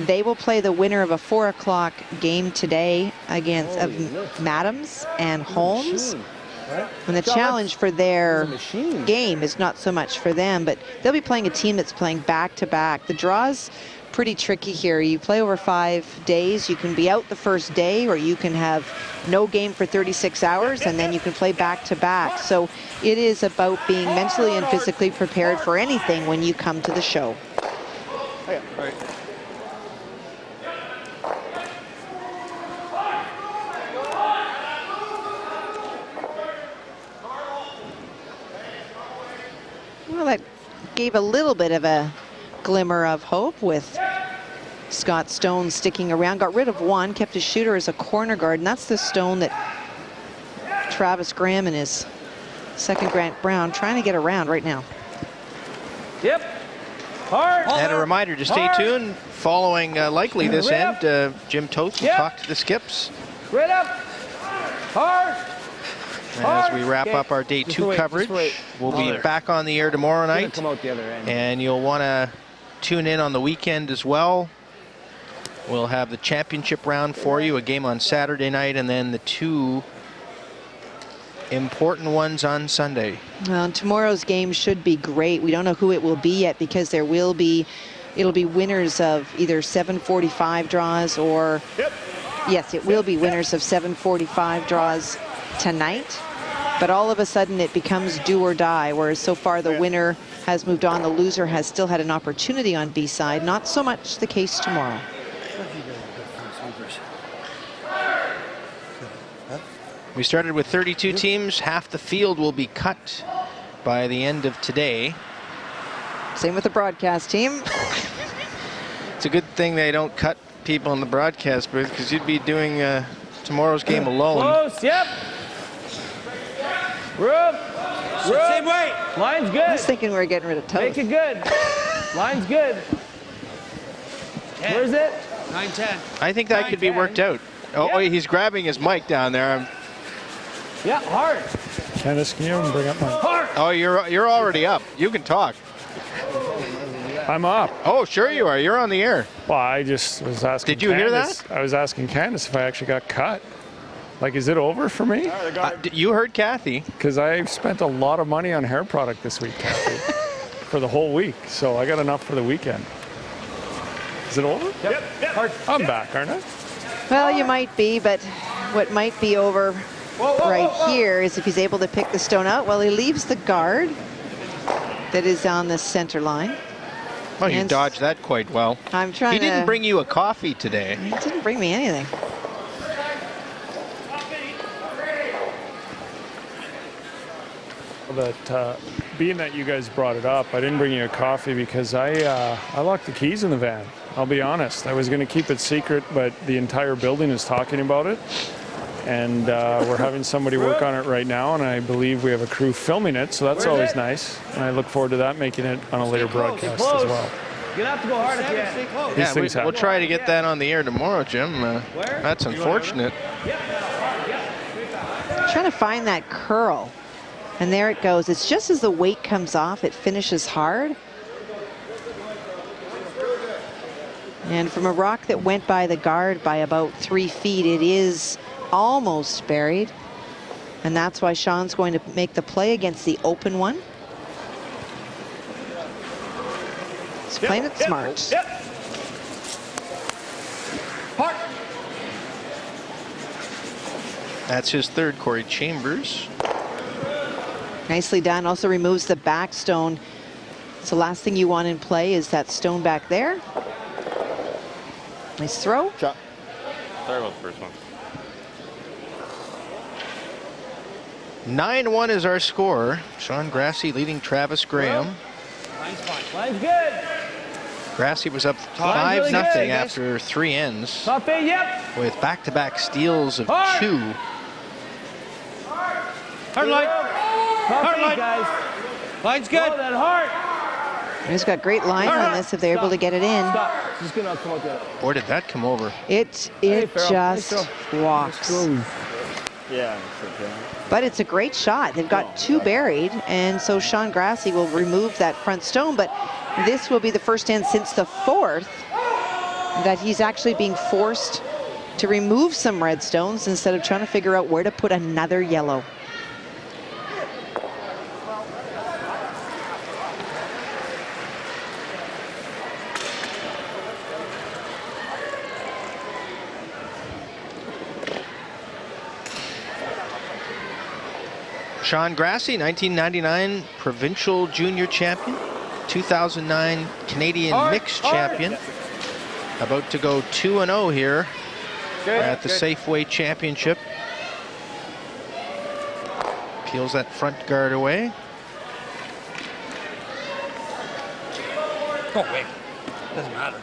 they will play the winner of a 4 o'clock game today against Madams and Holmes. And the challenge for their game is not so much for them, but they'll be playing a team that's playing back-to-back. The draw's pretty tricky here. You play over 5 days. You can be out the first day, or you can have no game for 36 hours, and then you can play back-to-back. So it is about being mentally and physically prepared for anything when you come to the show. Well, that gave a little bit of a glimmer of hope with Scott Stone sticking around. Got rid of 1, kept his shooter as a corner guard, and that's the Stone that Travis Graham and his Second Grant Brown trying to get around right now. Yep. Hard. And a reminder to stay tuned. Following likely this end, Jim Toth will talk to the skips. Right up. Hard. As we wrap up our day 2 coverage, we'll be back on the air tomorrow night. Come out the other end. And you'll want to tune in on the weekend as well. We'll have the championship round for you, a game on Saturday night, and then the 2 important ones on Sunday. Well, tomorrow's game should be great. We don't know who it will be yet because there will be, it'll be winners of either 7:45 draws or, yes, it will be winners of 7:45 draws tonight. But all of a sudden it becomes do or die, whereas so far the winner has moved on. The loser has still had an opportunity on B side. Not so much the case tomorrow. We started with 32 teams. Half the field will be cut by the end of today. Same with the broadcast team. It's a good thing they don't cut people in the broadcast booth, because you'd be doing tomorrow's game alone. Close, yep. Room. Same way. Line's good. I was thinking we were getting rid of Toth. Make it good. Line's good. 10. Where's it? 9-10. I think that could be worked out. Oh, he's grabbing his mic down there. Yeah, hard. Candace, can you bring up my... Hard. Oh, you're already up. You can talk. I'm up. Oh, sure you are. You're on the air. Well, I just was asking. Did you hear that? I was asking Candace if I actually got cut. Like, is it over for me? You heard Kathy. Because I spent a lot of money on hair product this week, Kathy, for the whole week. So I got enough for the weekend. Is it over? Yep. Hard. I'm back, aren't I? Well, you might be, but what might be over here is if he's able to pick the stone out. Well, he leaves the guard that is on the center line. Well, you dodged that quite well. I'm trying He didn't bring you a coffee today. He didn't bring me anything. That being that you guys brought it up, I didn't bring you a coffee because I locked the keys in the van. I'll be honest. I was going to keep it secret, but the entire building is talking about it. And we're having somebody work on it right now, and I believe we have a crew filming it, so that's always nice. And I look forward to that, making it on a later broadcast as well. You're going to have to go hard at the end. Yeah, we'll try to get that on the air tomorrow, Jim. That's unfortunate. Trying to find that curl. And there it goes. It's just as the weight comes off, it finishes hard. And from a rock that went by the guard by about 3 feet, it is almost buried. And that's why Sean's going to make the play against the open one. He's playing it smart. Hard. That's his third, Corey Chambers. Nicely done. Also removes the back stone. So last thing you want in play is that stone back there. Nice throw. Shot. Sorry about the first one. 9-1 is our score. Sean Grassie leading Travis Graham. Line's fine. Line's good. Grassie was up 5-0 really good, after 3 ends. Top eight, yep. With back-to-back steals of 2. Hard line. Hard line, guys. Line's good. Well, that hard. He's got great line on this if they're able to get it in. Stop. Just gonna come out there. Or did that come over? It just walks. Yeah. But it's a great shot. They've got 2 buried, and so Sean Grassie will remove that front stone, but this will be the first end since the 4th that he's actually being forced to remove some red stones instead of trying to figure out where to put another yellow. Sean Grassie, 1999 provincial junior champion, 2009 Canadian mixed champion. About to go 2-0 here at the Safeway Championship. Peels that front guard away. Oh, wait. Doesn't matter.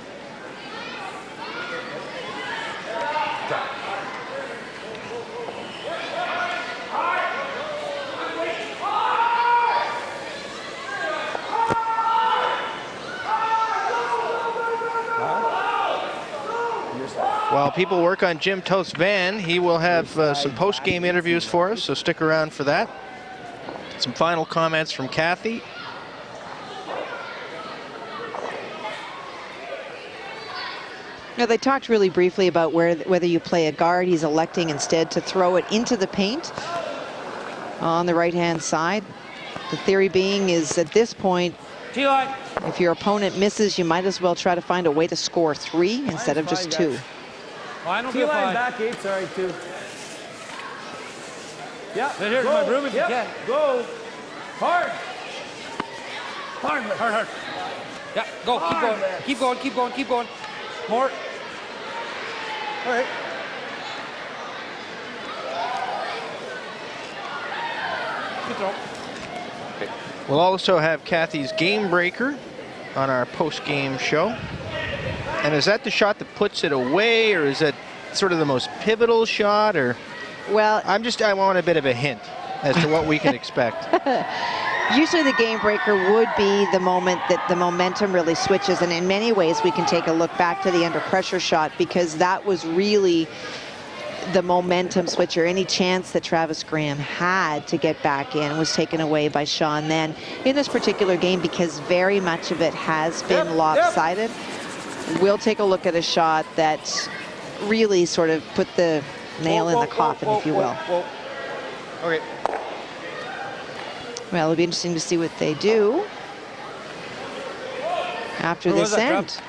While people work on Jim Toth's van, he will have some post-game interviews for us, so stick around for that. Some final comments from Kathy. Now, they talked really briefly about whether you play a guard. He's electing instead to throw it into the paint on the right-hand side. The theory being is at this point, if your opponent misses, you might as well try to find a way to score 3 instead of just 2. T-line back 8, sorry, 2. Yeah, here's my room if you can. Go. Hard. Hard, hard, hard. Yeah, go, keep going. Keep going, keep going, keep going. More. All right. Good throw. We'll also have Kathy's game breaker on our post-game show. And is that the shot that puts it away, or is that sort of the most pivotal shot? Or well, I want a bit of a hint as to what we can expect. Usually the game breaker would be the moment that the momentum really switches, and in many ways we can take a look back to the under pressure shot, because that was really the momentum switcher. Any chance that Travis Graham had to get back in was taken away by Sean then in this particular game, because very much of it has been lopsided. We'll take a look at a shot that really sort of put the nail in the coffin, if you will. Okay. Well, it'll be interesting to see what they do after this end.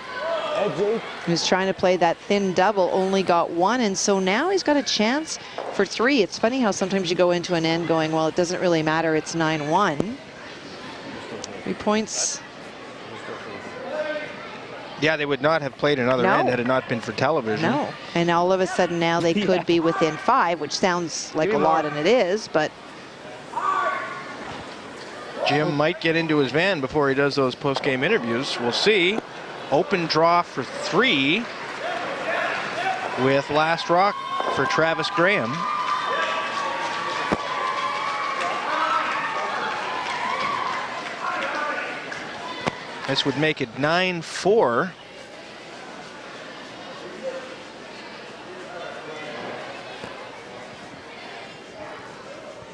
He was trying to play that thin double, only got 1, and so now he's got a chance for 3. It's funny how sometimes you go into an end going, well, it doesn't really matter, it's 9-1. 3 points. Yeah, they would not have played another end had it not been for television. No, and all of a sudden now they could be within 5, which sounds like a lot, and it is, but Jim might get into his van before he does those post-game interviews. We'll see. Open draw for 3 with last rock for Travis Graham. This would make it 9-4.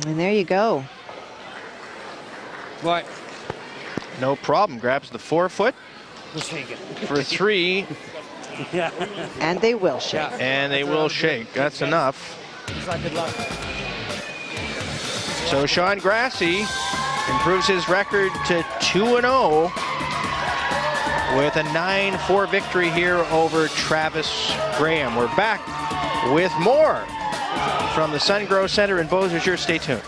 And there you go. What? No problem. Grabs the 4-foot for 3. Yeah. And they will shake. And they will shake. That's enough. So Sean Grassie improves his record to 2-0 with a 9-4 victory here over Travis Graham. We're back with more from the SunGrow Center in Beausejour. Stay tuned.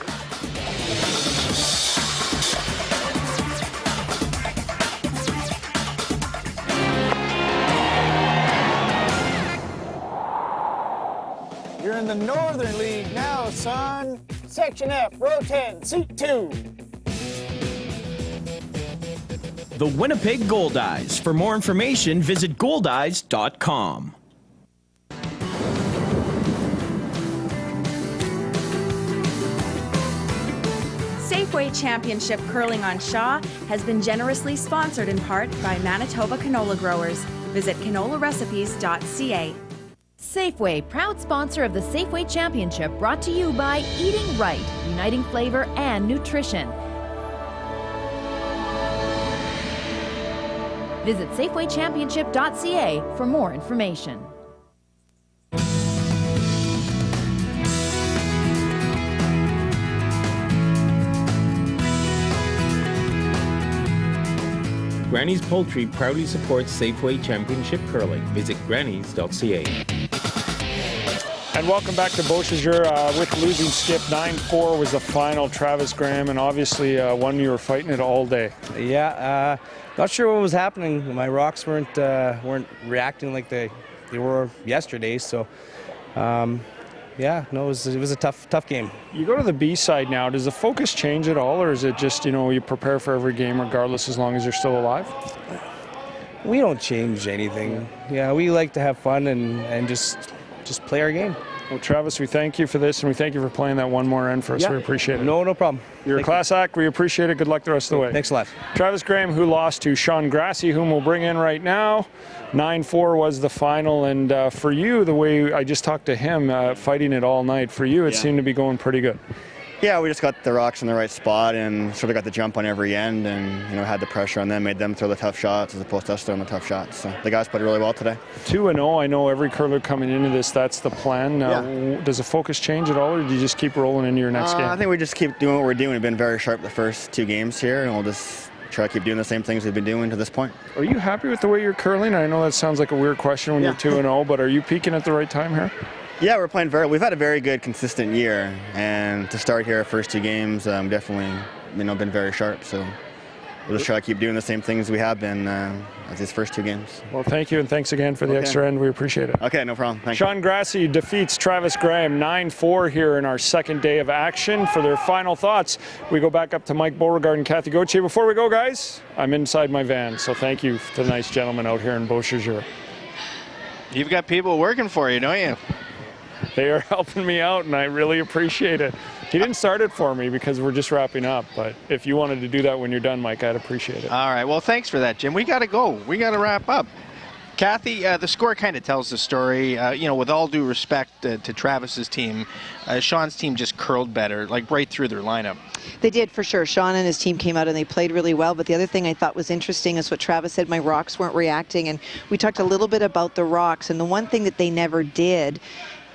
You're in the Northern League now, son. Section F, row 10, seat 2. The Winnipeg Goldeyes. For more information, visit goldeyes.com. Safeway Championship Curling on Shaw has been generously sponsored in part by Manitoba canola growers. Visit canolarecipes.ca. Safeway, proud sponsor of the Safeway Championship, brought to you by Eating Right, uniting flavor and nutrition. Visit safewaychampionship.ca for more information. Granny's Poultry proudly supports Safeway Championship Curling. Visit grannies.ca. And welcome back to Beausejour. With losing skip, 9-4 was the final. Travis Graham, and obviously one you were fighting it all day. Yeah, not sure what was happening. My rocks weren't reacting like they were yesterday. So, yeah, no, it was a tough game. You go to the B side now. Does the focus change at all, or is it just, you know, you prepare for every game regardless as long as you're still alive? We don't change anything. Yeah, we like to have fun and just play our game. Well, Travis, we thank you for this, and we thank you for playing that one more end for us. Yeah. We appreciate it. No problem. You're a class act. We appreciate it. Good luck the rest of the way. Thanks a lot. Travis Graham, who lost to Sean Grassie, whom we'll bring in right now. 9-4 was the final, and for you, the way I just talked to him, fighting it all night, for you, it seemed to be going pretty good. Yeah, we just got the rocks in the right spot and sort of got the jump on every end and, had the pressure on them, made them throw the tough shots as opposed to us throwing the tough shots. So the guys played really well today. 2-0, I know every curler coming into this, that's the plan. Does the focus change at all, or do you just keep rolling into your next game? I think we just keep doing what we're doing. We've been very sharp the first 2 games here, and we'll just try to keep doing the same things we've been doing to this point. Are you happy with the way you're curling? I know that sounds like a weird question when you're 2-0, but are you peaking at the right time here? Yeah, we've had a very good, consistent year, and to start here, our first 2 games, definitely, been very sharp. So we'll just try to keep doing the same things we have been as these first 2 games. Well, thank you, and thanks again for the extra end. We appreciate it. Okay, no problem. Thank you. Sean Grassie defeats Travis Graham 9-4 here in our second day of action. For their final thoughts, we go back up to Mike Beauregard and Kathy Gauthier. Before we go, guys, I'm inside my van, so thank you to the nice gentlemen out here in Beausejour. You've got people working for you, don't you? They are helping me out, and I really appreciate it. He didn't start it for me because we're just wrapping up, but if you wanted to do that when you're done, Mike, I'd appreciate it. All right, well, thanks for that, Jim. We got to go. We got to wrap up. Kathy, the score kind of tells the story. With all due respect to Travis's team, Sean's team just curled better, like right through their lineup. They did, for sure. Sean and his team came out and they played really well. But the other thing I thought was interesting is what Travis said, my rocks weren't reacting. And we talked a little bit about the rocks. And the one thing that they never did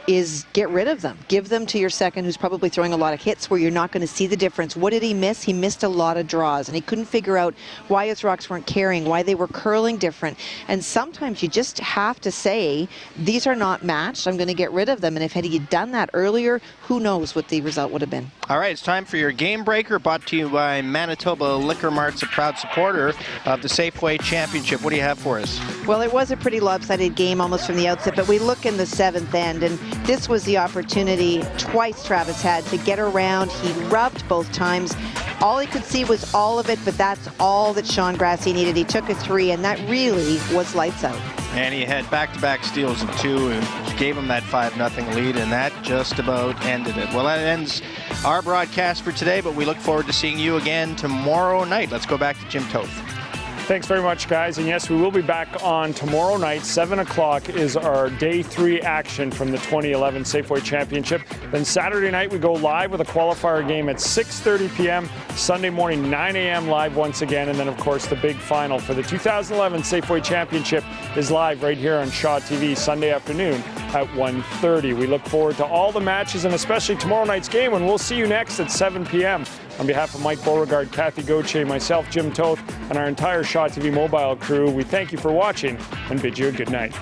is get rid of them. Give them to your second, who's probably throwing a lot of hits where you're not going to see the difference. What did he miss? He missed a lot of draws, and he couldn't figure out why his rocks weren't carrying, why they were curling different. And sometimes you just have to say, these are not matched. I'm going to get rid of them. And if had he done that earlier, who knows what the result would have been. All right, it's time for your Game Breaker, brought to you by Manitoba Liquor Mart's a proud supporter of the Safeway Championship. What do you have for us? Well, it was a pretty lopsided game almost from the outset, but we look in the 7th end, and this was the opportunity twice Travis had to get around. He rubbed both times. All he could see was all of it, but that's all that Sean Grassie needed. He took a 3, and that really was lights out. And he had back-to-back steals of 2 and gave him that 5-0 lead, and that just about ended it. Well, that ends our broadcast for today, but we look forward to seeing you again tomorrow night. Let's go back to Jim Toth. Thanks very much, guys. And yes, we will be back on tomorrow night. 7 o'clock is our Day 3 action from the 2011 Safeway Championship. Then Saturday night, we go live with a qualifier game at 6:30 p.m. Sunday morning, 9 a.m. live once again. And then, of course, the big final for the 2011 Safeway Championship is live right here on Shaw TV Sunday afternoon at 1:30. We look forward to all the matches and especially tomorrow night's game, and we'll see you next at 7 p.m. On behalf of Mike Beauregard, Kathy Gauthier, myself, Jim Toth, and our entire Shaw TV mobile crew, we thank you for watching and bid you a good night.